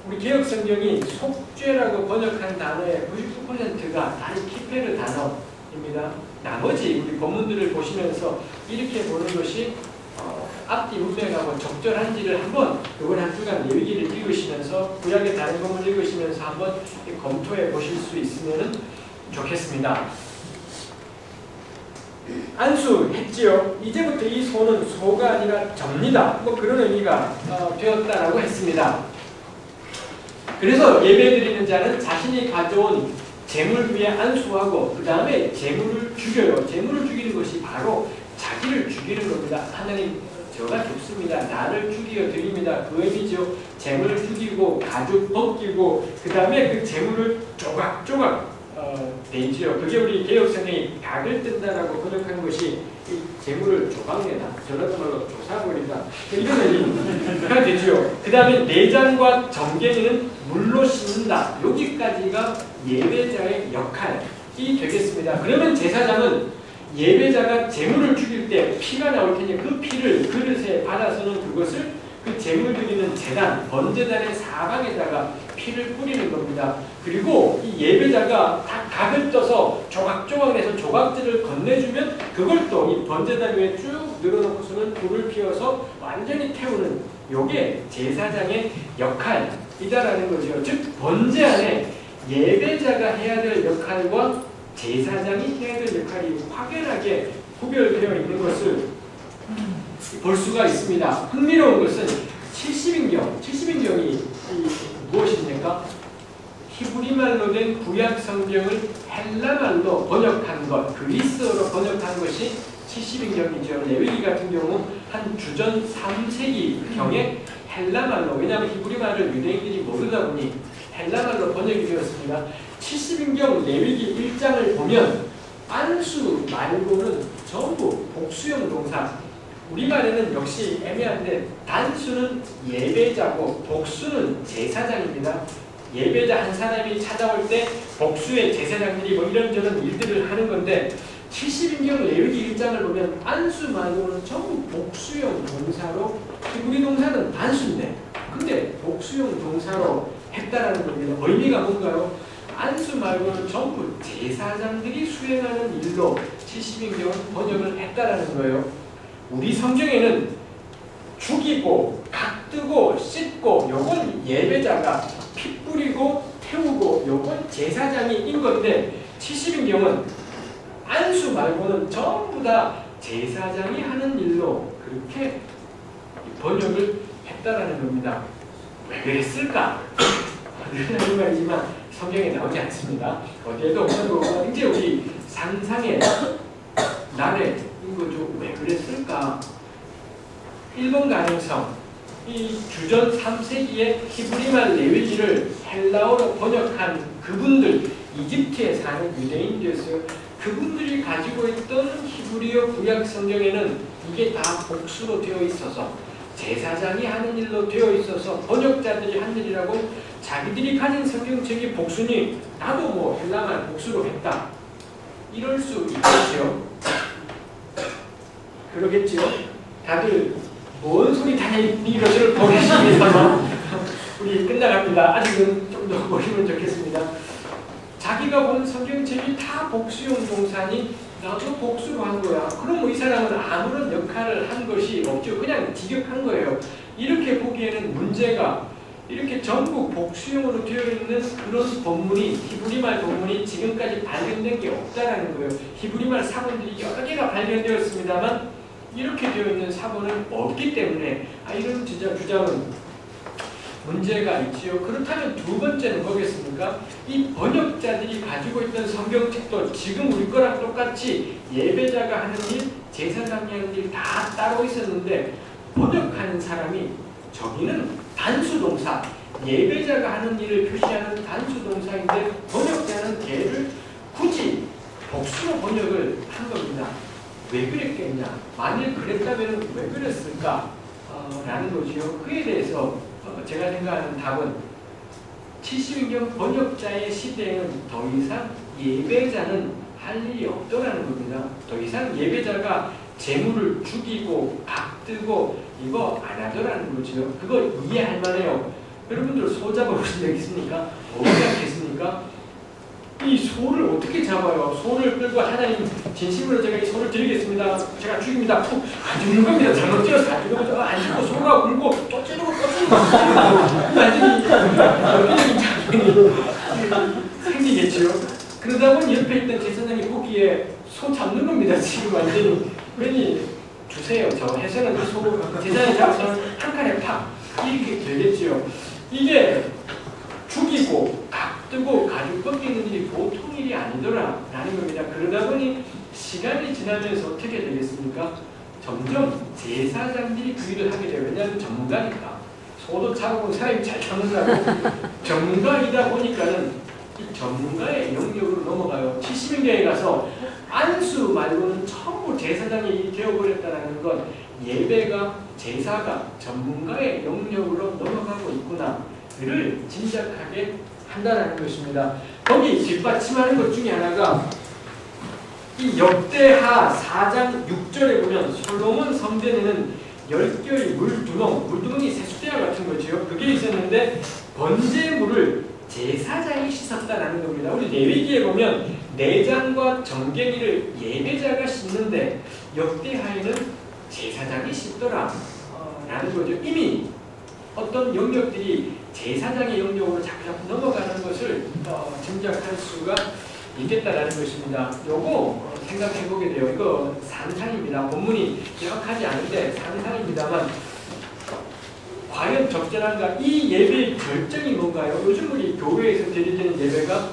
Speaker 1: 우리 개혁 성경이 속죄라고 번역한 단어의 99%가 다 이 키페르 단어입니다. 나머지 우리 본문들을 보시면서 이렇게 보는 것이 앞뒤 문맥하고 적절한지를 한번 이번 한 주간 레위기를 읽으시면서 구약의 다른 본문 읽으시면서 한번 검토해 보실 수 있으면 좋겠습니다. 안수했지요. 이제부터 이 소는 소가 아니라 접니다. 뭐 그런 의미가 되었다라고 했습니다. 그래서 예배드리는 자는 자신이 가져온 제물 위에 안수하고 그 다음에 제물을 죽여요. 제물을 죽이는 것이 바로 자기를 죽이는 겁니다. 하나님 저가 죽습니다. 나를 죽여 드립니다. 그 의미죠. 제물을 죽이고 가죽 벗기고 그 다음에 그 제물을 조각조각 내지요. 그게 우리 개혁성경이 각을 뜬다라고 번역한 것이 이 제물을 조각내다. 저런 말로 조사버리다. 이런 의미가 되죠. 그 다음에 내장과 정갱이는 물로 씻는다. 여기까지가 예배자의 역할이 되겠습니다. 그러면 제사장은 예배자가 제물을 죽일 때 피가 나올 테니 그 피를 그릇에 받아서는 그것을 그 제물 드리는 제단, 번제단의 사방에다가 피를 뿌리는 겁니다. 그리고 이 예배자가 다 각을 떠서 조각조각 내서 조각들을 건네주면 그걸 또 이 번제단 위에 쭉 늘어놓고서는 불을 피워서 완전히 태우는 요게 제사장의 역할이다라는 거죠. 즉 번제 안에 예배자가 해야 될 역할과 제사장이 해야 될 역할이 확연하게 구별되어 있는 것을 볼 수가 있습니다. 흥미로운 것은 70인경이 무엇입니까? 히브리말로 된 구약 성경을 헬라말로 번역한 것, 그리스어로 번역한 것이 70인경이죠. 레위기 같은 경우 한 주전 3세기경에 헬라말로, 왜냐하면 히브리말을 유대인들이 모르다 보니 헬라말로 번역이 되었습니다. 70인경 레위기 1장을 보면 안수 말고는 전부 복수형 동사, 우리말에는 역시 애매한데 단수는 예배자고 복수는 제사장입니다. 예배자 한 사람이 찾아올 때 복수의 제사장들이 뭐 이런저런 일들을 하는 건데 70인경 레위기 1장을 보면 안수 말고는 전부 복수형 동사로 히브리 동사는 단수인데 근데 복수형 동사로 했다라는 겁니다. 의미가 뭔가요? 안수 말고는 전부 제사장들이 수행하는 일로 70인경은 번역을 했다라는 거예요. 우리 성경에는 죽이고 각 뜨고 씻고 요건 예배자가 피 뿌리고 태우고 요건 제사장이 인 건데 70인경은 안수 말고는 전부 다 제사장이 하는 일로 그렇게 번역을 했다라는 겁니다. 왜 그랬을까? 늘 하는 말이지만 성경에 나오지 않습니다. 어디에도 없는 거고 이제 우리 상상의 나래 이거죠. 왜 그랬을까? 1번 가능성. 이 주전 3세기에 히브리말 레위기를 헬라어로 번역한 그분들, 이집트에 사는 유대인들이었어요. 그분들이 가지고 있던 히브리어 구약 성경에는 이게 다 복수로 되어 있어서 제사장이 하는 일로 되어 있어서 번역자들이 한 일이라고 자기들이 가진 성경책이 복수니 나도 뭐 헬라말 복수로 했다. 이럴 수 있겠죠. 그러겠지요. 다들 뭔 소리 다 이것을 보내십니다만 우리 끝나갑니다. 아직은 좀 더 보시면 좋겠습니다. 자기가 본 성경책이 다 복수용 동사니 나도 복수로 한 거야. 그럼 뭐 이 사람은 아무런 역할을 한 것이 없죠. 그냥 직역한 거예요. 이렇게 보기에는 문제가 이렇게 전부 복수용으로 되어 있는 그런 본문이 히브리말 본문이 지금까지 발견된 게 없다라는 거예요. 히브리말 사본들이 여러 개가 발견되었습니다만 이렇게 되어 있는 사본은 없기 때문에 이런 주장은 문제가 있지요. 그렇다면 두 번째는 뭐겠습니까? 이 번역자들이 가지고 있던 성경책도 지금 우리 거랑 똑같이 예배자가 하는 일, 제사장이 하는 일 다 따로 있었는데 번역하는 사람이 저기는 단수동사, 예배자가 하는 일을 표시하는 단수동사인데 번역자는 걔를 굳이 복수로 번역을 한 겁니다. 왜 그랬겠냐? 만일 그랬다면 왜 그랬을까? 라는 거지요. 그에 대해서 제가 생각하는 답은 70인경 번역자의 시대에는 더 이상 예배자는 할 일이 없더라는 겁니다. 더 이상 예배자가 재물을 죽이고 값뜨고 이거 안 하더라는 거죠. 그거 이해할 만해요. 여러분들 소 잡아보신 적 있습니까? 어떻게 하겠습니까? 이 소를 어떻게 잡아요? 소를 끌고 하나님 진심으로 제가 이 소를 드리겠습니다. 제가 죽입니다. 푹 안 죽는 겁니다. 잘못 찌어서 안 죽는 거죠. 안 죽고 소가 굴고 또 찌르고 또 찌르고 나중에 여기저기 장면이 생기겠죠. 그러다 보니 옆에 있던 제사장이 보기에 소 잡는 겁니다. 지금 완전히. 그러니 주세요. 저 해서는 그 소 제사장이 잡아서 한 칸에 팍 이렇게 되겠지요. 이게 죽이고 값뜨고 가죽 벗기는 일이 보통 일이 아니더라 라는 겁니다. 그러다 보니 시간이 지나면서 어떻게 되겠습니까? 점점 제사장들이 그 일을 하게 돼요. 왜냐하면 전문가니까. 소도 잡아본 사람이 잘 잡는다고 전문가이다 보니까는 이 전문가의 영역으로 넘어가요. 70인경에 가서 안수 말고는 전부 제사장의 일이 되어버렸다는 건 예배가 제사가 전문가의 영역으로 넘어가고 있구나를 짐작하게 한다는 것입니다. 거기 뒷받침하는 것 중에 하나가 이 역대하 4장 6절에 보면 솔로몬 성전에는 10개의 물두멍이 세수대야 같은 거죠. 그게 있었는데 번제물을 제사장이 씻었다라는 겁니다. 우리 레위기에 보면 내장과 정갱이를 예배자가 씻는데 역대하에는 제사장이 씻더라 라는 거죠. 이미 어떤 영역들이 제사장의 영역으로 자꾸 넘어가는 것을 짐작할 수가 있겠다라는 것입니다. 요거 생각해 보게 돼요. 이거 상상입니다. 본문이 정확하지 않은데 상상입니다만 과연 적절한가? 이 예배의 결정이 뭔가요? 요즘 우리 교회에서 드리는 예배가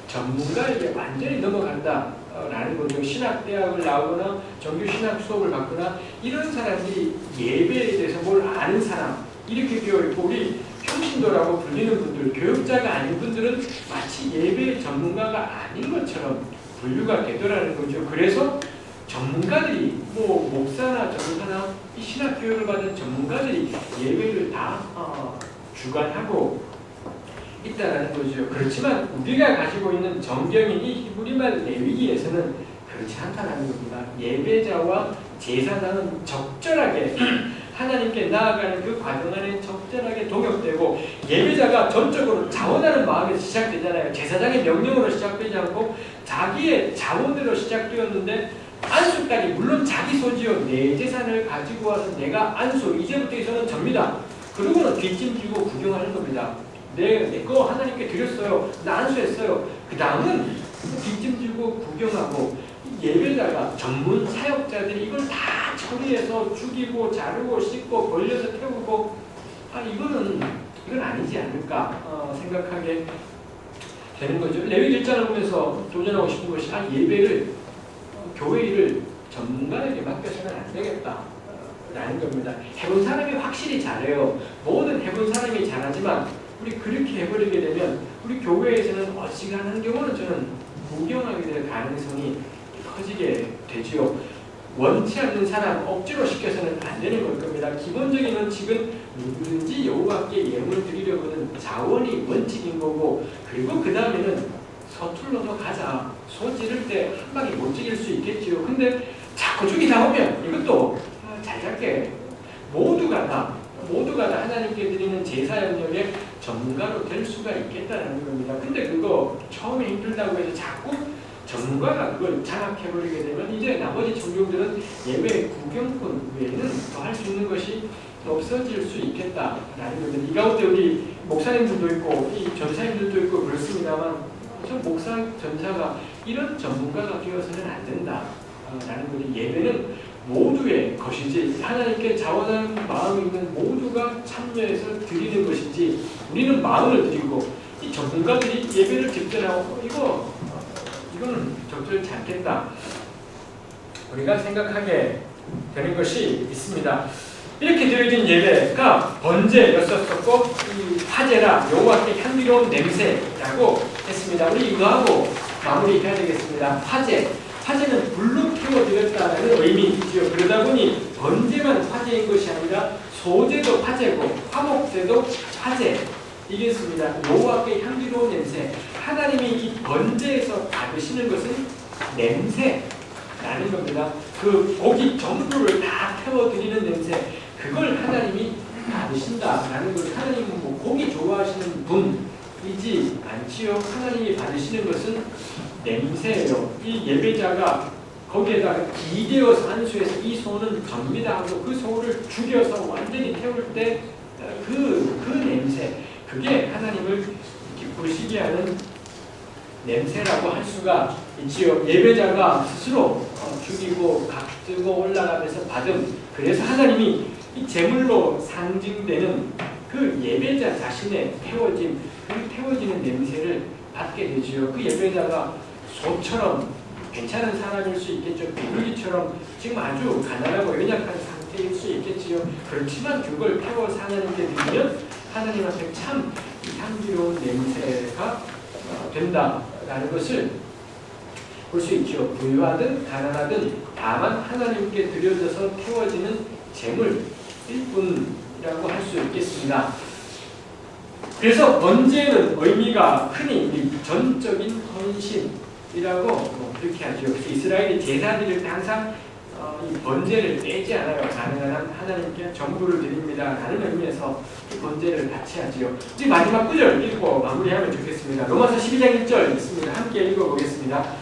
Speaker 1: 전문가에게 완전히 넘어간다 라는 거죠. 신학대학을 나오거나 정규신학 수업을 받거나 이런 사람들이 예배에 대해서 뭘 아는 사람 이렇게 되어있고 우리 평신도라고 불리는 분들, 교육자가 아닌 분들은 마치 예배의 전문가가 아닌 것처럼 분류가 되더라는 거죠. 그래서 전문가들이 뭐 목사나 전문가나 이 신학 교육을 받은 전문가들이 예배를 다 주관하고 있다라는 거죠. 그렇지만 우리가 가지고 있는 정경인 이 히브리말 레위기에서는 그렇지 않다는 겁니다. 예배자와 제사장은 적절하게 하나님께 나아가는 그 과정 안에 적절하게 동역되고 예배자가 전적으로 자원하는 마음에서 시작되잖아요. 제사장의 명령으로 시작되지 않고 자기의 자원으로 시작되었는데 안수까지 물론 자기 소지요. 내 재산을 가지고 와서 내가 안수 이제부터에서는 접니다. 그러고는 뒷짐지고 구경하는 겁니다. 내 거 하나님께 드렸어요. 나 안수했어요. 그 다음은 뒷짐지고 구경하고 예배자가 전문 사역자들이 이걸 다 처리해서 죽이고 자르고 씻고 벌려서 태우고 이건 아니지 않을까 생각하게 되는 거죠. 레위 1장을 보면서 도전하고 싶은 것이 예배를 교회 일을 전문가에게 맡겨서는 안 되겠다 라는 겁니다. 해본 사람이 확실히 잘해요. 뭐든 해본 사람이 잘하지만 우리 그렇게 해버리게 되면 우리 교회에서는 어지간한 경우는 저는 구경하게 될 가능성이 커지게 되지요. 원치 않는 사람 억지로 시켜서는 안 되는 걸 겁니다. 기본적인 원칙은 누구든지 여호와께 예물 드리려고는 자원이 원칙인 거고 그리고 그 다음에는 서툴러서 가자. 소 찌를 때 한 방에 못 찌길 수 있겠지요. 근데 자꾸 죽이다 보면 이것도 잘 잡게 모두가 다 하나님께 드리는 제사 영역의 전문가로 될 수가 있겠다는 겁니다. 근데 그거 처음에 힘들다고 해서 자꾸 전문가가 그걸 장악해버리게 되면 이제 나머지 청중들은 예배 구경꾼 외에는 더 할 수 있는 것이 없어질 수 있겠다라는 겁니다. 이 가운데 우리 목사님들도 있고 이 전사님들도 있고 그렇습니다만 저 목사 전사가 이런 전문가가 되어서는 안 된다라는 거죠. 예배는 모두의 것이지 하나님께 자원하는 마음이 있는 모두가 참여해서 드리는 것이지 우리는 마음을 드리고 이 전문가들이 예배를 집전하고 이거는 적절치 않겠다. 우리가 생각하게 되는 것이 있습니다. 이렇게 드려진 예배가 번제였었고 이 화제라 여호와께 향기로운 냄새라고 했습니다. 우리 이거하고 마무리해야 되겠습니다. 화제는 불로 태워드렸다는 의미이지요. 그러다 보니 번제만 화제인 것이 아니라 소제도 화제고 화목제도 화제이겠습니다. 여호와께 향기로운 냄새. 하나님이 이 번제에서 받으시는 것은 냄새라는 겁니다. 그 고기 전부를 다 태워드리는 냄새. 그걸 하나님이 받으신다라는 것을 하나님은 뭐 고기 좋아하시는 분이지 않지요. 하나님이 받으시는 것은 냄새예요. 이 예배자가 거기에다가 기대어서 안수해서 이 소는 접니다 하고 그 소를 죽여서 완전히 태울 때 그 냄새, 그게 하나님을 기쁘시게 하는 냄새라고 할 수가 있지요. 예배자가 스스로 죽이고 값들고 올라가면서 받은, 그래서 하나님이 이 제물로 상징되는 그 예배자 자신의 태워진, 그 태워지는 냄새를 받게 되지요. 그 예배자가 소처럼 괜찮은 사람일 수 있겠죠. 비둘기처럼 지금 아주 가난하고 연약한 상태일 수 있겠지요. 그렇지만 그걸 태워서 하나님께 드리면 하나님 앞에 참 향기로운 냄새가 된다라는 것을 볼 수 있죠. 부유하든 가난하든 다만 하나님께 드려져서 태워지는 제물일 뿐이라고 할 수 있겠습니다. 그래서 번제는 의미가 크니 전적인 헌신이라고 그렇게 하죠. 그래서 이스라엘이 제사 드릴 때 항상 이 번제를 빼지 않아요. 가능한 한 하나님께 전부를 드립니다 라는 의미에서 이 번제를 같이 하지요. 이제 마지막 구절 읽고 마무리하면 좋겠습니다. 로마서 12장 1절 있습니다. 함께 읽어보겠습니다.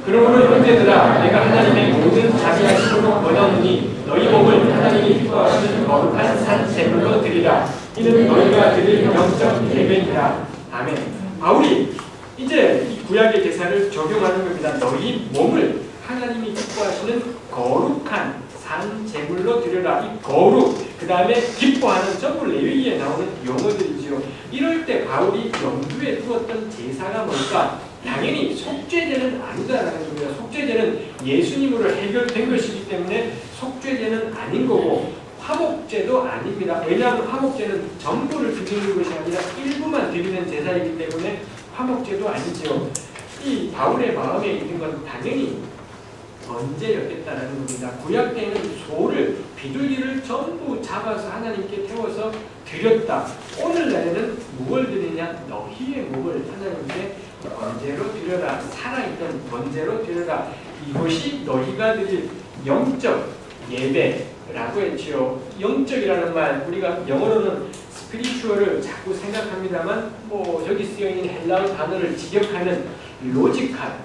Speaker 1: 그러므로 형제들아, 내가 하나님의 모든 자비하심으로 원하노니 너희 몸을 하나님이 기뻐하시는 거룩한 산 제물로 드리라. 이는 너희가 드릴 영적 예배니라. 아멘. 바울이 이제 이 구약의 제사를 적용하는 겁니다. 너희 몸을 하나님이 기뻐하시는 거룩한 산 제물로 드려라. 이 거룩, 그 다음에 기뻐하는 전부 레위기에 나오는 용어들이지요. 이럴 때 바울이 염두에 두었던 제사가 뭘까? 당연히 속죄제는 아니다라는 겁니다. 속죄제는 예수님으로 해결된 것이기 때문에 속죄제는 아닌 거고 화목제도 아닙니다. 왜냐하면 화목제는 전부를 드리는 것이 아니라 일부만 드리는 제사이기 때문에 화목제도 아니지요. 이 바울의 마음에 있는 건 당연히 번제였겠다라는 겁니다. 구약 때는 소를, 비둘기를 전부 잡아서 하나님께 태워서 드렸다. 오늘날에는 무엇을 드리냐? 너희의 몸을 하나님께 번제로 드려라. 살아있던 번제로 드려라. 이것이 너희가 드릴 영적 예배라고 했지요. 영적이라는 말, 우리가 영어로는 스피리추얼을 자꾸 생각합니다만 뭐 여기 쓰여있는 헬라어 단어를 직역하는 로지컬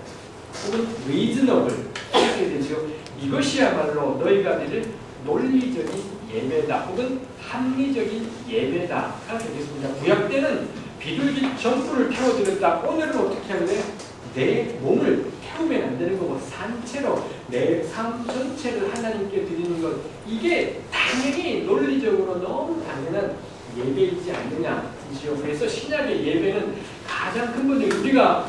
Speaker 1: 혹은 리즈너블 이렇게 되죠. 이것이야말로 너희가 드릴 논리적인 예배다 혹은 합리적인 예배다가 되겠습니다. 구약 때는 비둘기 전부를 태워드렸다. 오늘은 어떻게 하는데 내 몸을 태우면 안 되는 거고 산채로 내 삶 전체를 하나님께 드리는 것, 이게 당연히 논리적으로 너무 당연한 예배이지 않느냐이지요. 그래서 신약의 예배는 가장 근본적인, 우리가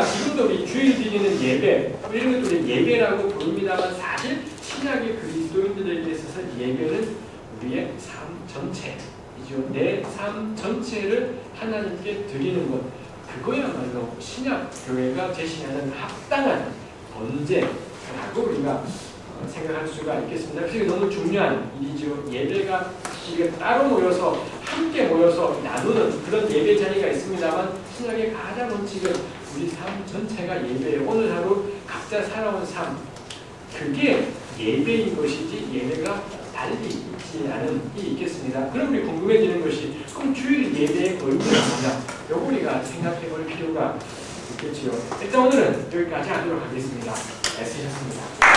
Speaker 1: 지금도 우리 주일 드리는 예배 이런 것들을 예배라고 부릅니다만 사실 신약의 그리스도인들에게 있어서 예배는 우리의 삶 전체이죠. 내 삶 전체를 하나님께 드리는 것, 그거야말로 신약 교회가 제시하는 합당한 번제라고 우리가 생각할 수가 있겠습니다. 그래서 너무 중요한 일이죠. 예배가 우리가 따로 모여서 함께 모여서 나누는 그런 예배 자리가 있습니다만 신약의 가장 원칙은 우리 삶 전체가 예배예요. 오늘 하루 각자 살아온 삶, 그게 예배인 것이지 예배가 달리 있지 않은 게 있겠습니다. 그럼 우리 궁금해지는 것이 그럼 주일 예배의 의미는 뭐냐? 요거 우리가 생각해 볼 필요가 있겠지요. 일단 오늘은 여기까지 하도록 하겠습니다. 애쓰셨습니다.